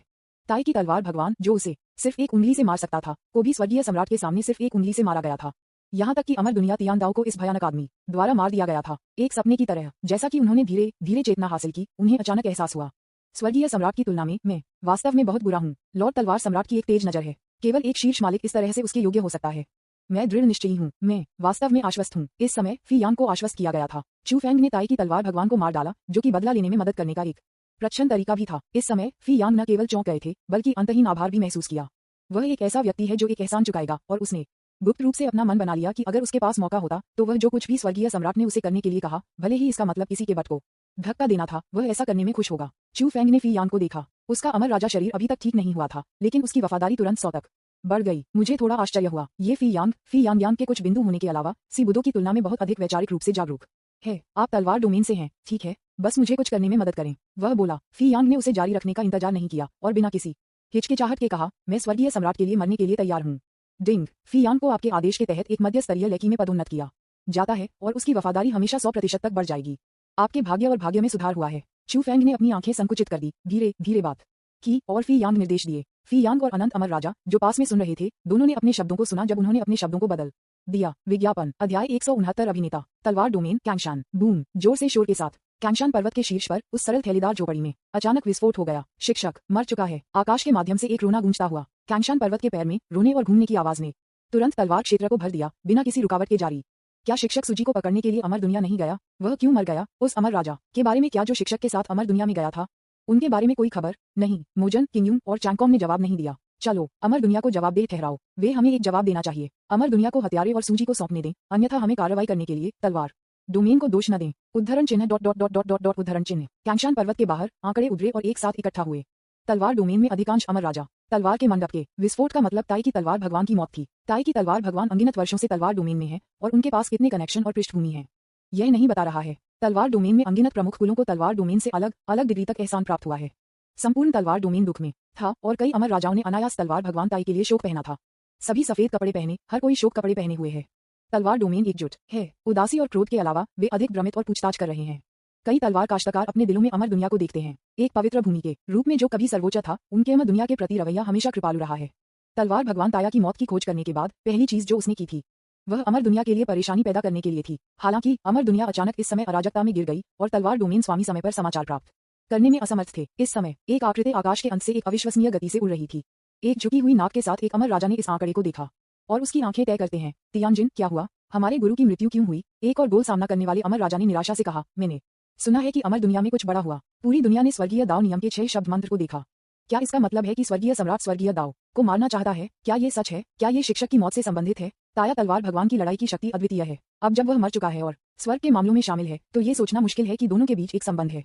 ताई की तलवार भगवान, जो उसे सिर्फ एक उंगली से मार सकता था, को भी स्वर्गीय सम्राट के सामने सिर्फ एक उंगली से मारा गया था। यहाँ तक कि अमर दुनिया तियान दाओ को इस भयानक आदमी द्वारा मार दिया गया था, एक सपने की तरह। जैसा कि उन्होंने धीरे धीरे चेतना हासिल की, उन्हें अचानक एहसास हुआ, स्वर्गीय सम्राट की तुलना में मैं वास्तव में बहुत बुरा हूँ। लॉर्ड तलवार सम्राट की एक तेज नजर है, केवल एक शीर्ष मालिक इस तरह से उसके योग्य हो सकता है। मैं दृढ़ निश्चयी हूँ, मैं वास्तव में आश्वस्त हूँ। इस समय फी यान को आश्वस्त किया गया था। चू फेंग ने ताई की तलवार भगवान को मार डाला, जो कि बदला लेने में मदद करने का एक प्रच्छन्न तरीका भी था। इस समय फी यान न केवल चौंक गए थे, बल्कि अंतहीन आभार भी महसूस किया। वह एक ऐसा व्यक्ति है जो एक एहसान चुकाएगा, और उसने गुप्त रूप से अपना मन बना लिया कि अगर उसके पास मौका होता तो वह जो कुछ भी स्वर्गीय सम्राट ने उसे करने के लिए कहा, भले ही इसका मतलब किसी के बट को धक्का देना था, वह ऐसा करने में खुश होगा। चू फेंग ने फी यान को देखा, उसका अमर राजा शरीर अभी तक ठीक नहीं हुआ था, लेकिन उसकी वफादारी तुरंत 100 तक बढ़ गई। मुझे थोड़ा आश्चर्य हुआ, ये फी यांग के कुछ बिंदु होने के अलावा सी बुदो की तुलना में बहुत अधिक वैचारिक रूप से जागरूक है। आप तलवार डोमेन से हैं, ठीक है, बस मुझे कुछ करने में मदद करें, वह बोला। फी यांग ने उसे जारी रखने का इंतजार नहीं किया और बिना किसी हिचकिचाहट के कहा, मैं स्वर्गीय सम्राट के लिए मरने के लिए तैयार हूँ। डिंग। फी यान को आपके आदेश के तहत एक मध्य स्तरीय लेकी में पदोन्नत किया जाता है और उसकी वफादारी हमेशा 100% तक बढ़ जाएगी। आपके भाग्य और भाग्य में सुधार हुआ है। चू फेंग ने अपनी आंखें संकुचित कर दी, धीरे धीरे बात की और फी यांग निर्देश दिए। फी यांग और अनंत अमर राजा, जो पास में सुन रहे थे, दोनों ने अपने शब्दों को सुना जब उन्होंने अपने शब्दों को बदल दिया। विज्ञापन। अध्याय 169। अभिनेता। तलवार डोमेन। कैंगशान। बूम। जोर से शोर के साथ कैंगशान पर्वत के शीर्ष पर उस सरल थैलीदार झोपड़ी में अचानक विस्फोट हो गया। शिक्षक मर चुका है। आकाश के माध्यम से एक रोना गूंजता हुआ कैंगशान पर्वत के पैर में रोने और घूमने की आवाज ने तुरंत तलवार क्षेत्र को भर दिया, बिना किसी रुकावट के जारी। क्या शिक्षक सूजी को पकड़ने के लिए अमर दुनिया नहीं गया? वह क्यों मर गया? उस अमर राजा के बारे में क्या जो शिक्षक के साथ अमर दुनिया में गया था, उनके बारे में कोई खबर नहीं? मोजन, किंगयुम और चैंगकॉम ने जवाब नहीं दिया। चलो अमर दुनिया को जवाबदेह ठहराओ, वे हमें एक जवाब देना चाहिए। अमर दुनिया को हथियारे और सूजी को सौंपने दें, अन्यथा हमें कार्रवाई करने के लिए तलवार डोमेन को दोष न दें। उद्धरण चिन्ह dot dot dot dot dot dot उद्धरण चिन्ह। कैंगशान पर्वत के बाहर आंकड़े उभरे और एक साथ इकट्ठा हुए। तलवार डोमेन में अधिकांश अमर राजा। तलवार के मंडप के विस्फोट का मतलब ताई की तलवार भगवान की मौत थी। ताई की तलवार भगवान अनगिनत वर्षों से तलवार डोमेन में है और उनके पास कितने कनेक्शन और पृष्ठभूमि है, यह नहीं बता रहा है। तलवार डोमेन में अनगिनत प्रमुख कुलों को तलवार डोमेन से अलग अलग डिग्री तक एहसान प्राप्त हुआ है। संपूर्ण तलवार डोमेन दुख में था और कई अमर राजाओं ने अनायास तलवार भगवान ताई के लिए शोक पहना था। सभी सफेद कपड़े पहने, हर कोई शोक कपड़े पहने हुए है। तलवार डोमेन एकजुट है। उदासी और क्रोध के अलावा वे अधिक भ्रमित और पूछताछ कर रहे हैं। कई तलवार काश्तकार अपने दिलों में अमर दुनिया को देखते हैं, एक पवित्र भूमि के रूप में जो कभी सर्वोच्च था। उनके अमर दुनिया के प्रति रवैया हमेशा कृपालु रहा है। तलवार भगवान ताया की मौत की खोज करने के बाद पहली चीज जो उसने की थी, वह अमर दुनिया के लिए परेशानी पैदा करने के लिए थी। हालांकि अमर दुनिया अचानक इस समय अराजकता में गिर गई और तलवार डोमेन स्वामी समय पर समाचार प्राप्त करने में असमर्थ थे। इस समय एक आकृति आकाश के अंत से एक अविश्वसनीय गति से उड़ रही थी। एक झुकी हुई नाक के साथ एक अमर राजा ने इस आंकड़े को देखा और उसकी आंखें तय करते हैं। तियानजिन, क्या हुआ? हमारे गुरु की मृत्यु क्यों हुई? एक और गोल सामना करने वाले अमर राजा ने निराशा से कहा, मैंने सुना है कि अमर दुनिया में कुछ बड़ा हुआ। पूरी दुनिया ने स्वर्गीय दाव नियम के 6 शब्द मंत्र को देखा। क्या इसका मतलब है कि स्वर्गीय सम्राट स्वर्गीय दाव को मारना चाहता है? क्या ये सच है? क्या ये शिक्षक की मौत से संबंधित है? ताया तलवार भगवान की लड़ाई की शक्ति अद्वितीय है। अब जब वह मर चुका है और स्वर्ग के मामलों में शामिल है तो ये सोचना मुश्किल है कि दोनों के बीच एक संबंध है।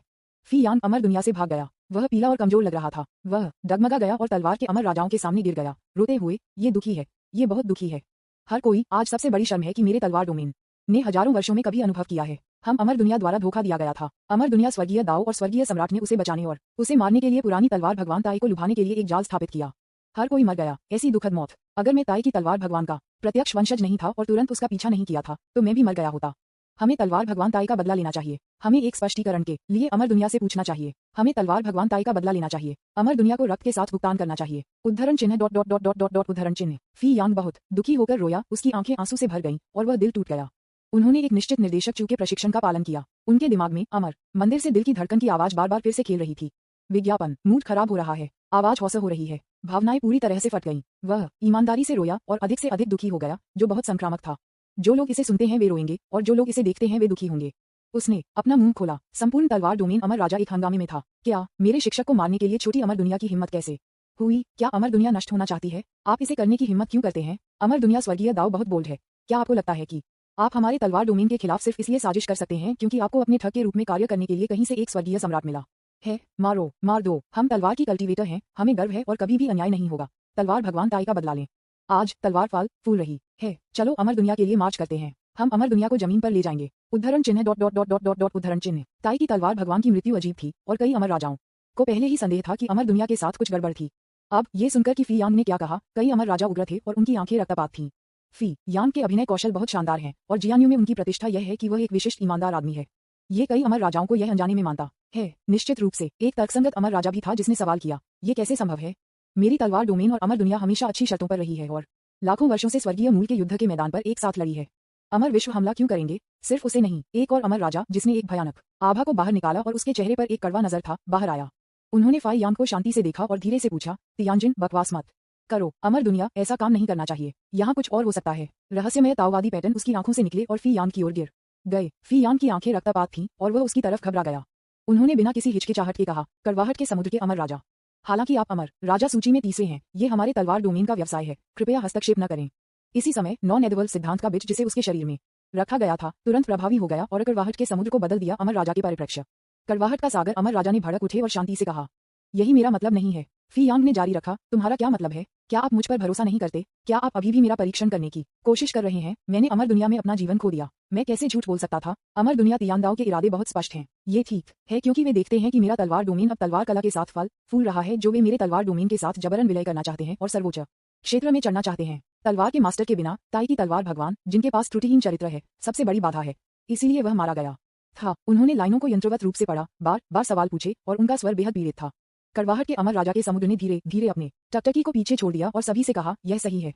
फी यान अमर दुनिया से भाग गया। वह पीला और कमजोर लग रहा था। वह डगमगा गया और तलवार के अमर राजाओं के सामने गिर गया, रोते हुए, ये दुखी है, ये बहुत दुखी है। हर कोई, आज सबसे बड़ी शर्म है कि मेरे तलवार डोमेन ने हजारों वर्षों में कभी अनुभव किया है। हम अमर दुनिया द्वारा धोखा दिया गया था। अमर दुनिया स्वर्गीय दाव और स्वर्गीय सम्राट ने उसे बचाने और उसे मारने के लिए पुरानी तलवार भगवान ताई को लुभाने के लिए एक जाल स्थापित किया। हर कोई मर गया। ऐसी दुखद मौत। अगर मैं ताई की तलवार भगवान का प्रत्यक्ष वंशज नहीं था और तुरंत उसका पीछा नहीं किया था तो मैं भी मर गया होता। हमें तलवार भगवान ताई का बदला लेना चाहिए। हमें एक स्पष्टीकरण के लिए अमर दुनिया से पूछना चाहिए। हमें तलवार भगवान ताई का बदला लेना चाहिए। अमर दुनिया को रक्त के साथ भुगतान करना चाहिए। उद्धरण चिन्ह dot dot dot dot dot dot उद्धरण चिन्ह। फी यांग बहुत दुखी होकर रोया। उसकी आंखें आंसू से भर गईं और वह दिल टूट गया। उन्होंने एक निश्चित निर्देशक चू के प्रशिक्षण का पालन किया। उनके दिमाग में अमर मंदिर से दिल की धड़कन की आवाज बार बार फिर से खेल रही थी। विज्ञापन, मूड खराब हो रहा है, आवाज हौसा हो रही है। भावनाएं पूरी तरह से फट गईं। वह ईमानदारी से रोया और अधिक से अधिक दुखी हो गया, जो बहुत संक्रामक था। जो लोग इसे सुनते हैं वे रोएंगे और जो लोग इसे देखते हैं वे दुखी होंगे। उसने अपना मुंह खोला। संपूर्ण तलवार डोमेन अमर राजा एक हंगामे में था। क्या मेरे शिक्षक को मारने के लिए छोटी अमर दुनिया की हिम्मत कैसे हुई? क्या अमर दुनिया नष्ट होना चाहती है? आप इसे करने की हिम्मत क्यों करते हैं? अमर दुनिया स्वर्गीय दाव बहुत बोल्ड है। क्या आपको लगता है कि आप हमारे तलवार डोमेन के खिलाफ सिर्फ इसलिए साजिश कर सकते हैं क्योंकि आपको अपने ठग के रूप में कार्य करने के लिए कहीं से एक स्वर्गीय सम्राट मिला है? मारो, मार दो। हम तलवार की कल्टीवेटर हैं, हमें गर्व है और कभी भी अन्याय नहीं होगा। तलवार भगवान ताई का बदला लें। आज तलवार फल फूल रही है। चलो अमर दुनिया के लिए मार्च करते हैं। हम अमर दुनिया को जमीन पर ले जाएंगे। उद्धरण चिन्ह dot dot dot dot dot dot उद्धरण चिन्ह। ताई की तलवार भगवान की मृत्यु अजीब थी और कई अमर राजाओं को पहले ही संदेह था कि अमर दुनिया के साथ कुछ गड़बड़ थी। अब ये सुनकर कि फी यांग ने क्या कहा, कई अमर राजा उग्र थे और उनकी आंखें रक्तपात थीं। फी यांग के अभिनय कौशल बहुत शानदार हैं और जियान्यू में उनकी प्रतिष्ठा यह है कि वह एक विशिष्ट ईमानदार आदमी है। ये कई अमर राजाओं को यह अनजाने में मानता है। निश्चित रूप से एक तर्कसंगत अमर राजा भी था जिसने सवाल किया, ये कैसे संभव है? मेरी तलवार डोमेन और अमर दुनिया हमेशा अच्छी शर्तों पर रही है और लाखों वर्षों से स्वर्गीय मूल के युद्ध के मैदान पर एक साथ लड़ी है। अमर विश्व हमला क्यों करेंगे? सिर्फ उसे नहीं, एक और अमर राजा जिसने एक भयानक आभा को बाहर निकाला और उसके चेहरे पर एक कड़वा नजर था, बाहर आया। उन्होंने फाई यांग को शांति से देखा और धीरे से पूछा, तियानजिन, बकवास मत करो। अमर दुनिया, ऐसा काम नहीं करना चाहिए। यहाँ कुछ और हो सकता है। रहस्यमय ताओवादी पैटर्न उसकी आंखों से निकले और फी यांग की ओर गिर गए। फी यांग की आंखें रक्तपात थीं और वह उसकी तरफ घबरा गया। उन्होंने बिना किसी हिचकिचाहट के कहा, कड़वाहट के समुद्र के अमर राजा, हालांकि आप अमर राजा सूची में तीसरे हैं, ये हमारे तलवार डोमेन का व्यवसाय है, कृपया हस्तक्षेप न करें। इसी समय नॉन एडवर्स सिद्धांत का बिच जिसे उसके शरीर में रखा गया था तुरंत प्रभावी हो गया और कड़वाहट के समुद्र को बदल दिया अमर राजा के परिप्रेक्ष्य। कड़वाहट का सागर। अमर राजा ने भड़क उठे और शांति से कहा, यही मेरा मतलब नहीं है। फी यांग ने जारी रखा, तुम्हारा क्या मतलब है? क्या आप मुझ पर भरोसा नहीं करते? क्या आप अभी भी मेरा परीक्षण करने की कोशिश कर रहे हैं? मैंने अमर दुनिया में अपना जीवन खो दिया, मैं कैसे झूठ बोल सकता था? अमर दुनिया तियानदाओ के इरादे बहुत स्पष्ट हैं। ये ठीक है क्योंकि वे देखते हैं कि मेरा तलवार डोमेन अब तलवार कला के साथ फल फूल रहा है, जो वे मेरे तलवार डोमेन के साथ जबरन विलय करना चाहते हैं और सर्वोच्च क्षेत्र में चढ़ना चाहते हैं। तलवार के मास्टर के बिना ताई की तलवार भगवान, जिनके पास त्रुटिहीन चरित्र है, सबसे बड़ी बाधा है। इसीलिए वह मारा गया था। उन्होंने लाइनों को यंत्रवत रूप से पढ़ा, बार बार सवाल पूछे और उनका स्वर बेहद पीड़ित था। कड़वाहट के अमर राजा के समुद्र ने धीरे धीरे अपने टकटकी को पीछे छोड़ दिया और सभी से कहा, यह सही है।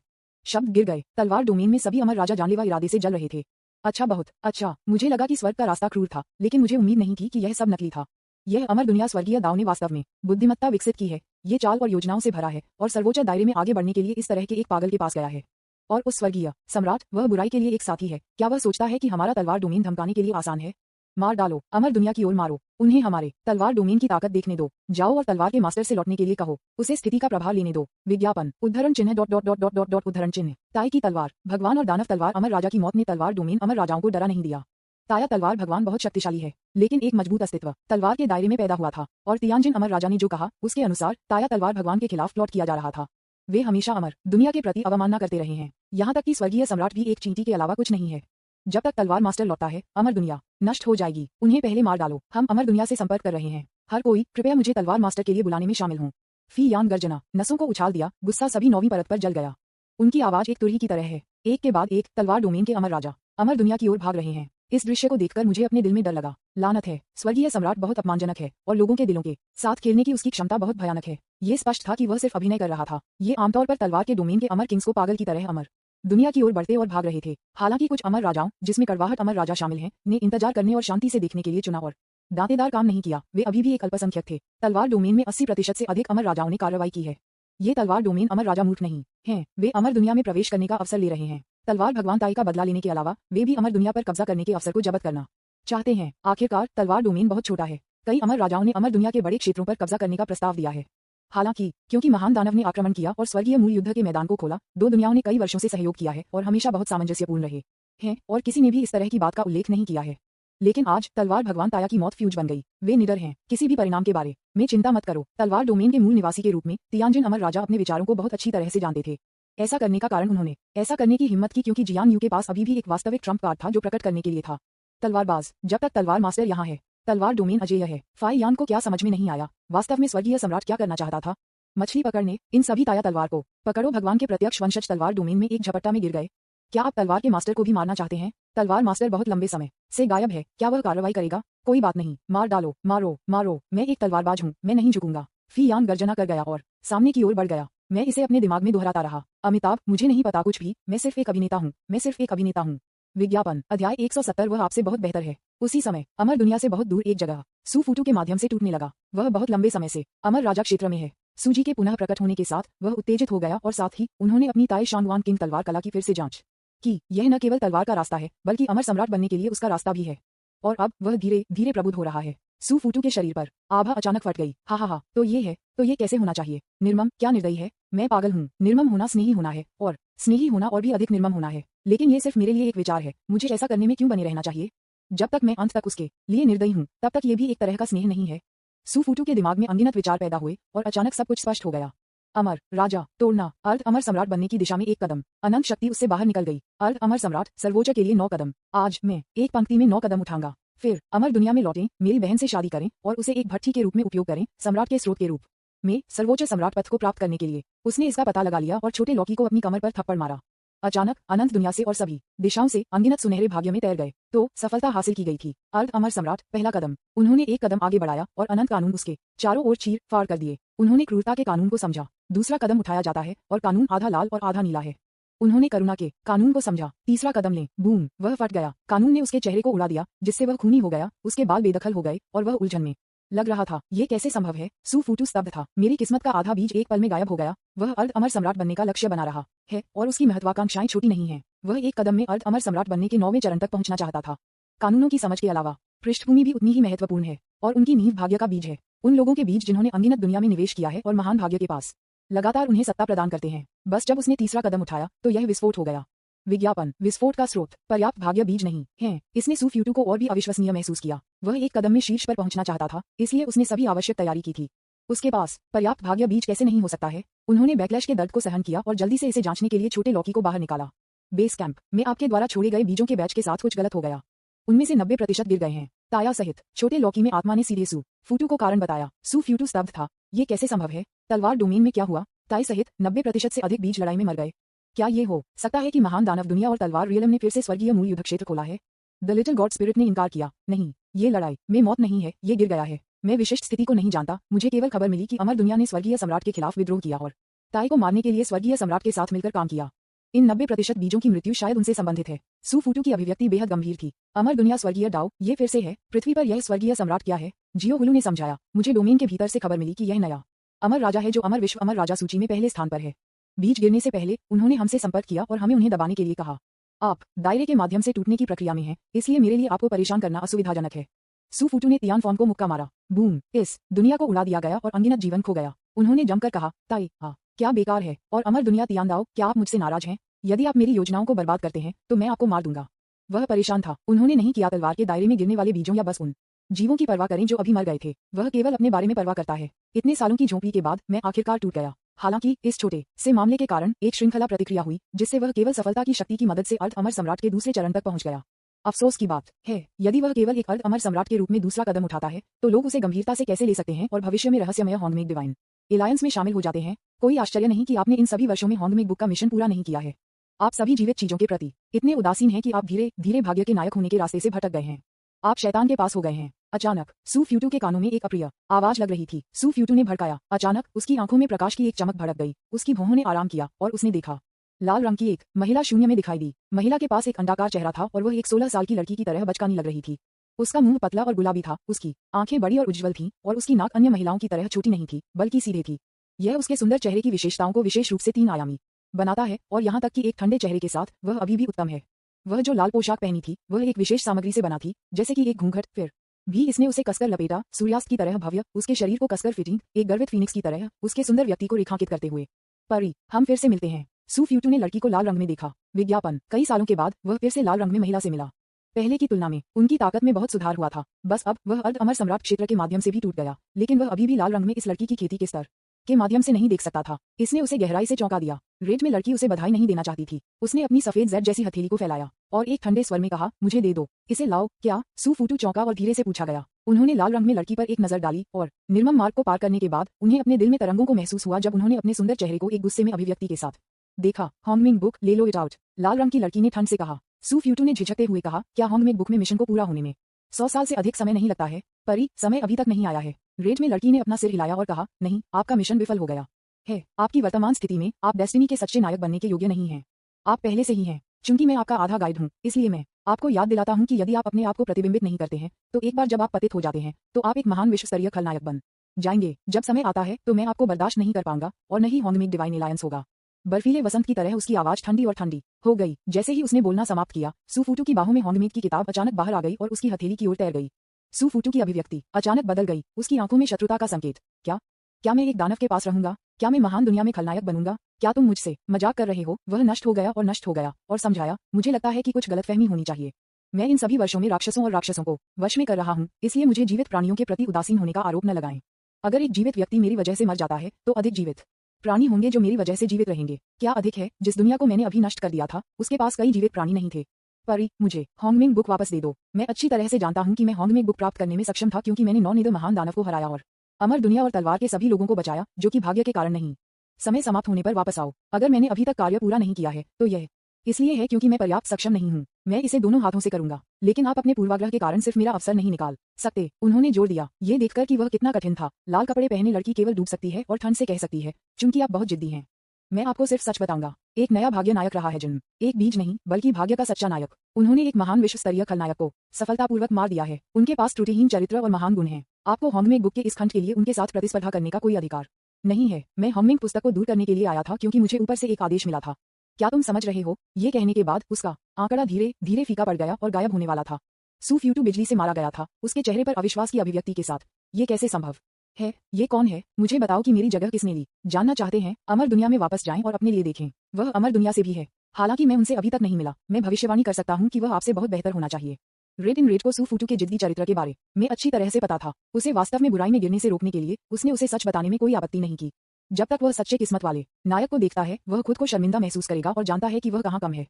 शब्द गिर गए। तलवार डोमेन में सभी अमर राजा जानलेवा इरादे से जल रहे थे। अच्छा, बहुत अच्छा। मुझे लगा कि स्वर्ग का रास्ता क्रूर था, लेकिन मुझे उम्मीद नहीं थी कि यह सब नकली था। यह अमर दुनिया स्वर्गीय दाव ने वास्तव में बुद्धिमत्ता विकसित की है। ये चाल और योजनाओं से भरा है और सर्वोच्च दायरे में आगे बढ़ने के लिए इस तरह के एक पागल के पास गया है। और उस स्वर्गीय सम्राट, वह बुराई के लिए एक साथी है। क्या वह सोचता है कि हमारा तलवार डोमेन धमकाने के लिए आसान है? मार डालो, अमर दुनिया की ओर मारो। उन्हें हमारे तलवार डोमेन की ताकत देखने दो। जाओ और तलवार के मास्टर से लौटने के लिए कहो, उसे स्थिति का प्रभाव लेने दो। विज्ञापन, उद्धरण चिन्ह dot dot dot dot dot dot उद्धरण चिन्ह। ताई की तलवार भगवान और दानव तलवार। अमर राजा की मौत ने तलवार डोमेन अमर राजाओं को डरा नहीं दिया। ताया तलवार भगवान बहुत शक्तिशाली है, लेकिन एक मजबूत अस्तित्व तलवार के दायरे में पैदा हुआ था। और तियानजिन अमर राजा ने जो कहा उसके अनुसार ताया तलवार भगवान के खिलाफ प्लॉट किया जा रहा था। वे हमेशा अमर दुनिया के प्रति अवमानना करते रहे हैं, यहाँ तक कि स्वर्गीय सम्राट भी एक चींटी के अलावा कुछ नहीं है। जब तक तलवार मास्टर लौटता है, अमर दुनिया नष्ट हो जाएगी। उन्हें पहले मार डालो। हम अमर दुनिया से संपर्क कर रहे हैं। हर कोई कृपया मुझे तलवार मास्टर के लिए बुलाने में शामिल हों। फी यान गर्जना, नसों को उछाल दिया, गुस्सा सभी 9वीं परत पर जल गया। उनकी आवाज एक तुरही की तरह है। एक के बाद एक तलवार डोमेन के अमर राजा अमर दुनिया की ओर भाग रहे हैं। इस दृश्य को देखकर मुझे अपने दिल में डर लगा। लानत है, स्वर्गीय सम्राट बहुत अपमानजनक है और लोगों के दिलों के साथ खेलने की उसकी क्षमता बहुत भयानक है। ये स्पष्ट था कि वह सिर्फ अभिनय कर रहा था। ये आमतौर पर तलवार के डोमेन के अमर किंग्स को पागल की तरह अमर दुनिया की ओर बढ़ते और भाग रहे थे। हालांकि कुछ अमर राजाओं, जिसमें कड़वाहट अमर राजा शामिल हैं, ने इंतजार करने और शांति से देखने के लिए चुना और दांतेदार काम नहीं किया। वे अभी भी एक अल्पसंख्यक थे। तलवार डोमेन में 80% से अधिक अमर राजाओं ने कार्रवाई की है। ये तलवार डोमेन अमर राजा मूर्ख नहीं हैं। वे अमर दुनिया में प्रवेश करने का अवसर ले रहे हैं। तलवार भगवान ताई का बदला लेने के अलावा वे भी अमर दुनिया पर कब्जा करने के अवसर को जब्त करना चाहते हैं। आखिरकार तलवार डोमेन बहुत छोटा है। कई अमर राजाओं ने अमर दुनिया के बड़े क्षेत्रों पर कब्जा करने का प्रस्ताव दिया है। हालांकि क्योंकि महान दानव ने आक्रमण किया और स्वर्गीय मूल युद्ध के मैदान को खोला, दो दुनियाओं ने कई वर्षों से सहयोग किया है और हमेशा बहुत सामंजस्यपूर्ण रहे हैं और किसी ने भी इस तरह की बात का उल्लेख नहीं किया है। लेकिन आज तलवार भगवान ताया की मौत फ्यूज बन गई। वे निडर हैं, किसी भी परिणाम के बारे में चिंता मत करो। तलवार डोमेन के मूल निवासी के रूप में तियानजिन अमर राजा अपने विचारों को बहुत अच्छी तरह से जानते थे। ऐसा करने का कारण उन्होंने ऐसा करने की हिम्मत की क्योंकि जियान यू के पास अभी भी एक वास्तविक ट्रम्प कार्ड था जो प्रकट करने के लिए था। तलवारबाज, जब तक तलवार मास्टर यहाँ है, तलवार डोमेन अजेय है। फाई यान को क्या समझ में नहीं आया, वास्तव में स्वर्गीय सम्राट क्या करना चाहता था? मछली पकड़ने, इन सभी ताया तलवार को पकड़ो। भगवान के प्रत्यक्ष वंशज तलवार डोमेन में एक झपट्टा में गिर गए। क्या आप तलवार के मास्टर को भी मारना चाहते हैं? तलवार मास्टर बहुत लंबे समय से गायब है, क्या वह कार्रवाई करेगा? कोई बात नहीं, मार डालो, मारो मारो, मैं एक तलवारबाज हूँ, मैं नहीं झुकूंगा। फी यान गर्जना कर गया और सामने की ओर बढ़ गया। मैं इसे अपने दिमाग में दोहराता रहा। अमिताभ, मुझे नहीं पता कुछ भी, मैं सिर्फ एक अभिनेता हूँ, मैं सिर्फ एक अभिनेता हूँ। विज्ञापन अध्याय 170। वह आपसे बहुत बेहतर है। उसी समय अमर दुनिया से बहुत दूर एक जगह सुफुटू के माध्यम से टूटने लगा। वह बहुत लंबे समय से अमर राजा क्षेत्र में है। सूजी के पुनः प्रकट होने के साथ वह उत्तेजित हो गया और साथ ही उन्होंने अपनी ताई शांगवान किंग तलवार कला की फिर से जांच की। यह न केवल तलवार का रास्ता है बल्कि अमर सम्राट बनने के लिए उसका रास्ता भी है। और अब वह धीरे धीरे प्रबुद्ध हो रहा है। सुफुटू के शरीर पर आभा अचानक फट गई। हा हा हा, तो ये है, तो ये कैसे होना चाहिए? निर्मम, क्या निर्दयी है। मैं पागल हूँ। निर्मम होना स्नेही होना है और स्नेही होना और भी अधिक निर्मम होना है। लेकिन ये सिर्फ मेरे लिए एक विचार है। मुझे ऐसा करने में क्यों बने रहना चाहिए? जब तक मैं अंत तक उसके लिए निर्दयी हूँ तब तक ये भी एक तरह का स्नेह नहीं है। सुफुटू के दिमाग में अनगिनत विचार पैदा हुए और अचानक सब कुछ स्पष्ट हो गया। अमर राजा तोड़ना, अर्ध अमर सम्राट बनने की दिशा में एक कदम। अनंत शक्ति उससे बाहर निकल गई। अर्ध अमर सम्राट सर्वोच्च के लिए 9 कदम। आज मैं एक पंक्ति में 9 कदम उठाऊंगा। फिर अमर दुनिया में लौटें, मेरी बहन से शादी करें और उसे एक भट्टी के रूप में उपयोग करें, सम्राट के स्रोत के रूप में सर्वोच्च सम्राट पद को प्राप्त करने के लिए। उसने इसका पता लगा लिया और छोटे लौकी को अपनी कमर पर थप्पड़ मारा। अचानक अनंत दुनिया से और सभी दिशाओं से अनगिनत सुनहरे भाग्य में तैर गए। तो सफलता हासिल की गई थी। अर्ध अमर सम्राट, पहला कदम। उन्होंने एक कदम आगे बढ़ाया और अनंत कानून उसके चारों ओर चीर फाड़ कर दिए। उन्होंने क्रूरता के कानून को समझा। दूसरा कदम उठाया जाता है और कानून आधा लाल और आधा नीला है। उन्होंने करुणा के कानून को समझा। तीसरा कदम लें, बूम, वह फट गया। कानून ने उसके चेहरे को उड़ा दिया जिससे वह खूनी हो गया। उसके बाल बेदखल हो गए और वह उलझन में लग रहा था। ये कैसे संभव है? सुफुटू स्तब्ध था। मेरी किस्मत का आधा बीज एक पल में गायब हो गया। वह अर्ध अमर सम्राट बनने का लक्ष्य बना रहा है और उसकी महत्वाकांक्षाएं छोटी नहीं हैं। वह एक कदम में अर्ध अमर सम्राट बनने के 9वें चरण तक पहुंचना चाहता था। कानूनों की समझ के अलावा पृष्ठभूमि भी उतनी ही महत्वपूर्ण है और उनकी नींव भाग्य का बीज है। उन लोगों के बीज जिन्होंने अनगिनत दुनिया में निवेश किया है और महान भाग्य के पास लगातार उन्हें सत्ता प्रदान करते हैं। बस जब उसने तीसरा कदम उठाया तो यह विस्फोट हो गया। विज्ञापन विस्फोट का स्रोत पर्याप्त भाग्य बीज नहीं है। इसने सुफुटू को और भी अविश्वसनीय महसूस किया। वह एक कदम में शीर्ष पर पहुंचना चाहता था, इसलिए उसने सभी आवश्यक तैयारी की थी। उसके पास पर्याप्त भाग्य बीज कैसे नहीं हो सकता है? उन्होंने बैकलैश के दर्द को सहन किया और जल्दी से इसे जांचने के लिए छोटे लौकी को बाहर निकाला। बेस कैंप में आपके द्वारा छोड़े गए बीजों के बैच के साथ कुछ गलत हो गया। उनमें से 90% गिर गए हैं। ताया सहित छोटे लौकी में आत्मा ने सीधे सुफुटू को कारण बताया। सुफुटू स्तब्ध था। ये कैसे संभव है? तलवार डोमेन में क्या हुआ? ताई सहित 90% से अधिक बीज लड़ाई में मर गए। क्या ये हो सकता है कि महान दानव दुनिया और तलवार रियलम ने फिर से स्वर्गीय मूल युद्ध क्षेत्र खोला है? द लिटिल गॉड स्पिरिट ने इनकार किया। नहीं, ये लड़ाई में मौत नहीं है, ये गिर गया है। मैं विशिष्ट स्थिति को नहीं जानता। मुझे केवल खबर मिली कि अमर दुनिया ने स्वर्गीय सम्राट के खिलाफ विद्रोह किया और ताई को मारने के लिए स्वर्गीय सम्राट के साथ मिलकर काम किया। इन 90% बीजों की मृत्यु शायद उनसे संबंधित है। सुफुटू की अभिव्यक्ति बेहद गंभीर थी। अमर दुनिया स्वर्गीय डाउ, ये फिर से है। पृथ्वी पर यह स्वर्गीय सम्राट क्या है? जियो हुलू ने समझाया। मुझे डोमेन के भीतर से खबर मिली कि यह नया अमर राजा है जो अमर विश्व अमर राजा सूची में पहले स्थान पर है। बीज गिरने से पहले उन्होंने हमसे संपर्क किया और हमें उन्हें दबाने के लिए कहा। आप दायरे के माध्यम से टूटने की प्रक्रिया में हैं, इसलिए मेरे लिए आपको परेशान करना असुविधाजनक है। सुफुटू ने तियानफॉर्म को मुक्का मारा। बूम, इस दुनिया को उड़ा दिया गया और अनगिनत जीवन खो गया। उन्होंने जमकर कहा, ताई, हाँ, क्या बेकार है। और अमर दुनिया तियानदाओ, क्या आप मुझसे नाराज हैं? यदि आप मेरी योजनाओं को बर्बाद करते हैं तो मैं आपको मार दूंगा। वह परेशान था। उन्होंने नहीं किया तलवार के दायरे में गिरने वाले बीजों या बस उन जीवों की परवाह करें जो अभी मर गए थे। वह केवल अपने बारे में परवाह करता है। इतने सालों की झोंपड़ी के बाद मैं आखिरकार टूट गया। हालांकि इस छोटे से मामले के कारण एक श्रृंखला प्रतिक्रिया हुई जिससे वह केवल सफलता की शक्ति की मदद से अर्ध अमर सम्राट के दूसरे चरण तक पहुंच गया। अफसोस की बात है, यदि वह केवल एक अर्ध अमर सम्राट के रूप में दूसरा कदम उठाता है तो लोग उसे गंभीरता से कैसे ले सकते हैं और भविष्य में रहस्यमय हॉन्गमेक डिवाइन एलायंस में शामिल हो जाते हैं। कोई आश्चर्य नहीं कि आपने इन सभी वर्षों में हॉन्गमेक बुक का मिशन पूरा नहीं किया है। आप सभी जीवित चीजों के प्रति इतने उदासीन हैं कि आप धीरे धीरे भाग्य के नायक होने के रास्ते से भटक गए हैं। आप शैतान के पास हो गए हैं। अचानक सुफुटू के कानों में एक अप्रिय आवाज लग रही थी। सुफुटू ने भड़काया। अचानक उसकी आंखों में प्रकाश की एक चमक भड़क गई। उसकी भौहों ने आराम किया और उसने देखा लाल रंग की एक महिला शून्य में दिखाई दी। महिला के पास एक अंडाकार चेहरा था और वह एक 16 साल की लड़की की तरह बचकानी लग रही थी। उसका मुंह पतला और गुलाबी था। उसकी आंखें बड़ी और उज्ज्वल थीं और उसकी नाक अन्य महिलाओं की तरह छोटी नहीं थी बल्कि सीधे थी। यह उसके सुंदर चेहरे की विशेषताओं को विशेष रूप से 3 आयामी बनाता है और यहाँ तक कि एक ठंडे चेहरे के साथ वह अभी भी उत्तम है। वह जो लाल पोशाक पहनी थी वह एक विशेष सामग्री से बना थी, जैसे कि एक घूंघट। फिर भी इसने उसे कसकर लपेटा, सूर्यास्त की तरह भव्य, उसके शरीर को कसकर फिटिंग, एक गर्वित फीनिक्स की तरह उसके सुंदर व्यक्ति को रेखांकित करते हुए। परी, हम फिर से मिलते हैं। सू फ्यूटू ने लड़की को लाल रंग में देखा। विज्ञापन, कई सालों के बाद वह फिर से लाल रंग में महिला से मिला। पहले की तुलना में उनकी ताकत में बहुत सुधार हुआ था। बस अब वह अर्ध अमर सम्राट क्षेत्र के माध्यम से भी टूट गया, लेकिन वह अभी भी लाल रंग में इस लड़की की खेती के स्तर के माध्यम से नहीं देख सकता था। इसने उसे गहराई से चौंका दिया। रेड में लड़की उसे बधाई नहीं देना चाहती थी। उसने अपनी सफेद जेड जैसी हथेली को फैलाया और एक ठंडे स्वर में कहा, मुझे दे दो, इसे लाओ। क्या? सू फ्यूटू चौंका और धीरे से पूछा गया। उन्होंने लाल रंग में लड़की पर एक नजर डाली और निर्मम मार्ग को पार करने के बाद उन्हें अपने दिल में तरंगों को महसूस हुआ जब उन्होंने अपने सुंदर चेहरे को एक गुस्से में अभिव्यक्ति के साथ देखा। होंगमिंग बुक, ले लो इट आउट, लाल रंग की लड़की ने ठंड से कहा। सू फ्यूटू ने झिझकते हुए कहा, क्या होंगमिंग बुक में मिशन को पूरा होने में 100 साल से अधिक समय नहीं लगता है? परी, समय अभी तक नहीं आया है। रेड में लड़की ने अपना सिर हिलाया और कहा, नहीं, आपका मिशन विफल हो गया है। आपकी वर्तमान स्थिति में आप डेस्टिनी के सच्चे नायक बनने के योग्य नहीं हैं। आप पहले से ही हैं। चूंकि मैं आपका आधा गाइड हूं, इसलिए मैं आपको याद दिलाता हूं कि यदि आप अपने आप को प्रतिबिंबित नहीं करते हैं तो एक बार जब आप पतित हो जाते हैं तो आप एक महान विश्व स्तरीय खलनायक बन जाएंगे। जब समय आता है तो मैं आपको बर्दाश्त नहीं कर पाऊंगा और न ही होंगमिंग डिवाइन एलायंस होगा। बर्फीले वसंत की तरह उसकी आवाज ठंडी और ठंडी हो गई। जैसे ही उसने बोलना समाप्त किया, सू फ्यूटू की बाहों में होंगमिंग की किताब अचानक बाहर आ गई और उसकी हथेली की ओर तैर गई। सू फ्यूटू की अभिव्यक्ति अचानक बदल गई, उसकी आंखों में शत्रुता का संकेत। क्या मैं एक दानव के पास रहूंगा? क्या मैं महान दुनिया में खलनायक बनूंगा? क्या तुम मुझसे मजाक कर रहे हो? वह नष्ट हो गया और नष्ट हो गया और समझाया, मुझे लगता है कि कुछ गलतफहमी होनी चाहिए। मैं इन सभी वर्षों में राक्षसों और राक्षसों को वश में कर रहा हूं, इसलिए मुझे जीवित प्राणियों के प्रति उदासीन होने का आरोप न लगाएं। अगर एक जीवित व्यक्ति मेरी वजह से मर जाता है तो अधिक जीवित प्राणी होंगे जो मेरी वजह से जीवित रहेंगे। क्या अधिक है? जिस दुनिया को मैंने अभी नष्ट कर दिया था उसके पास कई जीवित प्राणी नहीं थे। परी, मुझे होंगमिंग बुक वापस दे दो। मैं अच्छी तरह से जानता हूं कि मैं होंगमिंग बुक प्राप्त करने में सक्षम था क्योंकि मैंने 9 निडर महान दानव को हराया और अमर दुनिया और तलवार के सभी लोगों को बचाया, जो कि भाग्य के कारण नहीं। समय समाप्त होने पर वापस आओ। अगर मैंने अभी तक कार्य पूरा नहीं किया है तो यह इसलिए है क्योंकि मैं पर्याप्त सक्षम नहीं हूं। मैं इसे दोनों हाथों से करूंगा, लेकिन आप अपने पूर्वाग्रह के कारण सिर्फ मेरा अवसर नहीं निकाल सकते। उन्होंने जोर दिया, ये देखकर कि वह कितना कठिन था। लाल कपड़े पहने लड़की केवल डूब सकती है और ठंड से कह सकती है, चूंकि आप बहुत जिद्दी हैं। मैं आपको सिर्फ सच बताऊंगा। एक नया भाग्य नायक रहा है जन्म, एक बीज नहीं बल्कि भाग्य का सच्चा नायक। उन्होंने एक महान विश्व स्तरीय खलनायक को सफलतापूर्वक मार दिया है। उनके पास त्रुटिहीन चरित्र और महान गुण हैं। आपको होंगमिंग बुक के इस खंड के लिए उनके साथ प्रतिस्पर्धा करने का कोई अधिकार नहीं है। मैं होंगमिंग पुस्तक को दूर करने के लिए आया था क्योंकि मुझे ऊपर से एक आदेश मिला था। क्या तुम समझ रहे हो? ये कहने के बाद उसका आंकड़ा धीरे धीरे फीका पड़ गया और गायब होने वाला था। सू फ्यूटू बिजली से मारा गया था, उसके चेहरे पर अविश्वास की अभिव्यक्ति के साथ। ये कैसे संभव है? ये कौन है? मुझे बताओ कि मेरी जगह किसने ली? जानना चाहते हैं? अमर दुनिया में वापस जाएं और अपने लिए देखें। वह अमर दुनिया से भी है। हालांकि मैं उनसे अभी तक नहीं मिला, मैं भविष्यवाणी कर सकता हूं कि वह आपसे बहुत बेहतर होना चाहिए। रेड इन रेड को सू फ्यूटू के जिद्दी चरित्र के बारे में अच्छी तरह से पता था। उसे वास्तव में बुराई में गिरने से रोकने के लिए उसने उसे सच बताने में कोई आपत्ति नहीं की। जब तक वह सच्चे किस्मत वाले नायक को देखता है वह खुद को शर्मिंदा महसूस करेगा और जानता है कि वह कहाँ कम है।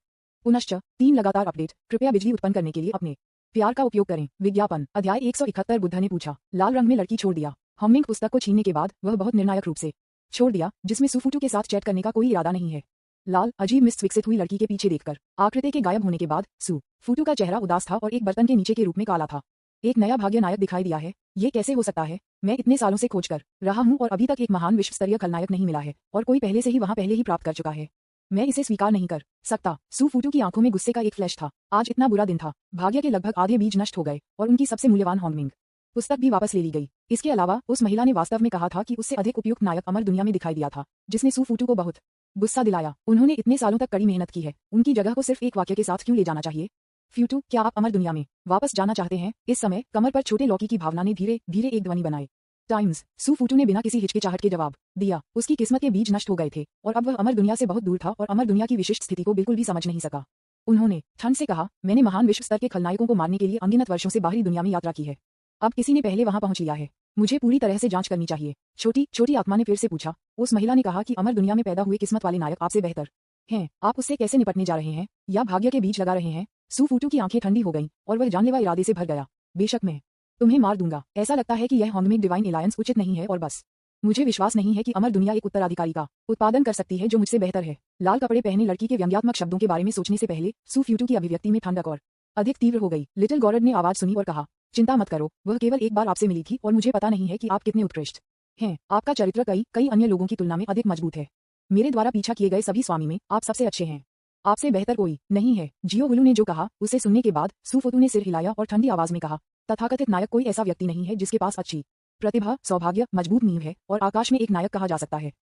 पुनश्च 3 लगातार अपडेट, कृपया बिजली उत्पन्न करने के लिए अपने प्यार का उपयोग करें। विज्ञापन, अध्याय 171। बुद्ध ने पूछा। लाल रंग में लड़की छोड़ दिया। होंगमिंग पुस्तक को छीनने के बाद वह बहुत निर्णायक रूप से छोड़ दिया, जिसमें सू फ्यूटू के साथ चैट करने का कोई इरादा नहीं है। लाल अजीब मिस्ट विकसित हुई लड़की के पीछे देखकर आकृति के गायब होने के बाद सू फ्यूटू का चेहरा उदास था और एक बर्तन के नीचे के रूप में काला था। एक नया भाग्य नायक दिखाई दिया है। ये कैसे हो सकता है? मैं इतने सालों से खोज कर रहा हूं और अभी तक एक महान विश्व स्तरीय खलनायक नहीं मिला है और कोई पहले से ही वहां पहले ही प्राप्त कर चुका है। मैं इसे स्वीकार नहीं कर सकता। सू फ्यूटू की आंखों में गुस्से का एक फ्लैश था। आज इतना बुरा दिन था। भाग्य के लगभग आधे बीज नष्ट हो गए और उनकी सबसे मूल्यवान होंगमिंग पुस्तक भी वापस ले ली गई। इसके अलावा उस महिला ने वास्तव में कहा था कि उससे अधिक उपयुक्त नायक अमर दुनिया में दिखाई दिया था, जिसने सू फ्यूटू को बहुत गुस्सा दिलाया। उन्होंने इतने सालों तक कड़ी मेहनत की है, उनकी जगह को सिर्फ एक वाक्य के साथ क्यों ले जाना चाहिए? फ्यूटू, क्या आप अमर दुनिया में वापस जाना चाहते हैं? इस समय कमर पर छोटे लौकी की भावना ने धीरे धीरे एक ध्वनि बनाई। टाइम्स। सू फ्यूटू ने बिना किसी हिचकिचाहट के जवाब दिया। उसकी किस्मत के बीज नष्ट हो गए थे और अब वह अमर दुनिया से बहुत दूर था और अमर दुनिया की विशिष्ट स्थिति को बिल्कुल भी समझ नहीं सका। उन्होंने ठंड से कहा, मैंने महान विश्व स्तर के खलनायकों को मारने के लिए अनगिनत वर्षों से बाहरी दुनिया में यात्रा की है। अब किसी ने पहले वहां पहुंच लिया है। मुझे पूरी तरह से जांच करनी चाहिए। छोटी छोटी आत्मा ने फिर से पूछा। उस महिला ने कहा कि अमर दुनिया में पैदा हुए किस्मत वाले नायक आपसे बेहतर हैं। आप उससे कैसे निपटने जा रहे हैं? या भाग्य के बीज लगा रहे हैं? सू फ्यूटू की आंखें ठंडी हो गईं और वह जानलेवा इरादे से भर गया। बेशक मैं तुम्हें मार दूंगा। ऐसा लगता है कि यह होंगमिंग डिवाइन एलायंस उचित नहीं है और बस मुझे विश्वास नहीं है कि अमर दुनिया एक उत्तराधिकारी का उत्पादन कर सकती है जो मुझसे बेहतर है। लाल कपड़े पहने लड़की के व्यंग्यात्मक शब्दों के बारे में सोचने से पहले सू फ्यूटू की अभिव्यक्ति में ठंडक और अधिक तीव्र हो गई। लिटिल गॉर्ड ने आवाज सुनी और कहा, चिंता मत करो, वह केवल एक बार आपसे मिली थी और मुझे पता नहीं है कि आप कितने उत्कृष्ट हैं। आपका चरित्र कई अन्य लोगों की तुलना में अधिक मजबूत है। मेरे द्वारा पीछा किए गए सभी स्वामी में आप सबसे अच्छे हैं। आपसे बेहतर कोई नहीं है। जियो वुलू ने जो कहा उसे सुनने के बाद सू फ्यूटू ने सिर हिलाया और ठंडी आवाज में कहा, तथाकथित नायक कोई ऐसा व्यक्ति नहीं है जिसके पास अच्छी प्रतिभा, सौभाग्य, मजबूत नींव है और आकाश में एक नायक कहा जा सकता है।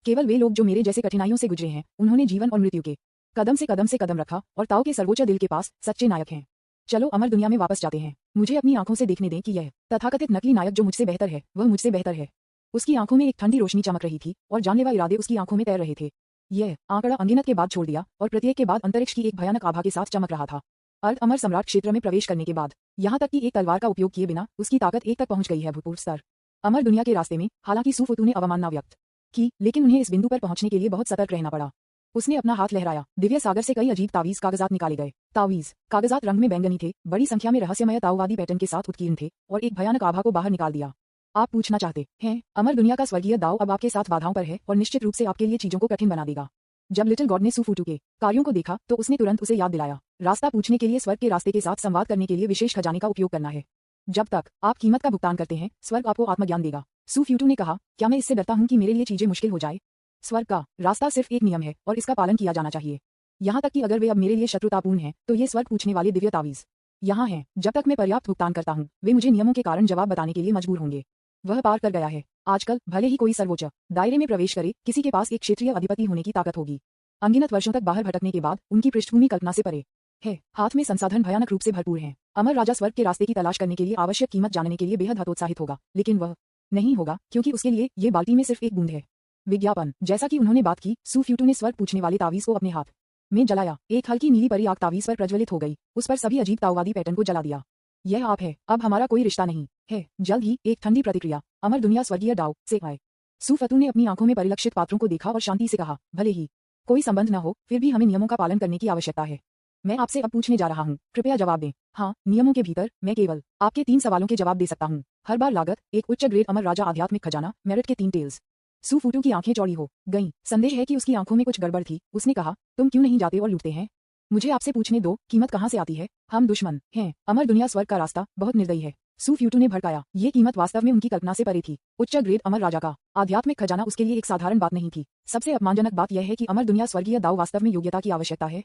केवल वे लोग जो मेरे जैसे कठिनाइयों से गुजरे हैं, उन्होंने जीवन और मृत्यु के कदम से कदम रखा और ताओ के सर्वोच्च दिल के पास सच्चे नायक हैं। चलो अमर दुनिया में वापस जाते हैं। मुझे अपनी आंखों से देखने दें कि यह तथाकथित नकली नायक जो मुझसे बेहतर है वह मुझसे बेहतर है। उसकी आंखों में एक ठंडी रोशनी चमक रही थी और जानलेवा इरादे उसकी आंखों में तैर रहे थे। यह आंकड़ा अनगिनत के बाद छोड़ दिया और प्रत्येक के बाद अंतरिक्ष की एक भयानक आभा के साथ चमक रहा था। अर्ध अमर सम्राट क्षेत्र में प्रवेश करने के बाद यहाँ तक कि एक तलवार का उपयोग किए बिना उसकी ताकत एक तक पहुंच गई है भूतपूर्व स्तर अमर दुनिया के रास्ते में। हालांकि सूफुतू ने अवमानना व्यक्त की, लेकिन उन्हें इस बिंदु पर पहुंचने के लिए बहुत सतर्क रहना पड़ा। उसने अपना हाथ लहराया, दिव्य सागर से कई अजीब तावीज कागजात निकाले गए। तावीज कागजात रंग में बैंगनी थे, बड़ी संख्या में रहस्यमय ताओवादी पैटर्न के साथ उत्कीर्ण थे और एक भयानक आभा को बाहर निकाल दिया। आप पूछना चाहते हैं, अमर दुनिया का स्वर्गीय दाव अब आपके साथ बाधाओं पर है और निश्चित रूप से आपके लिए चीजों को कठिन बना देगा। जब लिटिल गॉड ने सूफुटू के कार्यों को देखा तो उसने तुरंत उसे याद दिलाया, रास्ता पूछने के लिए स्वर्ग के रास्ते के साथ संवाद करने के लिए विशेष खजाने का उपयोग करना है। जब तक आप कीमत का भुगतान करते हैं स्वर्ग आपको आत्मज्ञान देगा। सूफ्यूटू ने कहा, क्या मैं इससे डरता हूं कि मेरे लिए चीजें मुश्किल हो जाए? स्वर्ग का रास्ता सिर्फ एक नियम है और इसका पालन किया जाना चाहिए। यहाँ तक कि अगर वे अब मेरे लिए शत्रुतापूर्ण हैं तो ये स्वर्ग पूछने वाले दिव्य तावीज यहाँ हैं। जब तक मैं पर्याप्त भुगतान करता हूँ वे मुझे नियमों के कारण जवाब बताने के लिए मजबूर होंगे। वह पार कर गया है। आजकल भले ही कोई सर्वोच्च दायरे में प्रवेश करे, किसी के पास एक क्षेत्रीय अधिपति होने की ताकत होगी। अनगिनत वर्षों तक बाहर भटकने के बाद उनकी पृष्ठभूमि कल्पना से परे है। हाथ में संसाधन भयानक रूप से भरपूर हैं। अमर राजा स्वर्ग के रास्ते की तलाश करने के लिए आवश्यक कीमत जानने के लिए बेहद हतोत्साहित होगा, लेकिन वह नहीं होगा क्योंकि उसके लिए ये बाल्टी में सिर्फ एक बूंद है। विज्ञापन जैसा कि उन्होंने बात की, सूफ्यूटू ने स्वर्ग पूछने वाले तावीज को अपने हाथ में जलाया। एक हल्की नीली परी आग तावीज पर प्रज्वलित हो गई, उस पर सभी अजीब ताओवादी पैटर्न को जला दिया। यह आप है, अब हमारा कोई रिश्ता नहीं है। जल्द ही एक ठंडी प्रतिक्रिया अमर दुनिया स्वर्गीय दाव से आए। सूफतू ने अपनी आंखों में परिलक्षित पात्रों को देखा और शांति से कहा, भले ही कोई संबंध न हो फिर भी हमें नियमों का पालन करने की आवश्यकता है। मैं आपसे अब पूछने जा रहा हूँ, कृपया जवाब दें। हाँ, नियमों के भीतर मैं केवल आपके 3 सवालों के जवाब दे सकता हूँ। हर बार लागत, एक उच्च ग्रेड अमर राजा आध्यात्मिक खजाना, मेरिट के 3 टेल्स। सूफुटू की आंखें चौड़ी हो गईं। संदेह है कि उसकी आंखों में कुछ गड़बड़ थी। उसने कहा, तुम क्यों नहीं जाते और लूटते हैं? मुझे आपसे पूछने दो, कीमत कहाँ से आती है? हम दुश्मन हैं। अमर दुनिया स्वर्ग का रास्ता बहुत निर्दयी है। सूफ्यूटू ने भड़काया। ये कीमत वास्तव में उनकी कल्पना से परे थी। उच्च ग्रेड अमर राजा का आध्यात्मिक खजाना उसके लिए एक साधारण बात नहीं थी। सबसे अपमानजनक बात यह है कि अमर दुनिया स्वर्गीय दाव वास्तव में योग्यता की आवश्यकता है।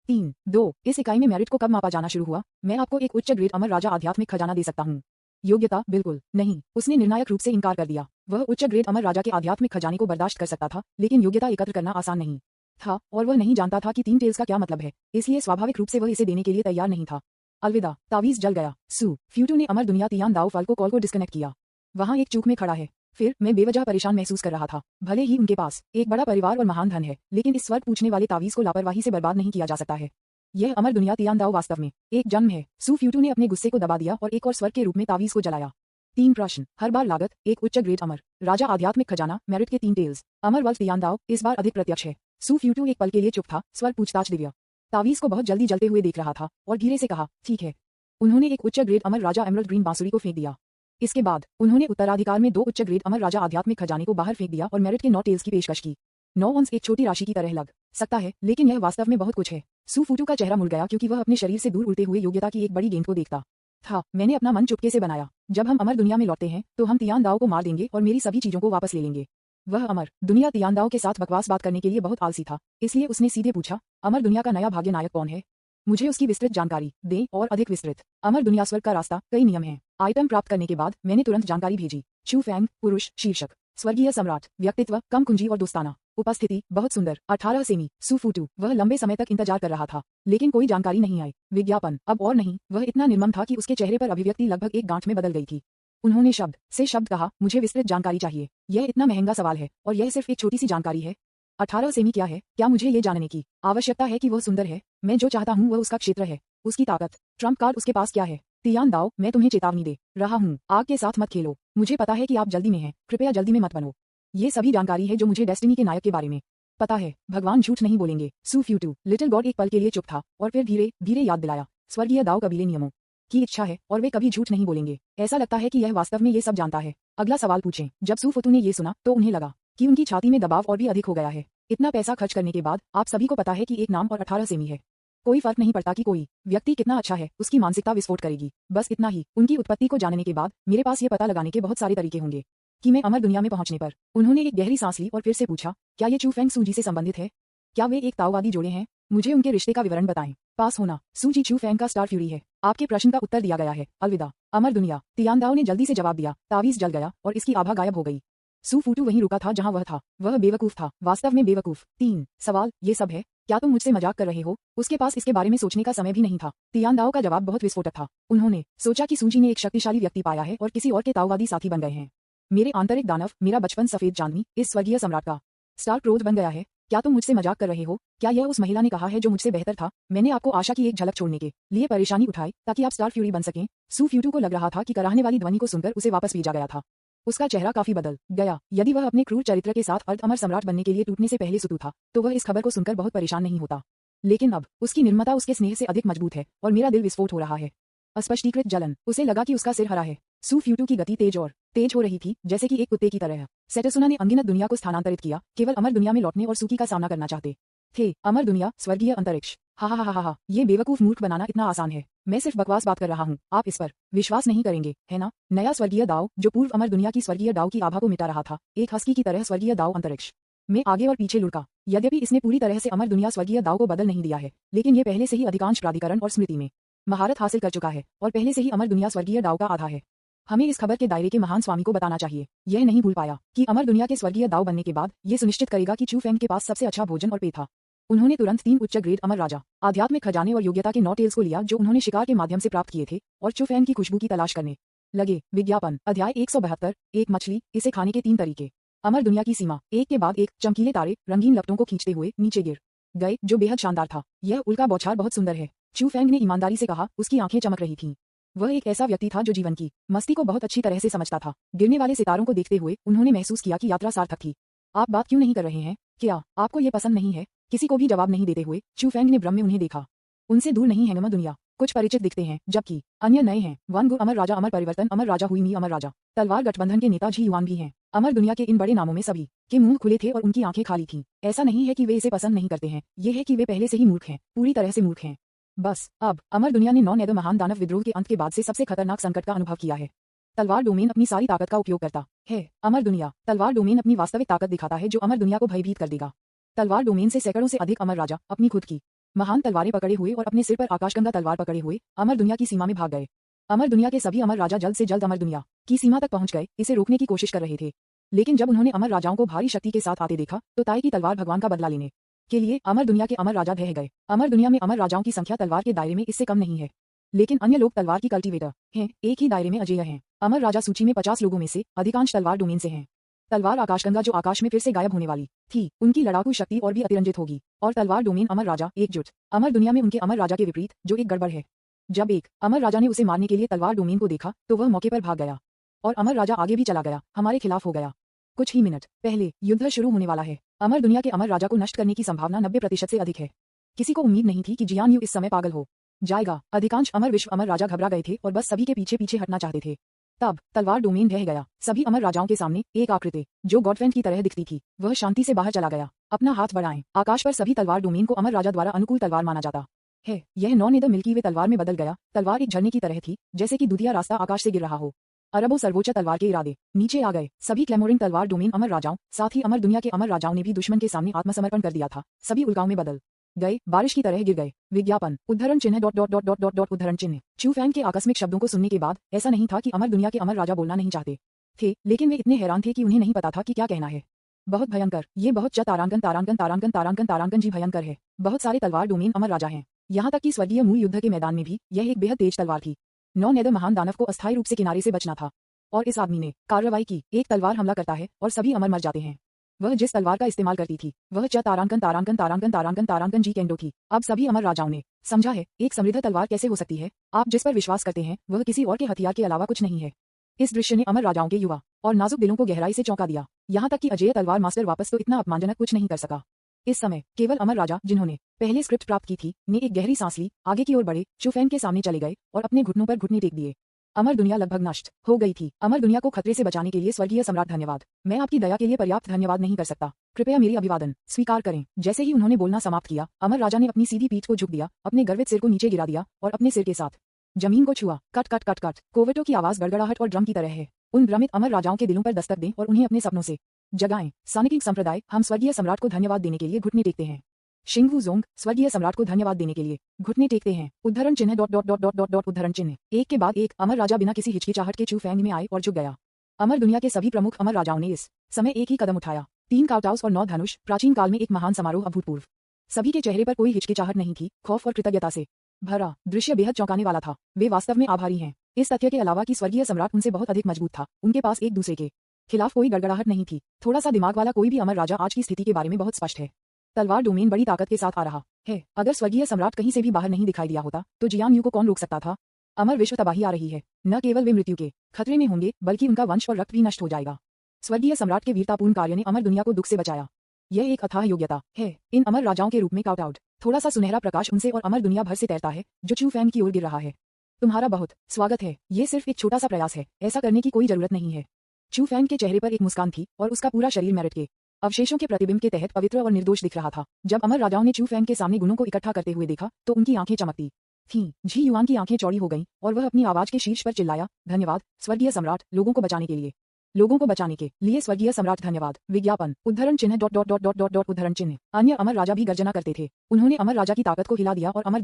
3.2 इस इकाई में मेरिट को कब मापा जाना शुरू हुआ? मैं आपको एक उच्च ग्रेड अमर राजा आध्यात्मिक खजाना दे सकता हूँ। योग्यता बिल्कुल नहीं, उसने निर्णायक रूप से इनकार कर दिया। वह उच्च ग्रेड अमर राजा के आध्यात्मिक खजाने को बर्दाश्त कर सकता था, लेकिन योग्यता एकत्र करना आसान नहीं था और वह नहीं जानता था कि 3 टेल्स का क्या मतलब है, इसलिए स्वाभाविक रूप से वह इसे देने के लिए तैयार नहीं था। अलविदा, तावीज जल गया। सूफ्यूटू ने अमर दुनिया तियान दाव फल को कॉल को डिस्कनेक्ट किया। वहाँ एक चूक में खड़ा है। फिर मैं बेवजह परेशान महसूस कर रहा था। भले ही उनके पास एक बड़ा परिवार और महान धन है, लेकिन इस स्वर्ग पूछने वाले तावीज को लापरवाही से बर्बाद नहीं किया जा सकता है। यह अमर दुनिया तियान दाव वास्तव में एक जन्म है। सूफ्यूटू ने अपने गुस्से को दबा दिया और एक और स्वर्ग के रूप में तावीज को जलाया। 3 प्रश्न, हर बार लागत, एक उच्च ग्रेड अमर राजा आध्यात्मिक खजाना, मेरिट के 3 टेल्स। अमर वल्फ तियान दाव इस बार अधिक प्रत्यक्ष है। सूफ्यूटू एक पल के लिए चुप था। स्वर्ग पूछताछ दिव्य तावीज को बहुत जल्दी जलते हुए देख रहा था और धीरे से कहा, ठीक है। उन्होंने एक उच्च ग्रेड अमर राजा एमरल्ड ग्रीन बांसुरी को फेंक दिया। इसके बाद उन्होंने उत्तराधिकार में 2 उच्च ग्रेड अमर राजा आध्यात्मिक खजाने को बाहर फेंक दिया और मेरिट के 9 टेल्स की पेशकश की। 9 ऑन्स एक छोटी राशि की तरह लग सकता है, लेकिन यह वास्तव में बहुत कुछ है। सूफुटू का चेहरा मुड़ गया क्योंकि वह अपने शरीर से दूर उड़ते हुए योग्यता की एक बड़ी गेंद को देखता था। मैंने अपना मन चुपके से बनाया। जब हम अमर दुनिया में लौटते हैं तो हम तियान दाव को मार देंगे और मेरी सभी चीजों को वापस ले लेंगे। वह अमर दुनिया तियान दाव के साथ बकवास बात करने के लिए बहुत आलसी था, इसलिए उसने सीधे पूछा, अमर दुनिया का नया भाग्य नायक कौन है? मुझे उसकी विस्तृत जानकारी दें और अधिक विस्तृत। अमर दुनिया स्वर्ग का रास्ता, कई नियम हैं। आइटम प्राप्त करने के बाद मैंने तुरंत जानकारी भेजी। चू फैंग, पुरुष, शीर्षक, स्वर्गीय सम्राट, व्यक्तित्व, कम कुंजी और दोस्ताना, उपस्थिति, बहुत सुंदर, 18 सेमी। सूफुटू, वह लंबे समय तक इंतजार कर रहा था, लेकिन कोई जानकारी नहीं आई। विज्ञापन, अब और नहीं। वह इतना निर्मम था कि उसके चेहरे पर अभिव्यक्ति लगभग एक गांठ में बदल गई थी। उन्होंने शब्द से शब्द कहा, मुझे विस्तृत जानकारी चाहिए। यह इतना महंगा सवाल है और यह सिर्फ एक छोटी सी जानकारी है। 18 सेमी क्या है? क्या मुझे ये जानने की आवश्यकता है कि वह सुंदर है? मैं जो चाहता हूँ वह उसका क्षेत्र है, उसकी ताकत। ट्रम्प कार्ड उसके पास क्या है? तियान दाव, मैं तुम्हें चेतावनी दे रहा हूँ, आग के साथ मत खेलो। मुझे पता है कि आप जल्दी में हैं, कृपया जल्दी में मत बनो। ये सभी जानकारी है जो मुझे डेस्टिनी के नायक के बारे में पता है। भगवान झूठ नहीं बोलेंगे। सूफ्यूटू, लिटिल गॉड एक पल के लिए चुप था और फिर धीरे धीरे याद दिलाया, स्वर्गीय दाव कबीले नियमों की इच्छा है और वे कभी झूठ नहीं बोलेंगे। ऐसा लगता है कि यह वास्तव में ये सब जानता है। अगला सवाल पूछें। जब सूफुतू ने ये सुना तो उन्हें लगा कि उनकी छाती में दबाव और भी अधिक हो गया है। इतना पैसा खर्च करने के बाद आप सभी को पता है कि एक नाम और 18 सेमी है। कोई फर्क नहीं पड़ता कि कोई व्यक्ति कितना अच्छा है, उसकी मानसिकता विस्फोट करेगी। बस इतना ही। उनकी उत्पत्ति को जानने के बाद मेरे पास ये पता लगाने के बहुत सारे तरीके होंगे कि मैं अमर दुनिया में पहुंचने पर। उन्होंने एक गहरी सांस ली और फिर से पूछा, क्या ये चू फेंग सूजी से संबंधित है? क्या वे एक ताओवादी जोड़े हैं? मुझे उनके रिश्ते का विवरण बताएं। पास होना, सूजी चू फेंग का स्टार फ्यूरी है। आपके प्रश्न का उत्तर दिया गया है। अलविदा, अमर दुनिया। तियान दाव ने जल्दी से जवाब दिया। तावीज जल गया और इसकी आभा गायब हो गई। सू फूटू वहीं रुका था जहां वह था। वह बेवकूफ था, वास्तव में बेवकूफ। 3 सवाल, ये सब है? क्या तुम मुझसे मजाक कर रहे हो? उसके पास इसके बारे में सोचने का समय भी नहीं था। तियानदाओ का जवाब बहुत विस्फोटक था। उन्होंने सोचा कि सूजी ने एक शक्तिशाली व्यक्ति पाया है और किसी और के ताओवादी साथी बन गए हैं। मेरे आंतरिक दानव, मेरा बचपन सफेद चांदनी, इस स्वर्गीय सम्राट का स्टार क्रोध बन गया है। क्या तुम मुझसे मजाक कर रहे हो? क्या यह उस महिला ने कहा है जो मुझसे बेहतर था? मैंने आपको आशा की एक झलक छोड़ने के लिए परेशानी उठाई ताकि आप स्टार फ्यूरी बन सकें। सू फ्यूटू को लग रहा था कि कराहने वाली ध्वनि को सुनकर उसे वापस भेजा गया था। उसका चेहरा काफी बदल गया। यदि वह अपने क्रूर चरित्र के साथ अर्ध अमर सम्राट बनने के लिए टूटने से पहले सुतू था तो वह इस खबर को सुनकर बहुत परेशान नहीं होता। लेकिन अब उसकी निर्ममता उसके स्नेह से अधिक मजबूत है और मेरा दिल विस्फोट हो रहा है। अस्पष्टीकृत जलन। उसे लगा कि उसका सिर हरा है। सू फ्यूटू की गति तेज और तेज हो रही थी, जैसे कि एक कुत्ते की तरह। सेटसुना ने अनगिनत दुनिया को स्थानांतरित किया, केवल अमर दुनिया में लौटने और सूकी का सामना करना चाहते थे। अमर दुनिया, स्वर्गीय अंतरिक्ष। हा हा हा हा हा, ये बेवकूफ मूर्ख बनाना इतना आसान है। मैं सिर्फ बकवास बात कर रहा हूँ, आप इस पर विश्वास नहीं करेंगे, है ना? नया स्वर्गीय दाव, जो पूर्व अमर दुनिया की स्वर्गीय दाव की आभा को मिटा रहा था, एक हस्की की तरह स्वर्गीय दाव अंतरिक्ष में आगे और पीछे लुढ़का। यद्यपि इसने पूरी तरह से अमर दुनिया स्वर्गीय दाव को बदल नहीं दिया है, लेकिन ये पहले से ही अधिकांश प्राधिकरण और स्मृति में महारत हासिल कर चुका है और पहले से ही अमर दुनिया स्वर्गीय दाव का आधा है। हमें इस खबर के दायरे के महान स्वामी को बताना चाहिए। यह नहीं भूल पाया कि अमर दुनिया के स्वर्गीय दाव बनने के बाद ये सुनिश्चित करेगा कि चू फेंग के पास सबसे अच्छा भोजन और पेय था। उन्होंने तुरंत 3 उच्च ग्रेड अमर राजा, आध्यात्मिक खजाने और योग्यता के 9 टेल्स को लिया जो उन्होंने शिकार के माध्यम से प्राप्त किए थे और चू फेंग की खुशबू की तलाश करने लगे। विज्ञापन। अध्याय 172। एक मछली, इसे खाने के 3 तरीके। अमर दुनिया की सीमा। एक के बाद एक चमकीले तारे रंगीन लपटों को खींचते हुए नीचे गिर गए, जो बेहद शानदार था। यह उल्का बौछार बहुत सुंदर है, चू फेंग ने ईमानदारी से कहा। उसकी आंखें चमक रही थीं। वह एक ऐसा व्यक्ति था जो जीवन की मस्ती को बहुत अच्छी तरह से समझता था। गिरने वाले सितारों को देखते हुए उन्होंने महसूस किया कि यात्रा सार्थक थी। आप बात क्यों नहीं कर रहे हैं? क्या आपको ये पसंद नहीं है? किसी को भी जवाब नहीं देते हुए चू फेंग ने भ्रम में उन्हें देखा। उनसे दूर नहीं है नम दुनिया। कुछ परिचित दिखते हैं जबकि अन्य नए हैं। वन गु अमर राजा, अमर परिवर्तन, अमर राजा हुई मी, अमर राजा तलवार गठबंधन के नेता जी युआन भी हैं। अमर दुनिया के इन बड़े नामों में सभी के मुंह खुले थे और उनकी आंखें खाली थीं। ऐसा नहीं है कि वे इसे पसंद नहीं करते हैं, ये है कि वे पहले से ही मूर्ख हैं, पूरी तरह से मूर्ख हैं। बस अब अमर दुनिया ने 9 नेदर महान दानव विद्रोह के अंत के बाद से सबसे खतरनाक संकट का अनुभव किया है। तलवार डोमेन अपनी सारी ताकत का उपयोग करता है। अमर दुनिया तलवार डोमेन अपनी वास्तविक ताकत दिखाता है जो अमर दुनिया को भयभीत कर देगा। तलवार डोमेन से सैकड़ों से अधिक अमर राजा अपनी खुद की महान तलवारें पकड़े हुए और अपने सिर पर आकाशगंगा तलवार पकड़े हुए अमर दुनिया की सीमा में भाग गए। अमर दुनिया के सभी अमर राजा जल्द से जल्द अमर दुनिया की सीमा तक पहुंच गए, इसे रोकने की कोशिश कर रहे थे। लेकिन जब उन्होंने अमर राजाओं को भारी शक्ति के साथ आते देखा तो ताई की तलवार भगवान का बदला लेने के लिए अमर दुनिया के अमर राजा ढह गए। अमर दुनिया में अमर राजाओं की संख्या तलवार के दायरे में इससे कम नहीं है, लेकिन अन्य लोग तलवार की कल्टीवेटर हैं, एक ही दायरे में अजेय हैं। अमर राजा सूची में 50 लोगों में से अधिकांश तलवार डोमेन से हैं। तलवार आकाशगंगा जो आकाश में फिर से गायब होने वाली थी, उनकी लड़ाकू शक्ति और भी अतिरंजित होगी। और तलवार डोमेन अमर राजा एकजुट अमर दुनिया में उनके अमर राजा के विपरीत, जो एक गड़बड़ है। जब एक अमर राजा ने उसे मारने के लिए तलवार डोमेन को देखा तो वह मौके पर भाग गया और अमर राजा आगे भी चला गया, हमारे खिलाफ हो गया। कुछ ही मिनट पहले युद्ध शुरू होने वाला है। अमर दुनिया के अमर राजा को नष्ट करने की संभावना 90% से अधिक है। किसी को उम्मीद नहीं थी कि जियान यू इस समय पागल हो जाएगा। अधिकांश अमर विश्व अमर राजा घबरा गए थे और बस सभी के पीछे पीछे हटना चाहते थे। तब तलवार डोमेन ढह गया। सभी अमर राजाओं के सामने एक आकृति जो गॉडफ्रेंड की तरह दिखती थी, वह शांति से बाहर चला गया। अपना हाथ बढ़ाएं। आकाश पर सभी तलवार डोमेन को अमर राजा द्वारा अनुकूल तलवार माना जाता है। यह 9 नेदर मिल्की वे तलवार में बदल गया। तलवार एक झरने की तरह थी, जैसे कि दूधिया रास्ता आकाश से गिर रहा हो। अरबों सर्वोच्च तलवार के इरादे नीचे आ गए। सभी क्लैमोरिंग तलवार डोमेन अमर राजाओं, साथ ही अमर दुनिया के अमर राजाओं ने भी दुश्मन के सामने आत्मसमर्पण कर दिया था। सभी उल्काओं में बदल गए, बारिश की तरह गिर गए। विज्ञापन। उद्धरण चिन्ह dot dot dot dot dot dot उद्धरण चिन्ह। चू फेंग के आकस्मिक शब्दों को सुनने के बाद ऐसा नहीं था कि अमर दुनिया के अमर राजा बोलना नहीं चाहते थे, लेकिन वे इतने हैरान थे कि उन्हें नहीं पता था कि क्या कहना है। बहुत भयंकर, ये बहुत तारांकन तारांकन तारांकन तारांकन तारांकन जी भयंकर है। बहुत सारे तलवार डोमेन अमर राजा हैं, यहाँ तक कि स्वर्गीय मूल युद्ध के मैदान में भी यह एक बेहद तेज तलवार थी। 9 नेदर महान दानव को अस्थायी रूप से किनारे से बचना था और इस आदमी ने कार्रवाई की। एक तलवार हमला करता है और सभी अमर मर जाते हैं। वह जिस तलवार का इस्तेमाल करती थी वह तारांकन तारांकन तारांकन तारांकन तारांकन जी केंडो थी। अब सभी अमर राजाओं ने समझा है एक समृद्ध तलवार कैसे हो सकती है। आप जिस पर विश्वास करते हैं वह किसी और के हथियार के अलावा कुछ नहीं है। इस दृश्य ने अमर राजाओं के युवा और नाजुक दिलों को गहराई से चौंका दिया। यहाँ तक कि अजेय तलवार मास्टर वापस तो इतना अपमानजनक कुछ नहीं कर सका। इस समय केवल अमर राजा जिन्होंने पहले स्क्रिप्ट प्राप्त की थी ने एक गहरी सांस ली, आगे की ओर बढ़े, चू फेंग के सामने चले गए और अपने घुटनों पर घुटने टेक दिए। अमर दुनिया लगभग नष्ट हो गई थी। अमर दुनिया को खतरे से बचाने के लिए स्वर्गीय सम्राट धन्यवाद। मैं आपकी दया के लिए पर्याप्त धन्यवाद नहीं कर सकता। कृपया मेरी अभिवादन स्वीकार करें। जैसे ही उन्होंने बोलना समाप्त किया, अमर राजा ने अपनी सीधी पीठ को झुक दिया, अपने गर्वित सिर को नीचे गिरा दिया और अपने सिर के साथ जमीन को छुआ। Cut cut cut cut. कोवटों की आवाज गड़गड़ाहट और ड्रम की तरह है। उन भ्रमित अमर राजाओं के दिलों पर दस्तक दें और उन्हें अपने सपनों से जगाएं। सानिकिक संप्रदाय, हम स्वर्गीय सम्राट को धन्यवाद देने के लिए घुटने टेकते हैं। शिंगवू जोंग, स्वर्गीय सम्राट को धन्यवाद देने के लिए घुटने टेकते हैं। उद्धरण चिन्ह dot dot dot dot dot dot उद्धरण चिन्ह। एक के बाद एक अमर राजा बिना किसी हिचकिचाहट के चू फेंग में आए और झुक गया। अमर दुनिया के सभी प्रमुख अमर राजाओं ने इस समय एक ही कदम उठाया। 3 काउटाउस और 9 धनुष, प्राचीन काल में एक महान समारोह अभूतपूर्व। सभी के चेहरे पर कोई हिचकिचाहट नहीं थी, खौफ और कृतज्ञता से भरा दृश्य बेहद चौंकाने वाला था। वे वास्तव में आभारी हैं, इस तथ्य के अलावा कि स्वर्गीय सम्राट उनसे बहुत अधिक मजबूत था। उनके पास एक दूसरे के खिलाफ कोई गड़गड़ाहट नहीं थी। थोड़ा सा दिमाग वाला कोई भी अमर राजा आज की स्थिति के बारे में बहुत स्पष्ट है। तलवार डोमेन बड़ी ताकत के साथ आ रहा है। अगर स्वर्गीय सम्राट कहीं से भी बाहर नहीं दिखाई दिया होता तो जियांग यू को कौन रोक सकता था। अमर विश्व तबाही आ रही है। न केवल वे मृत्यु के खतरे में होंगे बल्कि उनका वंश और रक्त भी नष्ट हो जाएगा। स्वर्गीय सम्राट के वीरतापूर्ण कार्य ने अमर दुनिया को दुख से बचाया। यह एक अथाह योग्यता है इन अमर राजाओं के रूप में काउट आउट। थोड़ा सा सुनहरा प्रकाश उनसे और अमर दुनिया भर से तैरता है जो चू फैंग की ओर गिर रहा है। तुम्हारा बहुत स्वागत है। ये सिर्फ एक छोटा सा प्रयास है, ऐसा करने की कोई जरूरत नहीं है। चू फैंग के चेहरे पर एक मुस्कान थी और उसका पूरा शरीर मेरिट के अवशेषों के प्रतिबिंब के तहत पवित्र और निर्दोष दिख रहा था। जब अमर राजाओं ने चू फैंग के सामने गुणों को इकट्ठा करते हुए देखा तो उनकी आंखें चमकती थीं। जी युआन की आंखें चौड़ी हो गईं और वह अपनी आवाज के शीर्ष पर चिल्लाया, धन्यवाद स्वर्गीय सम्राट, लोगों को बचाने के लिए। लोगों को बचाने के लिए स्वर्गीय सम्राट धन्यवाद। विज्ञापन उद्धरण चिन्ह dot dot dot dot dot dot उद्धरण चिन्ह। अन्य अमर राजा भी गर्जना करते थे। उन्होंने अमर राजा की ताकत को हिला दिया और अमर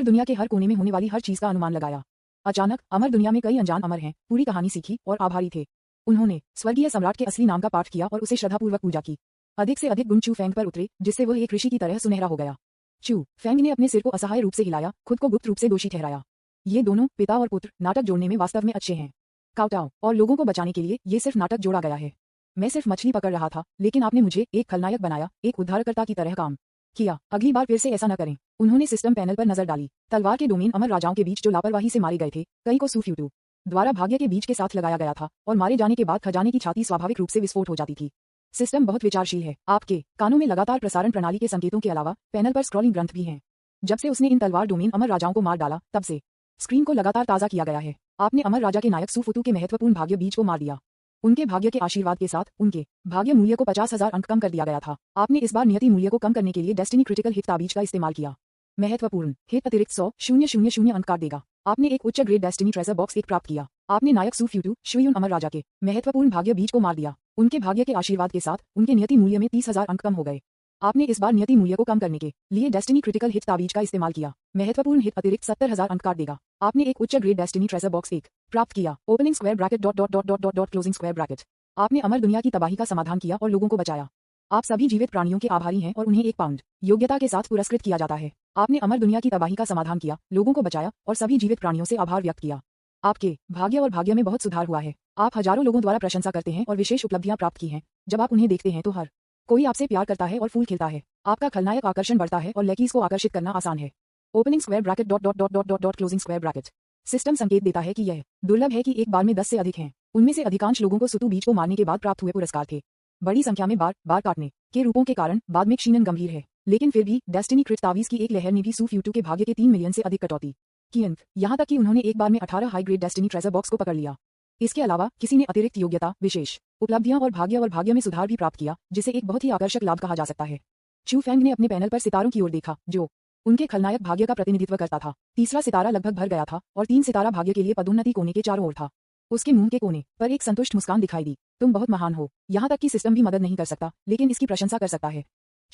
दुनिया के हर कोने में होने वाली हर चीज का अनुमान लगाया। अचानक अमर दुनिया में कई अनजान अमर हैं पूरी कहानी सीखी और आभारी थे। उन्होंने स्वर्गीय सम्राट के असली नाम का पाठ किया और उसे श्रद्धापूर्वक पूजा की। अधिक से अधिक गुण चू फैंग पर उतरे जिससे वह एक ऋषि की तरह सुनहरा हो गया। चू फैंग ने अपने सिर को असहाय रूप से हिलाया, खुद को गुप्त रूप से दोषी ठहराया। ये दोनों पिता और पुत्र नाटक जोड़ने में वास्तव में अच्छे हैं। काउटाओ और लोगों को बचाने के लिए ये सिर्फ नाटक जोड़ा गया है। मैं सिर्फ मछली पकड़ रहा था लेकिन आपने मुझे एक खलनायक बनाया, एक उद्धारकर्ता की तरह काम किया। अगली बार फिर से ऐसा न करें। उन्होंने सिस्टम पैनल पर नजर डाली। तलवार के डोमेन अमर राजाओं के बीच जो लापरवाही से मारे गए थे, कई को सू फ्यूटू द्वारा भाग्य के बीच के साथ लगाया गया था और मारे जाने के बाद खजाने की छाती स्वाभाविक रूप से विस्फोट हो जाती थी। सिस्टम बहुत विचारशील है। आपके कानों में लगातार प्रसारण प्रणाली के संकेतों के अलावा पैनल पर स्क्रॉलिंग ग्रंथ भी हैं। जब से उसने इन तलवार डोमेन अमर राजाओं को मार डाला तब से स्क्रीन को लगातार ताजा किया गया है। आपने अमर राजा के नायक सू फुतू के महत्वपूर्ण भाग्य बीज को मार दिया। उनके भाग्य के आशीर्वाद के साथ उनके भाग्य मूल्य को 50,000 अंक कम कर दिया गया था। आपने इस बार नियति मूल्य को कम करने के लिए डेस्टिनी क्रिटिकल हिट ताबीज का इस्तेमाल किया। महत्वपूर्ण हिट अतिरिक्त 100,000 अंक काट देगा। आपने एक उच्च ग्रेड डेस्टिनी ट्रेजर बॉक्स एक प्राप्त किया। आपने नायक सू फ्यूटू शुयुन अमर राजा के महत्वपूर्ण भाग्य बीज को मार दिया। उनके भाग्य के आशीर्वाद के साथ उनके नियति मूल्य में 30,000 अंक कम हो गए। आपने इस बार नियति मूल्य को कम करने के लिए डेस्टिनी क्रिटिकल हिट ताबीज का इस्तेमाल किया। महत्वपूर्ण हिट अतिरिक्त 70,000 अंक काट देगा। आपने एक उच्च ग्रेड डेस्टिनी ट्रेजर बॉक्स एक प्राप्त किया। Opening square bracket dot dot dot dot dot dot closing square bracket. आपने अमर दुनिया की तबाही का समाधान किया और लोगों को बचाया। आप सभी जीवित प्राणियों के आभारी हैं और उन्हें 1 पाउंड योग्यता के साथ पुरस्कृत किया जाता है। आपने अमर दुनिया की तबाही का समाधान किया, लोगों को बचाया और सभी जीवित प्राणियों से आभार व्यक्त किया। आपके भाग्य और भाग्य में बहुत सुधार हुआ है। आप हजारों लोगों द्वारा प्रशंसा करते हैं और विशेष उपलब्धियां प्राप्त की हैं। जब आप उन्हें देखते हैं तो हर कोई आपसे प्यार करता है और फूल खिलता है। आपका खलनायक आकर्षण बढ़ता है और लैकीज को आकर्षित करना आसान है। Opening square bracket dot dot dot dot dot dot closing square bracket. System संकेत देता है कि यह दुर्लभ है कि एक बार में 10 से अधिक हैं। उनमें से अधिकांश लोगों को सुतु बीज को मारने के बाद प्राप्त हुए पुरस्कार थे। बड़ी संख्या में बार काटने के रूपों के कारण बाद में क्षीणन गंभीर है, लेकिन फिर भी डेस्टिनी क्रिट तावीज की एक लहर ने भी सू फ्यूटू के भाग्य के 3 मिलियन से अधिक कटौती की अंक, यहाँ तक कि उन्होंने एक बार में 18 high grade destiny treasure box को पकड़ लिया। इसके अलावा किसी ने अतिरिक्त योग्यता, विशेष उपलब्धियां और भाग्य में सुधार भी प्राप्त किया, जिसे एक बहुत ही आकर्षक लाभ कहा जा सकता है। चू फैंग ने अपने पैनल पर सितारों की ओर देखा जो उनके खलनायक भाग्य का प्रतिनिधित्व करता था। तीसरा सितारा लगभग भर गया था और 3 सितारा भाग्य के लिए पदोन्नति कोने के चारों ओर था। उसके मुंह के कोने पर एक संतुष्ट मुस्कान दिखाई दी। तुम बहुत महान हो। यहाँ तक कि सिस्टम भी मदद नहीं कर सकता लेकिन इसकी प्रशंसा कर सकता है।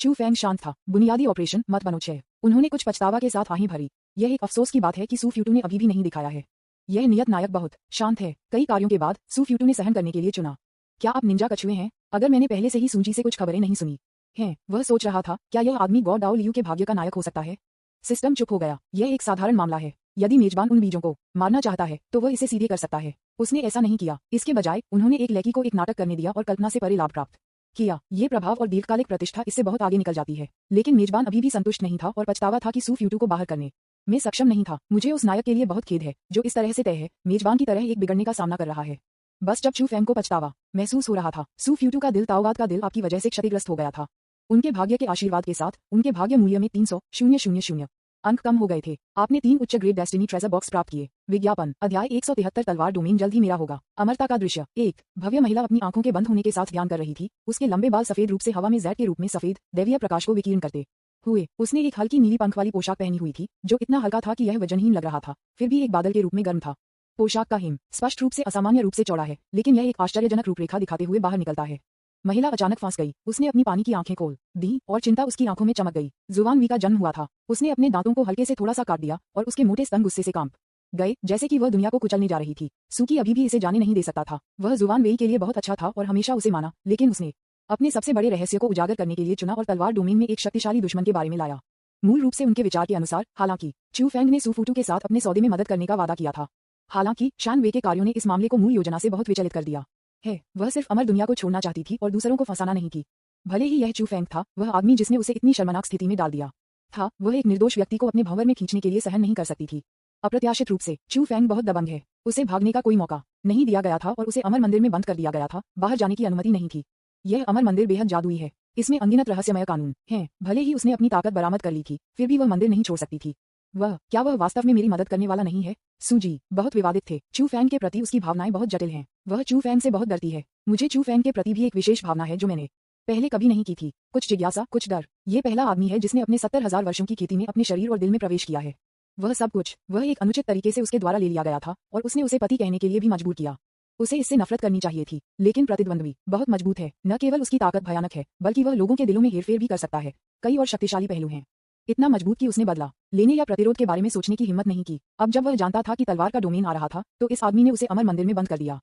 चू फैंग शांत था। बुनियादी ऑपरेशन मत बनोच्छय। उन्होंने कुछ पछतावा के साथ आहें भरी। यह एक अफसोस की बात है कि सू फ्यूटू ने अभी भी नहीं दिखाया है। यह नियत नायक बहुत शांत है। कई कार्यों के बाद सू फ्यूटू ने सहन करने के लिए चुना। क्या आप निंजा कछुए हैं? अगर मैंने पहले से ही सूजी से कुछ खबरें नहीं सुनी हैं। वह सोच रहा था क्या यह आदमी गॉड डाओ लियू के भाग्य का नायक हो सकता है। सिस्टम चुप हो गया। यह एक साधारण मामला है। यदि मेजबान उन बीजों को मारना चाहता है तो वह इसे सीधे कर सकता है। उसने ऐसा नहीं किया। इसके बजाय उन्होंने एक लड़की को एक नाटक करने दिया और कल्पना से परे लाभ प्राप्त किया। ये प्रभाव और दीर्घकालिक प्रतिष्ठा इससे बहुत आगे निकल जाती है। लेकिन मेजबान अभी भी संतुष्ट नहीं था और पछतावा था कि सू फ्यूटू को बाहर करने में सक्षम नहीं था। मुझे उस नायक के लिए बहुत खेद है जो इस तरह से तय है, मेजबान की तरह एक बिगड़ने का सामना कर रहा है। बस जब चू फैंग को पछतावा महसूस हो रहा था, सू फ्यूटू का दिल ताओवाद का दिल आपकी वजह से क्षतिग्रस्त हो गया था। उनके भाग्य के आशीर्वाद के साथ उनके भाग्य मूल्य में 300,000 अंक कम हो गए थे। आपने 3 उच्च ग्रेड डेस्टिनी ट्रेजर बॉक्स प्राप्त किए। विज्ञापन अध्याय 173 तलवार डोमेन जल्द ही मेरा होगा। अमरता का दृश्य। एक भव्य महिला अपनी आंखों के बंद होने के साथ ध्यान कर रही थी। उसके लंबे बाल सफेद रूप से हवा में जैड के रूप में सफेद दैवीय प्रकाश को विकीर्ण करते हुए। उसने एक हल्की नीली पंख वाली पोशाक पहनी हुई थी जो इतना हल्का था कि यह वजनहीन लग रहा था, फिर भी एक बादल के रूप में गर्म था। पोशाक का हिम स्पष्ट रूप से असामान्य रूप से चौड़ा है, लेकिन यह एक आश्चर्यजनक रूपरेखा दिखाते हुए बाहर निकलता है। महिला अचानक फंस गई। उसने अपनी पानी की आंखें खोल दी और चिंता उसकी आंखों में चमक गई। जुवान वी का जन्म हुआ था। उसने अपने दांतों को हल्के से थोड़ा सा काट दिया और उसके मोटे स्तन गुस्से से कांप गए जैसे कि वह दुनिया को कुचलने जा रही थी। सूकी अभी भी इसे जाने नहीं दे सकता था। वह जुबान वेई के लिए बहुत अच्छा था और हमेशा उसे माना, लेकिन उसने अपने सबसे बड़े रहस्य को उजागर करने के लिए चुना और तलवार डोमेन में एक शक्तिशाली दुश्मन के बारे में लाया। मूल रूप से उनके विचार के अनुसार, हालांकि चू फेंग ने सूफूटू के साथ अपने सौदे में मदद करने का वादा किया था। हालांकि शान वे के कार्यों ने इस मामले को मूल योजना से बहुत विचलित कर दिया है। वह सिर्फ अमर दुनिया को छोड़ना चाहती थी और दूसरों को फंसाना नहीं थी। भले ही यह चू फेंग था, वह आदमी जिसने उसे इतनी शर्मनाक स्थिति में डाल दिया था, वह एक निर्दोष व्यक्ति को अपने भंवर में खींचने के लिए सहन नहीं कर सकती थी। अप्रत्याशित रूप से चू फेंग बहुत दबंग है। उसे भागने का कोई मौका नहीं दिया गया था और उसे अमर मंदिर में बंद कर दिया गया था। बाहर जाने की अनुमति नहीं थी। यह अमर मंदिर बेहद जादुई है। इसमें अनगिनत रहस्यमय कानून हैं। भले ही उसने अपनी ताकत बरामद कर ली थी, फिर भी वह मंदिर नहीं छोड़ सकती थी। क्या वह वास्तव में मेरी मदद करने वाला नहीं है? सूजी बहुत विवादित थे। चू फेंग के प्रति उसकी भावनाएं बहुत जटिल हैं। वह चू फेंग से बहुत डरती है। मुझे चू फेंग के प्रति भी एक विशेष भावना है जो मैंने पहले कभी नहीं की थी। कुछ जिज्ञासा, कुछ डर। ये पहला आदमी है जिसने अपने 70,000 वर्षों की खेती में अपने शरीर और दिल में प्रवेश किया है। वह सब कुछ वह एक अनुचित तरीके से उसके द्वारा ले लिया गया था और उसने उसे पति कहने के लिए भी मजबूर किया। उसे इससे नफरत करनी चाहिए थी, लेकिन प्रतिद्वंद्वी बहुत मजबूत है। न केवल उसकी ताकत भयानक है, बल्कि वह लोगों के दिलों में हेरफेर भी कर सकता है। कई और शक्तिशाली पहलू हैं। इतना मजबूत कि उसने बदला लेने या प्रतिरोध के बारे में सोचने की हिम्मत नहीं की। अब जब वह जानता था कि तलवार का डोमेन आ रहा था, तो इस आदमी ने उसे अमर मंदिर में बंद कर दिया।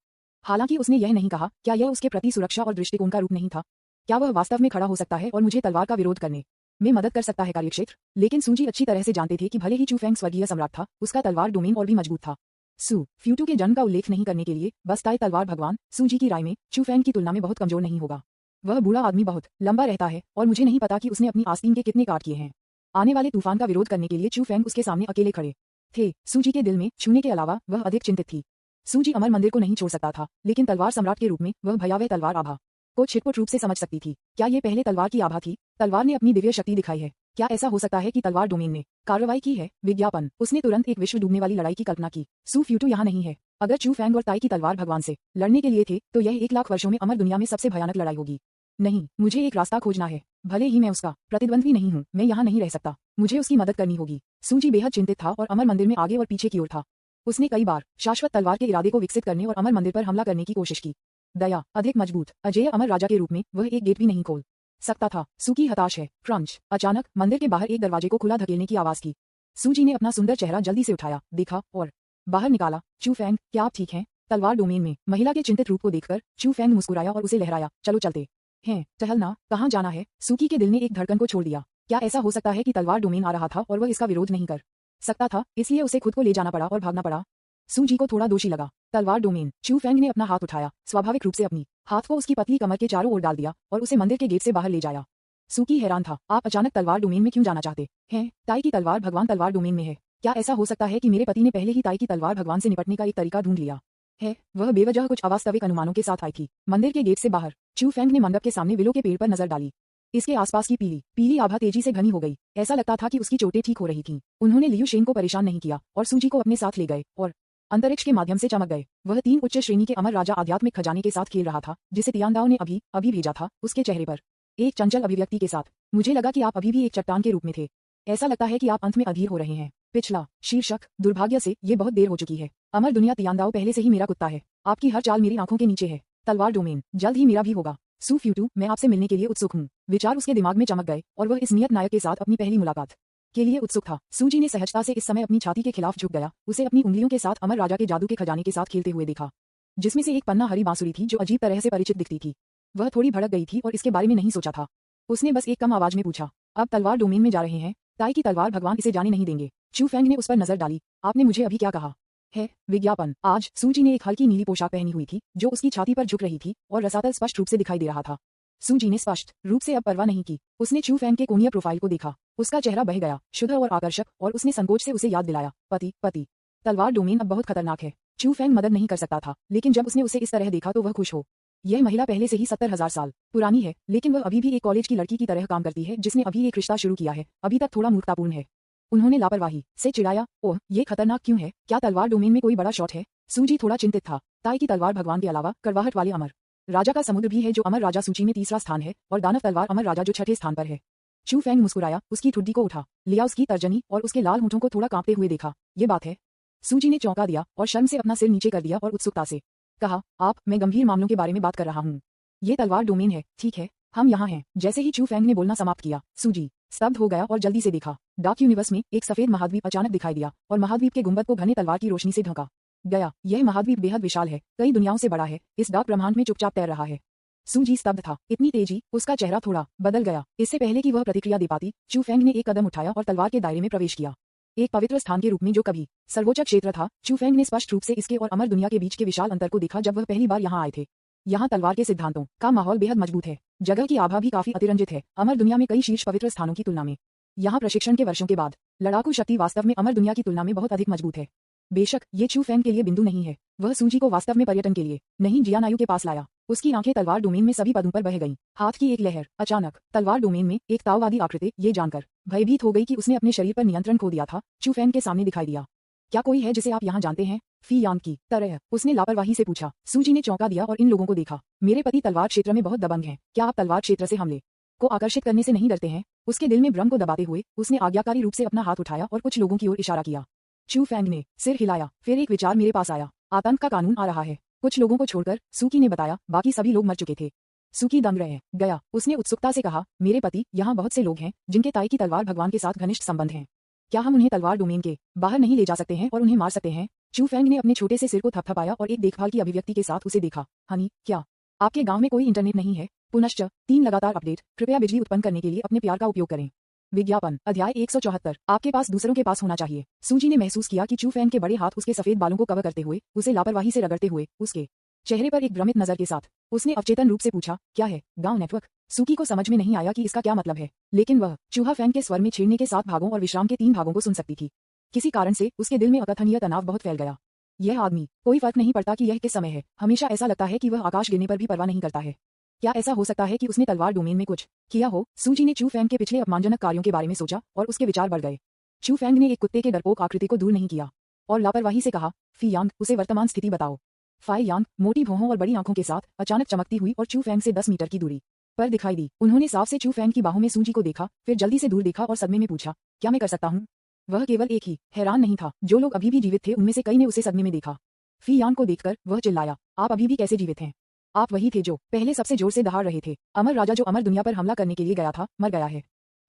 हालांकि उसने यह नहीं कहा, क्या यह उसके प्रति सुरक्षा और दृष्टिकोण का रूप नहीं था? क्या वह वास्तव में खड़ा हो सकता है और मुझे तलवार का विरोध करने में मदद कर सकता है कार्यक्षेत्र? लेकिन सूजी अच्छी तरह से जानते थे कि भले ही चू फेंग स्वर्गीय सम्राट था, उसका तलवार डोमेन और भी मजबूत था। सू फ्यूटू के जन्म का उल्लेख नहीं करने के लिए बस ताई तलवार भगवान सूजी की राय में चू फेंग की तुलना में बहुत कमजोर नहीं होगा। वह बूढ़ा आदमी बहुत लंबा रहता है और मुझे नहीं पता कि उसने अपनी आस्तीन के कितने काट किए हैं। आने वाले तूफान का विरोध करने के लिए चू फेंग उसके सामने अकेले खड़े थे। सूजी के दिल में छूने के अलावा वह अधिक चिंतित थी। सूजी अमर मंदिर को नहीं छोड़ सकता था, लेकिन तलवार सम्राट के रूप में वह भयावह तलवार आभा को छिटपुट रूप से समझ सकती थी। क्या ये पहले तलवार की आभा थी? तलवार ने अपनी दिव्य शक्ति दिखाई है। क्या ऐसा हो सकता है कि तलवार डोमेन ने कार्रवाई की है? विज्ञापन। उसने तुरंत एक विश्व डूबने वाली लड़ाई की कल्पना की। सू फ्यूटू यहाँ नहीं है। अगर चू फेंग और ताई की तलवार भगवान से लड़ने के लिए थे, तो यह 1,00,000 वर्षों में अमर दुनिया में सबसे भयानक लड़ाई होगी। नहीं, मुझे एक रास्ता खोजना है। भले ही मैं उसका प्रतिद्वंद्वी नहीं हूँ, मैं यहाँ नहीं रह सकता। मुझे उसकी मदद करनी होगी। सूजी बेहद चिंतित था और अमर मंदिर में आगे और पीछे की ओर था। उसने कई बार शाश्वत तलवार के इरादे को विकसित करने और अमर मंदिर पर हमला करने की कोशिश की। दया, अधिक मजबूत, अजेय अमर राजा के रूप में वह एक गेट भी नहीं खोल सकता था। सूकी हताश है। क्रंच। अचानक मंदिर के बाहर एक दरवाजे को खुला धकेलने की आवाज की। सूजी ने अपना सुंदर चेहरा जल्दी से उठाया, देखा और बाहर निकाला। चू फेंग, क्या आप ठीक हैं? तलवार डोमेन में महिला के चिंतित रूप को देखकर चू फेंग मुस्कुराया और उसे लहराया, चलो चलते हैं। टहलना? कहाँ जाना है? सूकी के दिल ने एक धड़कन को छोड़ दिया। क्या ऐसा हो सकता है कि तलवार डोमेन आ रहा था और वह इसका विरोध नहीं कर सकता था, इसलिए उसे खुद को ले जाना पड़ा और भागना पड़ा? सूजी को थोड़ा दोषी लगा। तलवार डोमेन। चू फेंग ने अपना हाथ उठाया, स्वाभाविक रूप से अपनी हाथ को उसकी पतली कमर के चारों ओर डाल दिया और उसे मंदिर के गेट से बाहर ले जाया। सूकी हैरान था। आप अचानक तलवार डोमेन में क्यों जाना चाहते हैं? ताई की तलवार भगवान तलवार डोमेन में है। क्या ऐसा हो सकता है कि मेरे पति ने पहले ही ताई की तलवार भगवान से निपटने का एक तरीका ढूंढ लिया है? वह बेवजह कुछ अवास्तविक अनुमानों के साथ आई थी। मंदिर के गेट से बाहर चू फेंग ने मंडप के सामने विलो के पेड़ पर नजर डाली। इसके आसपास की पीली आभा तेजी से घनी हो गई। ऐसा लगता था कि उसकी चोटें ठीक हो रही थीं। उन्होंने लियू शेन को परेशान नहीं किया और सूजी को अपने साथ ले गए और अंतरिक्ष के माध्यम से चमक गए। वह 3 उच्च श्रेणी के अमर राजा आध्यात्मिक खजाने के साथ खेल रहा था, जिसे तियांदाओ ने अभी भेजा था। उसके चेहरे पर एक चंचल अभिव्यक्ति के साथ, मुझे लगा कि आप अभी भी एक चट्टान के रूप में थे। ऐसा लगता है कि आप अंत में अधीर हो रहे हैं। पिछला शीर्षक। दुर्भाग्य से ये बहुत देर हो चुकी है। अमर दुनिया तियांदाओ पहले से ही मेरा कुत्ता है। आपकी हर चाल मेरी आंखों के नीचे है। तलवार डोमेन जल्द ही मेरा भी होगा। सू फ्यूटू, मैं आपसे मिलने के लिए उत्सुक हूँ। विचार उसके दिमाग में चमक गए और वह इस नियत नायक के साथ अपनी पहली मुलाकात के लिए उत्सुक था। सूजी ने सहजता से इस समय अपनी छाती के खिलाफ झुक गया। उसे अपनी उंगलियों के साथ अमर राजा के जादू के खजाने के साथ खेलते हुए देखा, जिसमें से एक पन्ना हरी बांसुरी थी जो अजीब तरह से परिचित दिखती थी। वह थोड़ी भड़क गई थी और इसके बारे में नहीं सोचा था। उसने बस एक कम आवाज में पूछा, अब तलवार डोमेन में जा रहे हैं? ताई की तलवार भगवान इसे जाने नहीं देंगे। चू फेंग ने उस पर नजर डाली। आपने मुझे अभी क्या कहा है? विज्ञापन। आज सूजी ने एक हल्की नीली पोशाक पहनी हुई थी जो उसकी छाती पर झुक रही थी और रसातल स्पष्ट रूप से दिखाई दे रहा था। सूजी ने स्पष्ट रूप से अब परवाह नहीं की। उसने चू फेंग के कोणीय प्रोफाइल को देखा। उसका चेहरा बह गया, शुद्ध और आकर्षक, और उसने संकोच से उसे याद दिलाया, पति। तलवार डोमेन अब बहुत खतरनाक है। चू फेंग मदद नहीं कर सकता था, लेकिन जब उसने उसे इस तरह देखा तो वह खुश हो। यह महिला पहले से ही 70,000 साल पुरानी है, लेकिन वह अभी भी एक कॉलेज की लड़की की तरह काम करती है जिसने अभी एक रिश्ता शुरू किया है। अभी तक थोड़ा मूर्खतापूर्ण है। उन्होंने लापरवाही से चिढ़ाया, ओह ये खतरनाक क्यों है? क्या तलवार डोमेन में कोई बड़ा शॉट है? सूजी थोड़ा चिंतित था। ताई की तलवार भगवान के अलावा कड़वाहट वाले अमर राजा का समुद्र भी है जो अमर राजा सूची में तीसरा स्थान है, और दानव तलवार अमर राजा जो छठे स्थान पर है। चू फेंग मुस्कुराया, उसकी ठुड्डी को उठा लिया, उसकी तर्जनी और उसके लाल होठों को थोड़ा कांपते हुए देखा। ये बात है? सूजी ने चौंका दिया और शर्म से अपना सिर नीचे कर दिया और उत्सुकता से कहा, मैं गंभीर मामलों के बारे में बात कर रहा हूँ। ये तलवार डोमेन है, ठीक है? हम यहाँ हैं। जैसे ही चू फेंग ने बोलना समाप्त किया, सूजी स्तब्ध हो गया और जल्दी से देखा। डार्क यूनिवर्स में एक सफेद महाद्वीप अचानक दिखाई दिया और महाद्वीप के गुंबद को घने तलवार की रोशनी से ढका गया। यह महाद्वीप बेहद विशाल है, कई दुनियाओं से बड़ा है, इस डार्क ब्रह्मांड में चुपचाप तैर रहा है। सूजी स्तब्ध था। इतनी तेजी, उसका चेहरा थोड़ा बदल गया। इससे पहले कि वह प्रतिक्रिया दे पाती, चू फेंग ने एक कदम उठाया और तलवार के दायरे में प्रवेश किया। एक पवित्र स्थान के रूप में जो कभी सर्वोच्च क्षेत्र था, चू फेंग ने स्पष्ट रूप से इसके और अमर दुनिया के बीच के विशाल अंतर को देखा जब वह पहली बार यहाँ आए थे। यहाँ तलवार के सिद्धांतों का माहौल बेहद मजबूत है, जगह की आभा भी काफी अतिरंजित है, अमर दुनिया में कई शीर्ष पवित्र स्थानों की तुलना में। यहाँ प्रशिक्षण के वर्षों के बाद लड़ाकू शक्ति वास्तव में अमर दुनिया की तुलना में बहुत अधिक मजबूत है। बेशक ये चू फेंग के लिए बिंदु नहीं है, वह सूजी को वास्तव में पर्यटन के लिए नहीं जियानायु के पास लाया। उसकी आंखें तलवार डोमेन में सभी पदों पर बह गईं। हाथ की एक लहर अचानक तलवार डोमेन में एक ताओवादी आकृति ये जानकर भयभीत हो गई कि उसने अपने शरीर पर नियंत्रण खो दिया था, चू फेंग के सामने दिखाई दिया। क्या कोई है जिसे आप यहाँ जानते हैं? फी यांग की तरह उसने लापरवाही से पूछा। सूजी ने चौंका दिया और इन लोगों को देखा। मेरे पति तलवार क्षेत्र में बहुत दबंग हैं, क्या आप तलवार क्षेत्र से हमले को आकर्षित करने से नहीं डरते हैं? उसके दिल में भ्रम को दबाते हुए उसने आज्ञाकारी रूप से अपना हाथ उठाया और कुछ लोगों की ओर इशारा किया। चू फेंग ने सिर हिलाया। फिर एक विचार मेरे पास आया, आतंक का कानून आ रहा है। कुछ लोगों को छोड़कर, सूकी ने बताया, बाकी सभी लोग मर चुके थे। सूकी दंग रह गया। उसने उत्सुकता से कहा, मेरे पति, यहाँ बहुत से लोग हैं जिनके ताई की तलवार भगवान के साथ घनिष्ठ संबंध हैं। क्या हम उन्हें तलवार डोमेन के बाहर नहीं ले जा सकते हैं और उन्हें मार सकते हैं? चू फेंग ने अपने छोटे से सिर को थपथपाया और एक देखभाल की अभिव्यक्ति के साथ उसे देखा। हनी, क्या आपके गांव में कोई इंटरनेट नहीं है? पुनश्च 3 लगातार अपडेट, कृपया बिजली उत्पन्न करने के लिए अपने प्यार का उपयोग करें। विज्ञापन अध्याय 174। आपके पास दूसरों के पास होना चाहिए। सूजी ने महसूस किया कि चू फेंग के बड़े हाथ उसके सफेद बालों को कवर करते हुए, उसे लापरवाही से रगड़ते हुए, उसके चेहरे पर एक भ्रमित नजर के साथ उसने अवचेतन रूप से पूछा, क्या है? गांव नेटवर्क? सूकी को समझ में नहीं आया कि इसका क्या मतलब है, लेकिन वह चूहा फेंग के स्वर में छेड़ने के 7 भागों और विश्राम के 3 भागों को सुन सकती थी। किसी कारण से उसके दिल में अकथनीय तनाव बहुत फैल गया। यह आदमी, कोई फर्क नहीं पड़ता कि यह किस समय है, हमेशा ऐसा लगता है कि वह आकाश गिरने पर भी परवाह नहीं करता है। क्या ऐसा हो सकता है कि उसने तलवार डोमेन में कुछ किया हो? सूजी ने चू फेंग के पिछले अपमानजनक कार्यों के बारे में सोचा और उसके विचार बढ़ गए। चू फेंग ने एक कुत्ते के डरपोक आकृति को दूर नहीं किया और लापरवाही से कहा, फी यांग, उसे वर्तमान स्थिति बताओ। फाई यांग, मोटी भौहों और बड़ी आंखों के साथ, अचानक चमकती हुई और चू फेंग से 10 मीटर की दूरी पर दिखाई दी। उन्होंने साफ से चू फेंग की बाहों में सूजी को देखा, फिर जल्दी से दूर देखा और सदमे में पूछा, क्या मैं कर सकता हूँ? वह केवल एक ही हैरान नहीं था, जो लोग अभी भी जीवित थे उनमें से कई ने उसे सदमे में देखा। फी यांग को देखकर वह चिल्लाया, आप अभी भी कैसे जीवित हैं? आप वही थे जो पहले सबसे जोर से दहाड़ रहे थे। अमर राजा जो अमर दुनिया पर हमला करने के लिए गया था, मर गया है।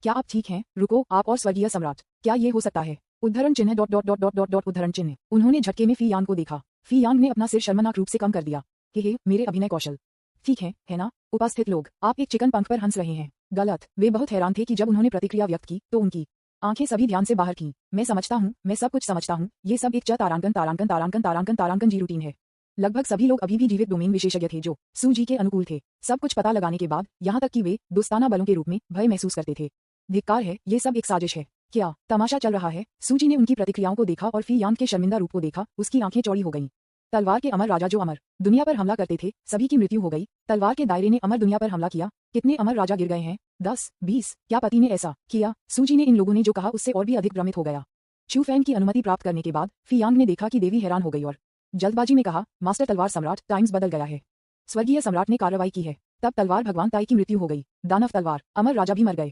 क्या आप ठीक हैं? रुको, आप और स्वर्गीय सम्राट, क्या ये हो सकता है? उद्धरण चिन्ह dot dot dot dot dot dot उद्धरण चिन्ह। उन्होंने झटके में फी यांग को देखा। फी यांग ने अपना सिर शर्मनाक रूप से कम कर दिया। हे मेरे अभिनय कौशल ठीक है ना? उपस्थित लोग, आप एक चिकन पंख पर हंस रहे हैं। गलत। वे बहुत हैरान थे कि जब उन्होंने प्रतिक्रिया व्यक्त की तो उनकी आंखें सभी ध्यान से बाहर थीं। मैं समझता हूँ, मैं सब कुछ समझता हूँ, ये सब एक तारांकन तारांकन तारांकन तारांकन तारांकन जी रूटीन है। लगभग सभी लोग अभी भी जीवित डोमेन विशेषज्ञ थे जो सूजी के अनुकूल थे। सब कुछ पता लगाने के बाद, यहाँ तक कि वे दोस्ताना बलों के रूप में भय महसूस करते थे। धिक्कार है, ये सब एक साजिश है। क्या तमाशा चल रहा है? सूजी ने उनकी प्रतिक्रियाओं को देखा और फी यांग के शर्मिंदा रूप को देखा। उसकी आंखें चौड़ी हो गईं। तलवार के अमर राजा जो अमर दुनिया पर हमला करते थे, सभी की मृत्यु हो गई। तलवार के दायरे ने अमर दुनिया पर हमला किया। कितने अमर राजा गिर गए हैं? 10, 20। क्या पति ने ऐसा किया? सूजी ने इन लोगों ने जो कहा उससे और भी अधिक भ्रमित हो गया। चू फेंग की अनुमति प्राप्त करने के बाद फी यांग ने देखा कि देवी हैरान हो गई और जल्दबाजी में कहा, मास्टर तलवार सम्राट, टाइम्स बदल गया है। स्वर्गीय सम्राट ने कार्रवाई की है। तब तलवार भगवान ताई की मृत्यु हो गई। दानव तलवार अमर राजा भी मर गए।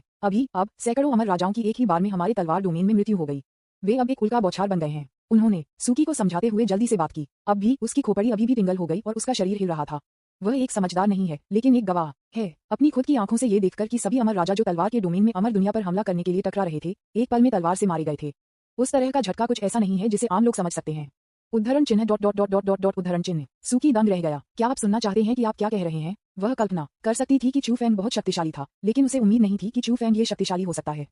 अब सैकड़ों अमर राजाओं की एक ही बार में हमारे तलवार डोमेन में मृत्यु हो गई। वे अब एक उल्का बौछार बन गए हैं। उन्होंने सूकी को समझाते हुए जल्दी से बात की। अब भी उसकी खोपड़ी अभी भी टिंगल हो गई और उसका शरीर हिल रहा था। वह एक समझदार नहीं है, लेकिन एक गवाह है। अपनी खुद की आंखों से ये देखकर कि सभी अमर राजा जो तलवार के डोमेन में अमर दुनिया पर हमला करने के लिए टकरा रहे थे, एक पल में तलवार से मारे गए थे। उस तरह का झटका कुछ ऐसा नहीं है जिसे आम लोग समझ सकते हैं। उद्धरण चिन्ह dot dot dot dot dot dot उद्धरण चिन्ह। सूकी दंग रह गया। क्या आप सुनना चाहते हैं कि आप क्या कह रहे हैं? वह कल्पना कर सकती थी कि चू फेंग बहुत शक्तिशाली था, लेकिन उसे उम्मीद नहीं थी कि चू फेंग ये शक्तिशाली हो सकता है।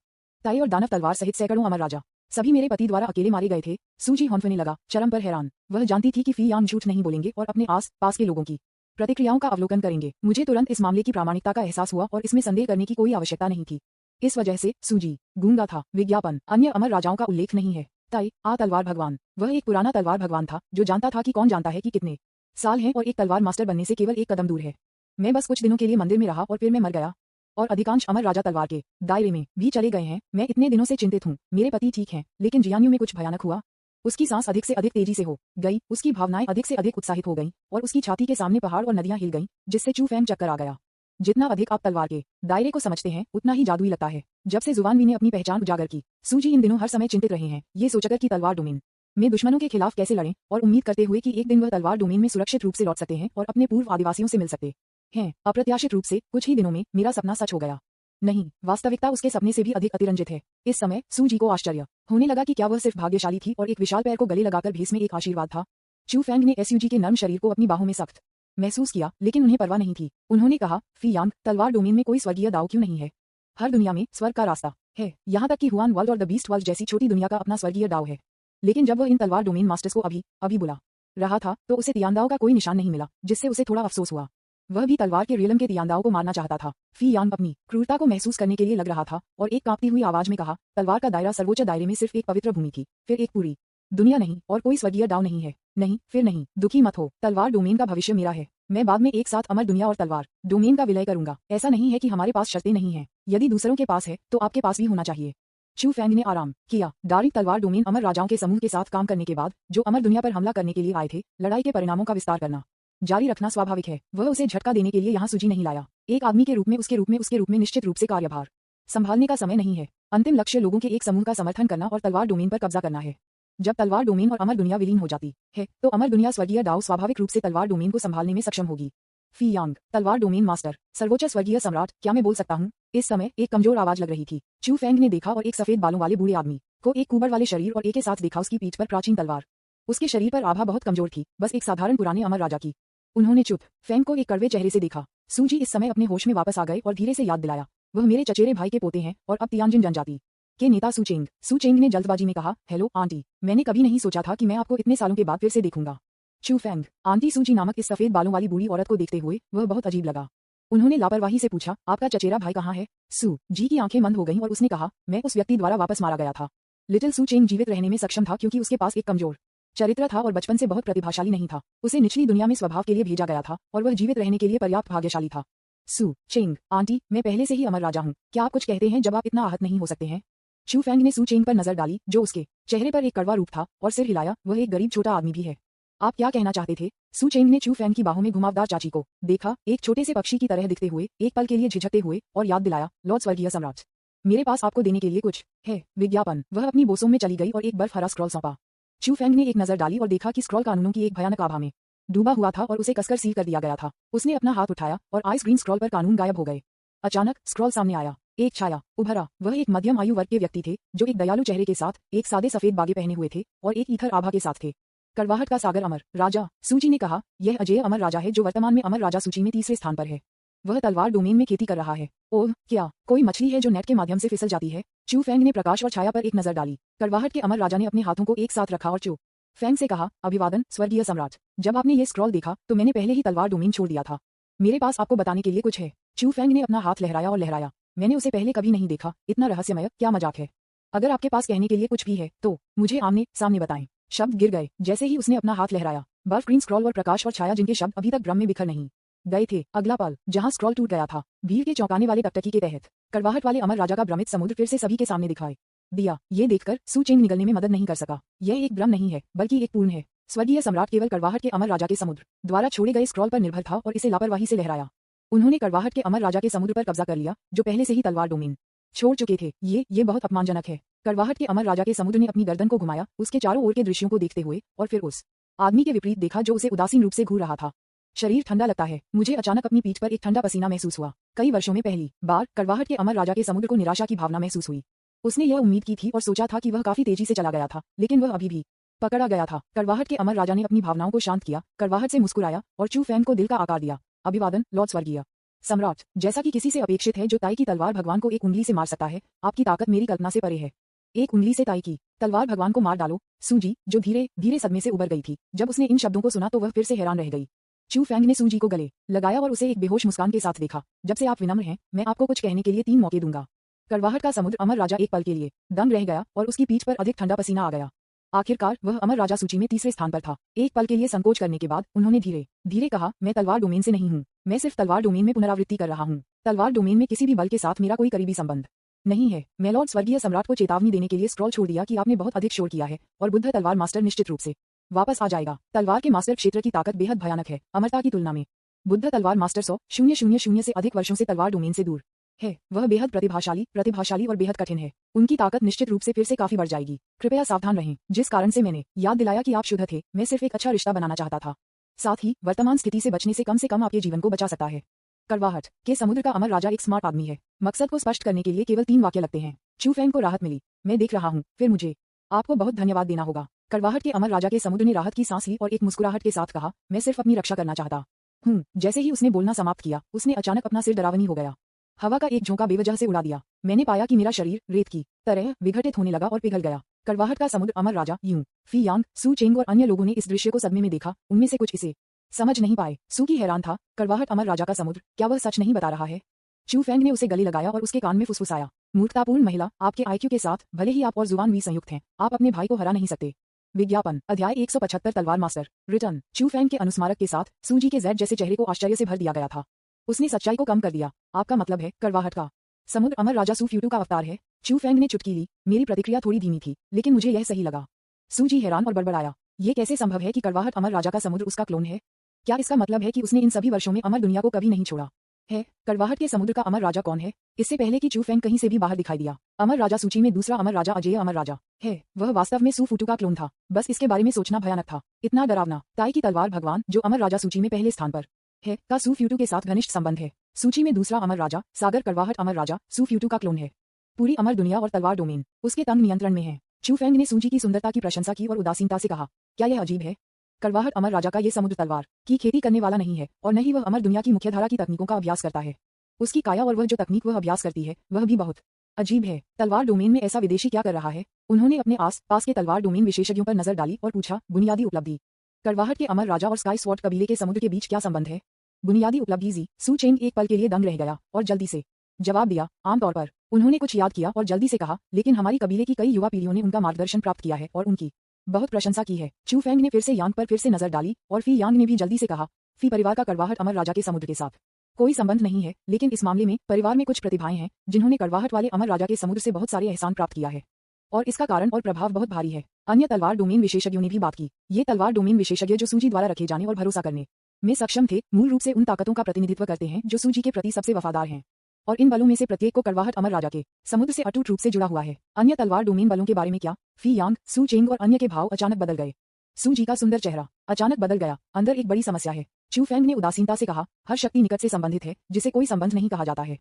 ताई और दानव तलवार सहित सैकड़ों अमर राजा, सभी मेरे पति द्वारा अकेले मारे गए थे। सूजी हौंफने लगा, चरम पर हैरान। वह जानती थी कि फी यांग झूठ नहीं बोलेंगे और अपने आस पास के लोगों की प्रतिक्रियाओं का अवलोकन करेंगे। मुझे तुरंत इस मामले की प्रामाणिकता का एहसास हुआ और इसमें संदेह करने की कोई आवश्यकता नहीं थी। इस वजह से सूजी गूंगा था। विज्ञापन अन्य अमर राजाओं का उल्लेख नहीं है। ताई तलवार भगवान, वह एक पुराना तलवार भगवान था जो जानता था कि कौन जानता है कि कितने साल हैं और एक तलवार मास्टर बनने से केवल एक कदम दूर है। मैं बस कुछ दिनों के लिए मंदिर में रहा और फिर मैं मर गया और अधिकांश अमर राजा तलवार के दायरे में भी चले गए हैं। मैं इतने दिनों से चिंतित हूँ। मेरे पति ठीक हैं, लेकिन जियान्यू में कुछ भयानक हुआ। उसकी सांस अधिक से अधिक तेजी से हो गई, उसकी भावनाएं अधिक से अधिक उत्साहित हो गईं और उसकी छाती के सामने पहाड़ और नदियां हिल गईं, जिससे चू फेंग चक्कर आ गया। जितना अधिक आप तलवार के दायरे को समझते हैं, उतना ही जादुई लगता है। जब से जुवानवी ने अपनी पहचान उजागर की, सूजी इन दिनों हर समय चिंतित रहे हैं, ये सोचकर कि तलवार डोमेन में दुश्मनों के खिलाफ कैसे लड़ें, और उम्मीद करते हुए कि एक दिन वह तलवार डोमेन में सुरक्षित रूप से लौट सकते हैं और अपने पूर्व आदिवासियों से मिल सकते हैं। अप्रत्याशित रूप से कुछ ही दिनों में मेरा सपना सच हो गया। नहीं, वास्तविकता उसके सपने से भी अधिक अतिरंजित है। इस समय सू जी को आश्चर्य होने लगा कि क्या वह सिर्फ भाग्यशाली थी और एक विशाल पैर को गले लगाकर भेस में एक आशीर्वाद था। चू फेंग ने एसयूजी के नर्म शरीर को अपनी बाहों में सख्त महसूस किया, लेकिन उन्हें परवाह नहीं थी। उन्होंने कहा, फी यांग, तलवार डोमेन में कोई स्वर्गीय दाव क्यों नहीं है? हर दुनिया में स्वर्ग का रास्ता है, यहाँ तक कि हुआन वर्ल्ड और द बीस्ट वर्ल्ड जैसी छोटी दुनिया का अपना स्वर्गीय दाव है। लेकिन जब वह इन तलवार डोमेन मास्टर्स को अभी बुला रहा था तो उसे तियांदाओं का कोई निशान नहीं मिला, जिससे उसे थोड़ा अफसोस हुआ। वह भी तलवार के रियलम के तियांदाओं को मारना चाहता था। फी यांग अपनी क्रूरता को महसूस करने के लिए लग रहा था और एक कांपती हुई आवाज में कहा, तलवार का दायरा सर्वोच्च दायरे में सिर्फ एक पवित्र भूमि थी, फिर एक पूरी दुनिया नहीं और कोई स्वर्गीय दाव नहीं है। नहीं, फिर नहीं, दुखी मत हो, तलवार डोमेन का भविष्य मेरा है। मैं बाद में एक साथ अमर दुनिया और तलवार डोमेन का विलय करूंगा। ऐसा नहीं है कि हमारे पास शर्तें नहीं हैं। यदि दूसरों के पास है तो आपके पास भी होना चाहिए। चू फेंग ने आराम किया। डार्क तलवार डोमेन अमर राजाओं के समूह के साथ काम करने के बाद जो अमर दुनिया पर हमला करने के लिए आए थे, लड़ाई के परिणामों का विस्तार करना जारी रखना स्वाभाविक है। वह उसे झटका देने के लिए यहाँ सूजी नहीं लाया। एक आदमी के रूप में उसके रूप में निश्चित रूप से कार्यभार संभालने का समय नहीं है। अंतिम लक्ष्य लोगों के एक समूह का समर्थन करना और तलवार डोमेन पर कब्जा करना है। जब तलवार डोमेन और अमर दुनिया विलीन हो जाती है तो अमर दुनिया स्वर्गीय दाव स्वाभाविक रूप से तलवार डोमेन को संभालने में सक्षम होगी। फी यांग, तलवार डोमेन मास्टर, सर्वोच्च स्वर्गीय सम्राट, क्या मैं बोल सकता हूँ? इस समय एक कमजोर आवाज लग रही थी। चू फेंग ने देखा और एक सफेद बालों वाले बूढ़े आदमी को एक कुबड़ वाले शरीर और एक के साथ देखा। उसकी पीठ पर प्राचीन तलवार, उसके शरीर पर आभा बहुत कमजोर थी, बस एक साधारण पुराने अमर राजा की। उन्होंने चुप फेंग को एक कड़वे चेहरे से देखा। सू जी इस समय अपने होश में वापस आ गए और धीरे से याद दिलाया, वह मेरे चचेरे भाई के पोते हैं और अब तियानजिन जनजाति के नेता सू चेंग ने जल्दबाजी में कहा, हेलो आंटी, मैंने कभी नहीं सोचा था कि मैं आपको इतने सालों के बाद फिर से देखूंगा। चू फेंग, आंटी सू जी नामक इस सफेद बालों वाली बूढ़ी औरत को देखते हुए वह बहुत अजीब लगा। उन्होंने लापरवाही से पूछा, आपका चचेरा भाई कहाँ है? सू जी की आंखें बंद हो गईं और उसने कहा, मैं उस व्यक्ति द्वारा वापस मारा गया था। लिटिल सू चेंग जीवित रहने में सक्षम था क्योंकि उसके पास एक कमजोर चरित्र था और बचपन से बहुत प्रतिभाशाली नहीं था। उसे निचली दुनिया में स्वभाव के लिए भेजा गया था और वह जीवित रहने के लिए पर्याप्त भाग्यशाली था। सू चेंग, आंटी, मैं पहले से ही अमर राजा हूँ, क्या आप कुछ कहते हैं जब आप इतना आहत नहीं हो सकते हैं? चू फेंग ने सू चेंग पर नजर डाली जो उसके चेहरे पर एक कड़वा रूप था और सिर हिलाया, वह एक गरीब छोटा आदमी भी है। आप क्या कहना चाहते थे? सू चेंग ने चू फेंग की बाहों में घुमावदार चाची को देखा, एक छोटे से पक्षी की तरह दिखते हुए, एक पल के लिए झिझकते हुए, और याद दिलाया, लॉर्ड स्वर्गीय सम्राट, मेरे पास आपको देने के लिए कुछ है। विज्ञापन। वह अपनी बोसों में चली गई और एक बर्फ हरा स्क्रॉल सौंपा। चू फेंग ने एक नजर डाली और देखा कि स्क्रॉल कानूनों की एक भयानक आभा में डूबा हुआ था और उसे कसकर सील कर दिया गया था। उसने अपना हाथ उठाया और आइस ग्रीन स्क्रॉल पर कानून गायब हो गए। अचानक स्क्रॉल सामने आया, एक छाया उभरा। वह एक मध्यम आयु वर्ग के व्यक्ति थे जो एक दयालु चेहरे के साथ एक सादे सफेद बागे पहने हुए थे और एक ईथर आभा के साथ थे। कड़वाहट का सागर अमर राजा, सूची ने कहा, यह अजय अमर राजा है जो वर्तमान में अमर राजा सूची में तीसरे स्थान पर है। वह तलवार डोमेन में खेती कर रहा है। ओह, क्या कोई मछली है जो नेट के माध्यम से फिसल जाती है? चू फेंग ने प्रकाश और छाया पर एक नजर डाली। कड़वाहट के अमर राजा ने अपने हाथों को एक साथ रखा और चू फेंग से कहा, अभिवादन स्वर्गीय सम्राट, जब आपने ये स्क्रॉल देखा तो मैंने पहले ही तलवार डोमेन छोड़ दिया था। मेरे पास आपको बताने के लिए कुछ है। चू फेंग ने अपना हाथ लहराया और लहराया, मैंने उसे पहले कभी नहीं देखा, इतना रहस्यमय, क्या मजाक है? अगर आपके पास कहने के लिए कुछ भी है तो मुझे आमने सामने बताएं। शब्द गिर गए जैसे ही उसने अपना हाथ लहराया। बर्फ ग्रीन स्क्रॉल और प्रकाश और छाया जिनके शब्द अभी तक भ्रम में बिखर नहीं गए थे। अगला पल जहां स्क्रॉल टूट गया था, भीड़ के चौंकाने वाले टकटकी के तहत कड़वाहट वाले अमर राजा का भ्रमित समुद्र फिर से सभी के सामने दिखाई दिया। ये देखकर सू चेंग निगलने में मदद नहीं कर सका। यह एक भ्रम नहीं है बल्कि एक पूर्ण है। स्वर्गीय सम्राट केवल कड़वाहट के अमर राजा के समुद्र द्वारा छोड़े गए स्क्रॉल पर निर्भर था और इसे लापरवाही से लहराया। उन्होंने कड़वाहट के अमर राजा के समुद्र पर कब्जा कर लिया जो पहले से ही तलवार डोमेन छोड़ चुके थे। ये बहुत अपमानजनक है। कड़वाहट के अमर राजा के समुद्र ने अपनी गर्दन को घुमाया, उसके चारों ओर के दृश्यों को देखते हुए, और फिर उस आदमी के विपरीत देखा जो उसे उदासीन रूप से घूर रहा था। शरीर ठंडा लगता है। मुझे अचानक अपनी पीठ पर एक ठंडा पसीना महसूस हुआ। कई वर्षों में पहली बार कड़वाहट के अमर राजा के समुद्र को निराशा की भावना महसूस हुई। उसने यह उम्मीद की थी और सोचा था कि वह काफी तेजी से चला गया था, लेकिन वह अभी भी पकड़ा गया था। कड़वाहट के अमर राजा ने अपनी भावनाओं को शांत किया, कड़वाहट से मुस्कुराया और चू फेंग को दिल का आकार दिया। अभिवादन लॉर्ड स्वर्गीय सम्राट, जैसा कि किसी से अपेक्षित है जो ताई की तलवार भगवान को एक उंगली से मार सकता है, आपकी ताकत मेरी कल्पना से परे है। एक उंगली से ताई की तलवार भगवान को मार डालो। सूजी, जो धीरे धीरे सदमे से उबर गई थी, जब उसने इन शब्दों को सुना तो वह फिर से हैरान रह गई। चू फेंग ने सूजी को गले लगाया और उसे एक बेहोश मुस्कान के साथ देखा। जब से आप विनम्र हैं, मैं आपको कुछ कहने के लिए 3 मौके दूंगा। कड़वाहट का समुद्र अमर राजा एक पल के लिए दंग रह गया और उसकी पीठ पर अधिक ठंडा पसीना आ गया। आखिरकार वह अमर राजा सूची में तीसरे स्थान पर था। एक पल के लिए संकोच करने के बाद उन्होंने धीरे धीरे कहा, मैं तलवार डोमेन से नहीं हूँ, मैं सिर्फ तलवार डोमेन में पुनरावृत्ति कर रहा हूँ। तलवार डोमेन में किसी भी बल के साथ मेरा कोई करीबी संबंध नहीं है। मैं लॉर्ड स्वर्गीय सम्राट को चेतावनी देने के लिए स्क्रॉल छोड़ दिया कि आपने बहुत अधिक शोर किया है और बुद्ध तलवार मास्टर निश्चित रूप से वापस आ जाएगा। तलवार के मास्टर क्षेत्र की ताकत बेहद भयानक है, अमरता की तुलना में। बुद्ध तलवार मास्टर 100,000 से अधिक वर्षों से तलवार डोमेन से दूर है। वह बेहद प्रतिभाशाली और बेहद कठिन है। उनकी ताकत निश्चित रूप से फिर से काफी बढ़ जाएगी। कृपया सावधान रहें। जिस कारण से मैंने याद दिलाया कि आप शुद्ध थे, मैं सिर्फ एक अच्छा रिश्ता बनाना चाहता था। साथ ही वर्तमान स्थिति से बचने से कम आपके जीवन को बचा सकता है। कड़वाहट के समुद्र का अमर राजा एक स्मार्ट आदमी है। मकसद को स्पष्ट करने के लिए केवल 3 वाक्य लगते हैं। चू फेंग को राहत मिली। मैं देख रहा हूँ, फिर मुझे आपको बहुत धन्यवाद देना होगा। कड़वाहट के अमर राजा के समुद्र ने राहत की सांस ली और एक मुस्कुराहट के साथ कहा, मैं सिर्फ अपनी रक्षा करना चाहता हूँ। जैसे ही उसने बोलना समाप्त किया, उसने अचानक अपना सिर डरावनी हो गया। हवा का एक झोंका बेवजह से उड़ा दिया। मैंने पाया कि मेरा शरीर रेत की तरह विघटित होने लगा और पिघल गया। कड़वाहट का समुद्र अमर राजा यूं फी यांग, सू चेंग और अन्य लोगों ने इस दृश्य को सदमे में देखा। उनमें से कुछ इसे समझ नहीं पाए। सू की हैरान था, कड़वाहट अमर राजा का समुद्र, क्या वह सच नहीं बता रहा है? चू फेंग ने उसे गले लगाया और उसके कान में फुसफुसाया, मूर्खतापूर्ण महिला, आपके आईक्यू के साथ भले ही आप और जुबान भी संयुक्त हैं, आप अपने भाई को हरा नहीं सकते। विज्ञापन अध्याय 175 तलवार मास्टर रिटर्न। चू फेंग के अनुस्मारक के साथ सूजी के जेड जैसे चेहरे को आश्चर्य से भर दिया गया था। उसने सच्चाई को कम कर दिया। आपका मतलब है कड़वाहट का समुद्र अमर राजा सू फ्यूटू का अवतार है? चू फेंग ने चुटकी ली। मेरी प्रतिक्रिया थोड़ी धीमी थी, लेकिन मुझे यह सही लगा। सूजी हैरान और बड़बड़ाया, ये कैसे संभव है कि कड़वाहट अमर राजा का समुद्र उसका क्लोन है? क्या इसका मतलब है कि उसने इन सभी वर्षों में अमर दुनिया को कभी नहीं छोड़ा है? कड़वाहट के समुद्र का अमर राजा कौन है? इससे पहले कि चू फेंग कहीं से भी बाहर दिखाई दिया, अमर राजा सूची में दूसरा अमर राजा अजेय अमर राजा है। वह वास्तव में सू फूटू का क्लोन था। बस इसके बारे में सोचना भयानक था। इतना डरावना। ताई की तलवार भगवान, जो अमर राजा सूची में पहले स्थान पर है, का सू फ्यूटू के साथ घनिष्ठ संबंध है। सूची में दूसरा अमर राजा सागर कड़वाहट अमर राजा सू फ्यूटू का क्लोन है। पूरी अमर दुनिया और तलवार डोमेन उसके तंग नियंत्रण में है। चू फेंग ने सूजी की सुंदरता की प्रशंसा की और उदासीनता से कहा, क्या यह अजीब है? कड़वाहट अमर राजा का ये समुद्र तलवार की खेती करने वाला नहीं है, और न ही वह अमर दुनिया की मुख्यधारा की तकनीकों का अभ्यास करता है। उसकी काया और वह जो तकनीक वह अभ्यास करती है, वह भी बहुत अजीब है। तलवार डोमेन में ऐसा विदेशी क्या कर रहा है? उन्होंने अपने आस पास के तलवार डोमेन विशेषज्ञों पर नजर डाली और पूछा, बुनियादी उपलब्धि। कड़वाहट के अमर राजा और स्काई स्वॉर्ड कबीले के समुद्र के बीच क्या संबंध है? बुनियादी उपलब्धि जी। सू चेंग एक पल के लिए दंग रह गया और जल्दी से जवाब दिया, आमतौर पर। उन्होंने कुछ याद किया और जल्दी से कहा, लेकिन हमारी कबीले की कई युवा पीढ़ियों ने उनका मार्गदर्शन प्राप्त किया है और उनकी बहुत प्रशंसा की है। चू फेंग ने फिर से यांग पर फिर से नजर डाली और फी यांग ने भी जल्दी से कहा, फी परिवार का कड़वाहट अमर राजा के समुद्र के साथ कोई संबंध नहीं है, लेकिन इस मामले में परिवार में कुछ प्रतिभाएं हैं जिन्होंने कड़वाहट वाले अमर राजा के समुद्र से बहुत सारे एहसान प्राप्त किया है, और इसका कारण और प्रभाव बहुत भारी है। अन्य तलवार डोमेन विशेषज्ञों ने भी बात की। ये तलवार डोमेन विशेषज्ञ जो सूजी द्वारा रखे जाने और भरोसा करने में सक्षम थे, मूल रूप से उन ताकतों का प्रतिनिधित्व करते हैं जो सूजी के प्रति सबसे वफादार हैं, और इन बलों में से प्रत्येक को कड़वाहट अमर राजा के समुद्र से अटूट रूप से जुड़ा हुआ है। अन्य तलवार डोमेन बलों के बारे में क्या? फी यांग, सू चेंग और अन्य के भाव अचानक बदल गए। सूजी का सुंदर चेहरा अचानक बदल गया। अंदर एक बड़ी समस्या है। चू फेंग ने उदासीनता से कहा, हर शक्ति निकट से संबंधित है जिसे कोई संबंध नहीं कहा जाता है।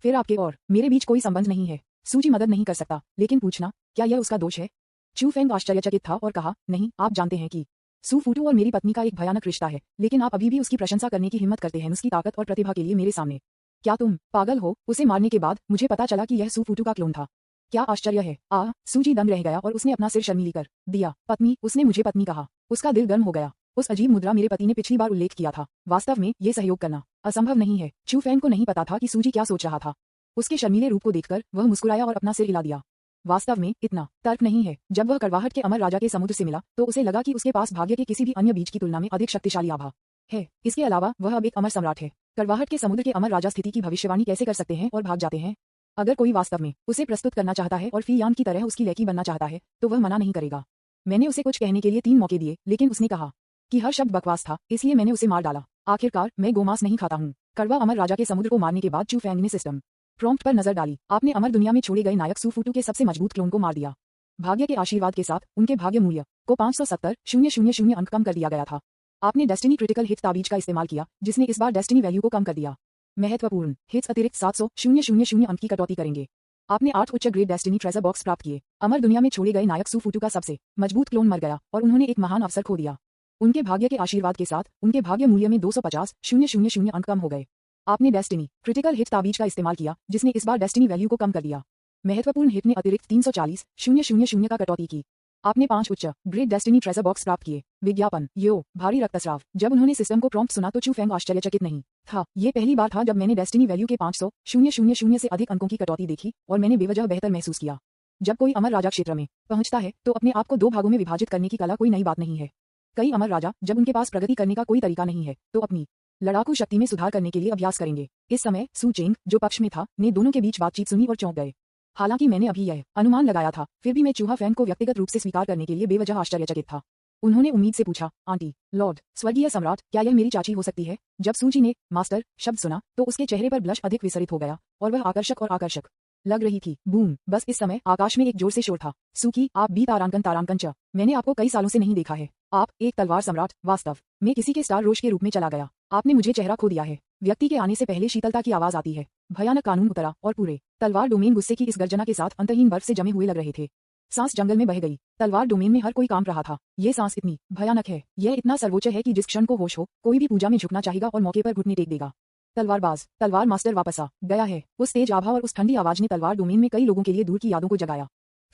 फिर आपके और मेरे बीच कोई संबंध नहीं है। सूजी मदद नहीं कर सकता, लेकिन पूछना, क्या यह उसका दोष है? चू फेंग आश्चर्यचकित था और कहा, नहीं, आप जानते हैं कि सू फूटू और मेरी पत्नी का एक भयानक रिश्ता है, लेकिन आप अभी भी उसकी प्रशंसा करने की हिम्मत करते हैं उसकी ताकत और प्रतिभा के लिए मेरे सामने। क्या तुम पागल हो? उसे मारने के बाद मुझे पता चला कि यह सू फूटू का क्लोन था। क्या आश्चर्य है। सूजी दंग रह गया और उसने अपना सिर शर्मीली कर दिया। पत्नी, उसने मुझे पत्नी कहा। उसका दिल गर्म हो गया। उस अजीब मुद्रा मेरे पति ने पिछली बार उल्लेख किया था। वास्तव में ये सहयोग करना असंभव नहीं है। चू फेंग को नहीं पता था कि सूजी क्या सोच रहा था। उसके शर्मीले रूप को देखकर वह मुस्कुराया और अपना सिर हिला दिया। वास्तव में इतना तर्क नहीं है। जब वह कड़वाहट के अमर राजा के समुद्र से मिला तो उसे लगा कि उसके पास भाग्य के किसी भी अन्य बीज की तुलना में अधिक शक्तिशाली आभा है। इसके अलावा वह अब एक अमर सम्राट है। कड़वाहट के समुद्र के अमर राजा स्थिति की भविष्यवाणी कैसे कर सकते हैं और भाग जाते हैं? अगर कोई वास्तव में उसे प्रस्तुत करना चाहता है और फी यान की तरह उसकी लड़की बनना चाहता है, तो वह मना नहीं करेगा। मैंने उसे कुछ कहने के लिए 3 मौके दिए, लेकिन उसने कहा कि हर शब्द बकवास था, इसलिए मैंने उसे मार डाला। आखिरकार मैं गोमांस नहीं खाता हूँ। कड़वा अमर राजा के समुद्र को मारने के बाद चू फेंग ने सिस्टम प्रॉम्प्ट पर नजर डाली। आपने अमर दुनिया में छोड़े गए नायक सू फूटू के सबसे मजबूत क्लोन को मार दिया। भाग्य के आशीर्वाद के साथ उनके भाग्य मूल्य को 570,000 अंक कम कर दिया गया था। आपने डेस्टिनी क्रिटिकल हिट ताबीज का इस्तेमाल किया, जिसने इस बार डेस्टिनी वैल्यू को कम कर दिया। महत्वपूर्ण हिट्स अतिरिक्त 700,000 अंक की कटौती करेंगे। आपने 8 उच्च ग्रेड डेस्टिनी ट्रेजर बॉक्स प्राप्त किए। अमर दुनिया में छोड़े गए नायक सू फूटू का सबसे मजबूत क्लोन मर गया और उन्होंने एक महान अवसर खो दिया। उनके भाग्य के आशीर्वाद के साथ उनके भाग्य मूल्य में 250,000 अंक कम हो गए। आपने डेस्टिनी क्रिटिकल हिट ताबीज का इस्तेमाल किया, जिसने इस बार डेस्टिनी वैल्यू को कम कर दिया। महत्वपूर्ण हिट ने अतिरिक्त 340,000 का कटौती की। आपने 5 उच्च ग्रेड डेस्टिनी ट्रेजर बॉक्स प्राप्त किए। विज्ञापन भारी रक्तस्राव। जब उन्होंने सिस्टम को प्रॉम्प्ट सुना तो चू फेंग आश्चर्यचकित नहीं था। ये पहली बार था जब मैंने डेस्टिनी वैल्यू के 500,000 से अधिक अंकों की कटौती देखी और मैंने बेवजह बेहतर महसूस किया। जब कोई अमर राजा क्षेत्र में पहुंचता है तो अपने आप को 2 भागों में विभाजित करने की कला कोई नई बात नहीं है। कई अमर राजा, जब उनके पास प्रगति करने का कोई तरीका नहीं है, तो अपनी लड़ाकू शक्ति में सुधार करने के लिए अभ्यास करेंगे। इस समय सू चेंग, जो पक्ष में था, ने दोनों के बीच बातचीत सुनी और चौंक गए। हालांकि मैंने अभी यह अनुमान लगाया था, फिर भी मैं चूहा फैंग को व्यक्तिगत रूप से स्वीकार करने के लिए बेवजह आश्चर्यचकित था। उन्होंने उम्मीद से पूछा, आंटी, लॉर्ड स्वर्गीय सम्राट, क्या यह मेरी चाची हो सकती है? जब सूजी ने मास्टर शब्द सुना तो उसके चेहरे पर ब्लश अधिक विसरित हो गया और वह आकर्षक लग रही थी। बूम! बस इस समय आकाश में एक जोर से शोर था। सूकी, आप भी तारांकन च। मैंने आपको कई सालों से नहीं देखा है। आप एक तलवार सम्राट। वास्तव में किसी के स्टार रोश के रूप में चला गया। आपने मुझे चेहरा खो दिया है। व्यक्ति के आने से पहले शीतलता की आवाज आती है। भयानक कानून उतरा और पूरे तलवार डोमेन गुस्से की इस गर्जना के साथ अंतहीन बर्फ से जमे हुए लग रहे थे। सांस जंगल में बह गई। तलवार डोमेन में हर कोई कांप रहा था। ये सांस इतनी भयानक है, यह इतना सर्वोच्च है कि जिस क्षण को होश हो कोई भी पूजा में झुकना चाहेगा और मौके पर घुटने टेक देगा। तलवारबाज, तलवार मास्टर वापस आ गया है। उस तेज आभा और उस ठंडी आवाज ने तलवार डोमेन में कई लोगों के लिए दूर की यादों को जगाया।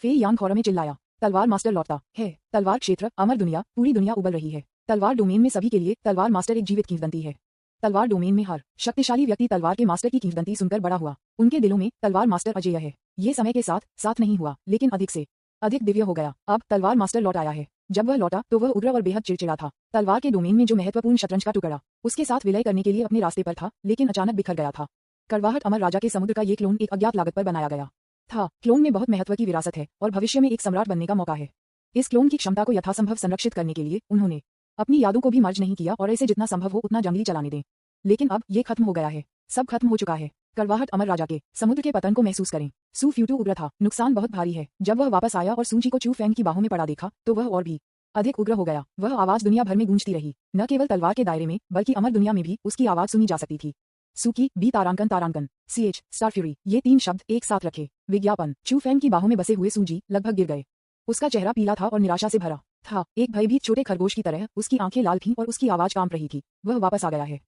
फे यांग खौरा में चिल्लाया, तलवार मास्टर लौटता है। तलवार क्षेत्र, अमर दुनिया, पूरी दुनिया उबल रही है। तलवार डोमेन में सभी के लिए तलवार मास्टर एक जीवित किंवदंती है। तलवार डोमेन में हर शक्तिशाली व्यक्ति तलवार के मास्टर की किंवदंती सुनकर बड़ा हुआ। उनके दिलों में तलवार मास्टर अजेय है। ये समय के साथ साथ नहीं हुआ, लेकिन अधिक से अधिक दिव्य हो गया। अब तलवार मास्टर लौट आया है। जब वह लौटा तो वह उग्र और बेहद चिड़चिड़ा था। तलवार के डोमेन में जो महत्वपूर्ण शतरंज का टुकड़ा उसके साथ विलय करने के लिए अपने रास्ते पर था, लेकिन अचानक बिखर गया था। कड़वाहट, अमर राजा के समुद्र का ये क्लोन एक अज्ञात लागत पर बनाया गया था। क्लोन में बहुत महत्व की विरासत है और भविष्य में एक सम्राट बनने का मौका है। इस क्लोन की क्षमता को यथासंभव संरक्षित करने के लिए उन्होंने अपनी यादों को भी मर्ज नहीं किया और इसे जितना संभव हो उतना जंगली चलाने दें। लेकिन अब ये खत्म हो गया है, सब खत्म हो चुका है। कड़वाहट, अमर राजा के समुद्र के पतन को महसूस करें। सू फ्यूटू उग्र था, नुकसान बहुत भारी है। जब वह वापस आया और सूजी को चू फेंग की बाहों में पड़ा देखा तो वह और भी अधिक उग्र हो गया। वह आवाज दुनिया भर में गूंजती रही, न केवल तलवार के दायरे में बल्कि अमर दुनिया में भी उसकी आवाज सुनी जा सकती थी। सूकी बी तारांकन तारांकन CH स्टार फ्यूरी, ये 3 शब्द एक साथ रखे। विज्ञापन। चू फेंग की बाहों में बसे हुए सूजी लगभग गिर गए। उसका चेहरा पीला था और निराशा से भरा था। एक भयभीत छोटे खरगोश की तरह उसकी आंखें लाल थीं और उसकी आवाज कांप रही थी। वह वापस आ गया है।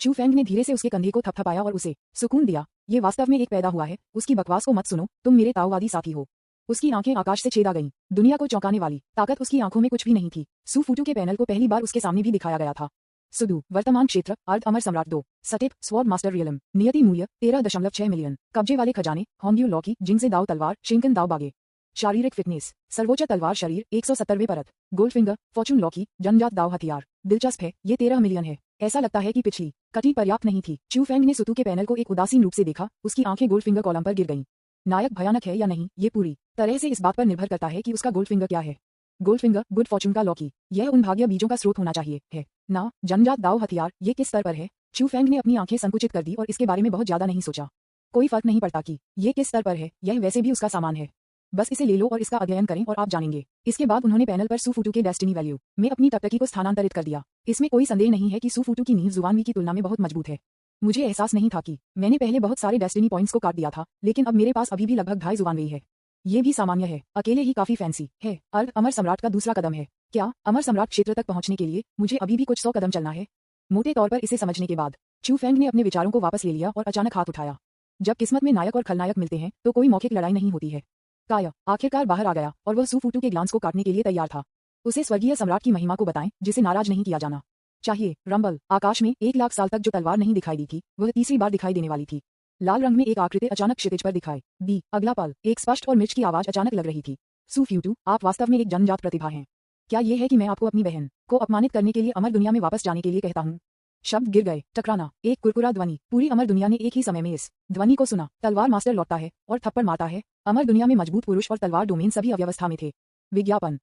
चू फेंग ने धीरे से उसके कंधे को थपथपाया और उसे सुकून दिया। ये वास्तव में एक पैदा हुआ है, उसकी बकवास को मत सुनो, तुम मेरे ताओवादी साथी हो। उसकी आंखें आकाश से छेदा गईं। दुनिया को चौंकाने वाली ताकत उसकी आंखों में कुछ भी नहीं थी। सू फूटू के पैनल को पहली बार उसके सामने भी दिखाया गया था। सुदू, वर्तमान क्षेत्र, अर्ध अमर सम्राट 2, सटिप, स्वॉर्ड मास्टर रियलम, नियति मूल्य 13.6 मिलियन, कब्जे वाले खजाने, होंग्यू लॉकी, जिंगसे दाव तलवार, शिंकन दाव बागे। शारीरिक फिटनेस, सर्वोच्च तलवार शरीर 170वें परत, गोल्ड फिंगर, फॉर्चून लॉकी, जनजात दाव हथियार। दिलचस्प है, ये 13 मिलियन है। ऐसा लगता है कि पिछली कटी पर्याप्त नहीं थी। चू फेंग ने सुतू के पैनल को एक उदासीन रूप से देखा। उसकी आंखें गोल्ड फिंगर कॉलम पर गिर गईं। नायक भयानक है या नहीं, ये पूरी तरह से इस बात पर निर्भर करता है कि उसका गोल्ड फिंगर क्या है। गोल्ड फिंगर, गुड फॉर्चून का लॉकी, यह उन भाग्य बीजों का स्रोत होना चाहिए है ना। जनजात दाव हथियार, ये किस स्तर पर है। चू फेंग ने अपनी आंखें संकुचित कर दी और इसके बारे में बहुत ज्यादा नहीं सोचा। कोई फर्क नहीं पड़ता कि ये किस स्तर पर है, यह वैसे भी उसका सामान है। बस इसे ले लो और इसका अध्ययन करें और आप जानेंगे। इसके बाद उन्होंने पैनल पर सू फूटू के डेस्टिनी वैल्यू में अपनी टकटकी को स्थानांतरित कर दिया। इसमें कोई संदेह नहीं है कि सू फूटू की नींव जुवानवी की तुलना में बहुत मजबूत है। मुझे एहसास नहीं था कि मैंने पहले बहुत सारे डेस्टिनी पॉइंट्स को काट दिया था, लेकिन अब मेरे पास अभी भी लगभग 2.5 जुवानवी है। ये भी सामान्य है, अकेले ही काफी फैंसी है। अर्ध अमर सम्राट का दूसरा कदम है। क्या अमर सम्राट क्षेत्र तक पहुंचने के लिए मुझे अभी भी कुछ 100 कदम चलना है। मोटे तौर पर इसे समझने के बाद चू फेंग ने अपने विचारों को वापस ले लिया और अचानक हाथ उठाया। जब किस्मत में नायक और खलनायक मिलते हैं तो कोई मौखिक लड़ाई नहीं होती है। काया आखिरकार बाहर आ गया और वह सू फूटू के ग्लांस को काटने के लिए तैयार था। उसे स्वर्गीय सम्राट की महिमा को बताएं जिसे नाराज नहीं किया जाना चाहिए। रंबल, आकाश में 1 लाख साल तक जो तलवार नहीं दिखाई दी थी वह तीसरी बार दिखाई देने वाली थी। लाल रंग में एक आकृति अचानक क्षितिज पर दिखाई दी। अगला पल एक स्पष्ट और मिर्च की आवाज अचानक लग रही थी। सू फ्यूटू, आप वास्तव में एक जनजात प्रतिभा हैं। क्या ये है कि मैं आपको अपनी बहन को अपमानित करने के लिए अमर दुनिया में वापस जाने के लिए कहता हूँ। शब्द गिर गए। टकराना, एक कुरकुरा ध्वनि। पूरी अमर दुनिया ने एक ही समय में इस ध्वनि को सुना। तलवार मास्टर लौटता है और थप्पड़ मारता है। अमर दुनिया में मजबूत पुरुष और तलवार डोमेन सभी अव्यवस्था में थे। विज्ञापन।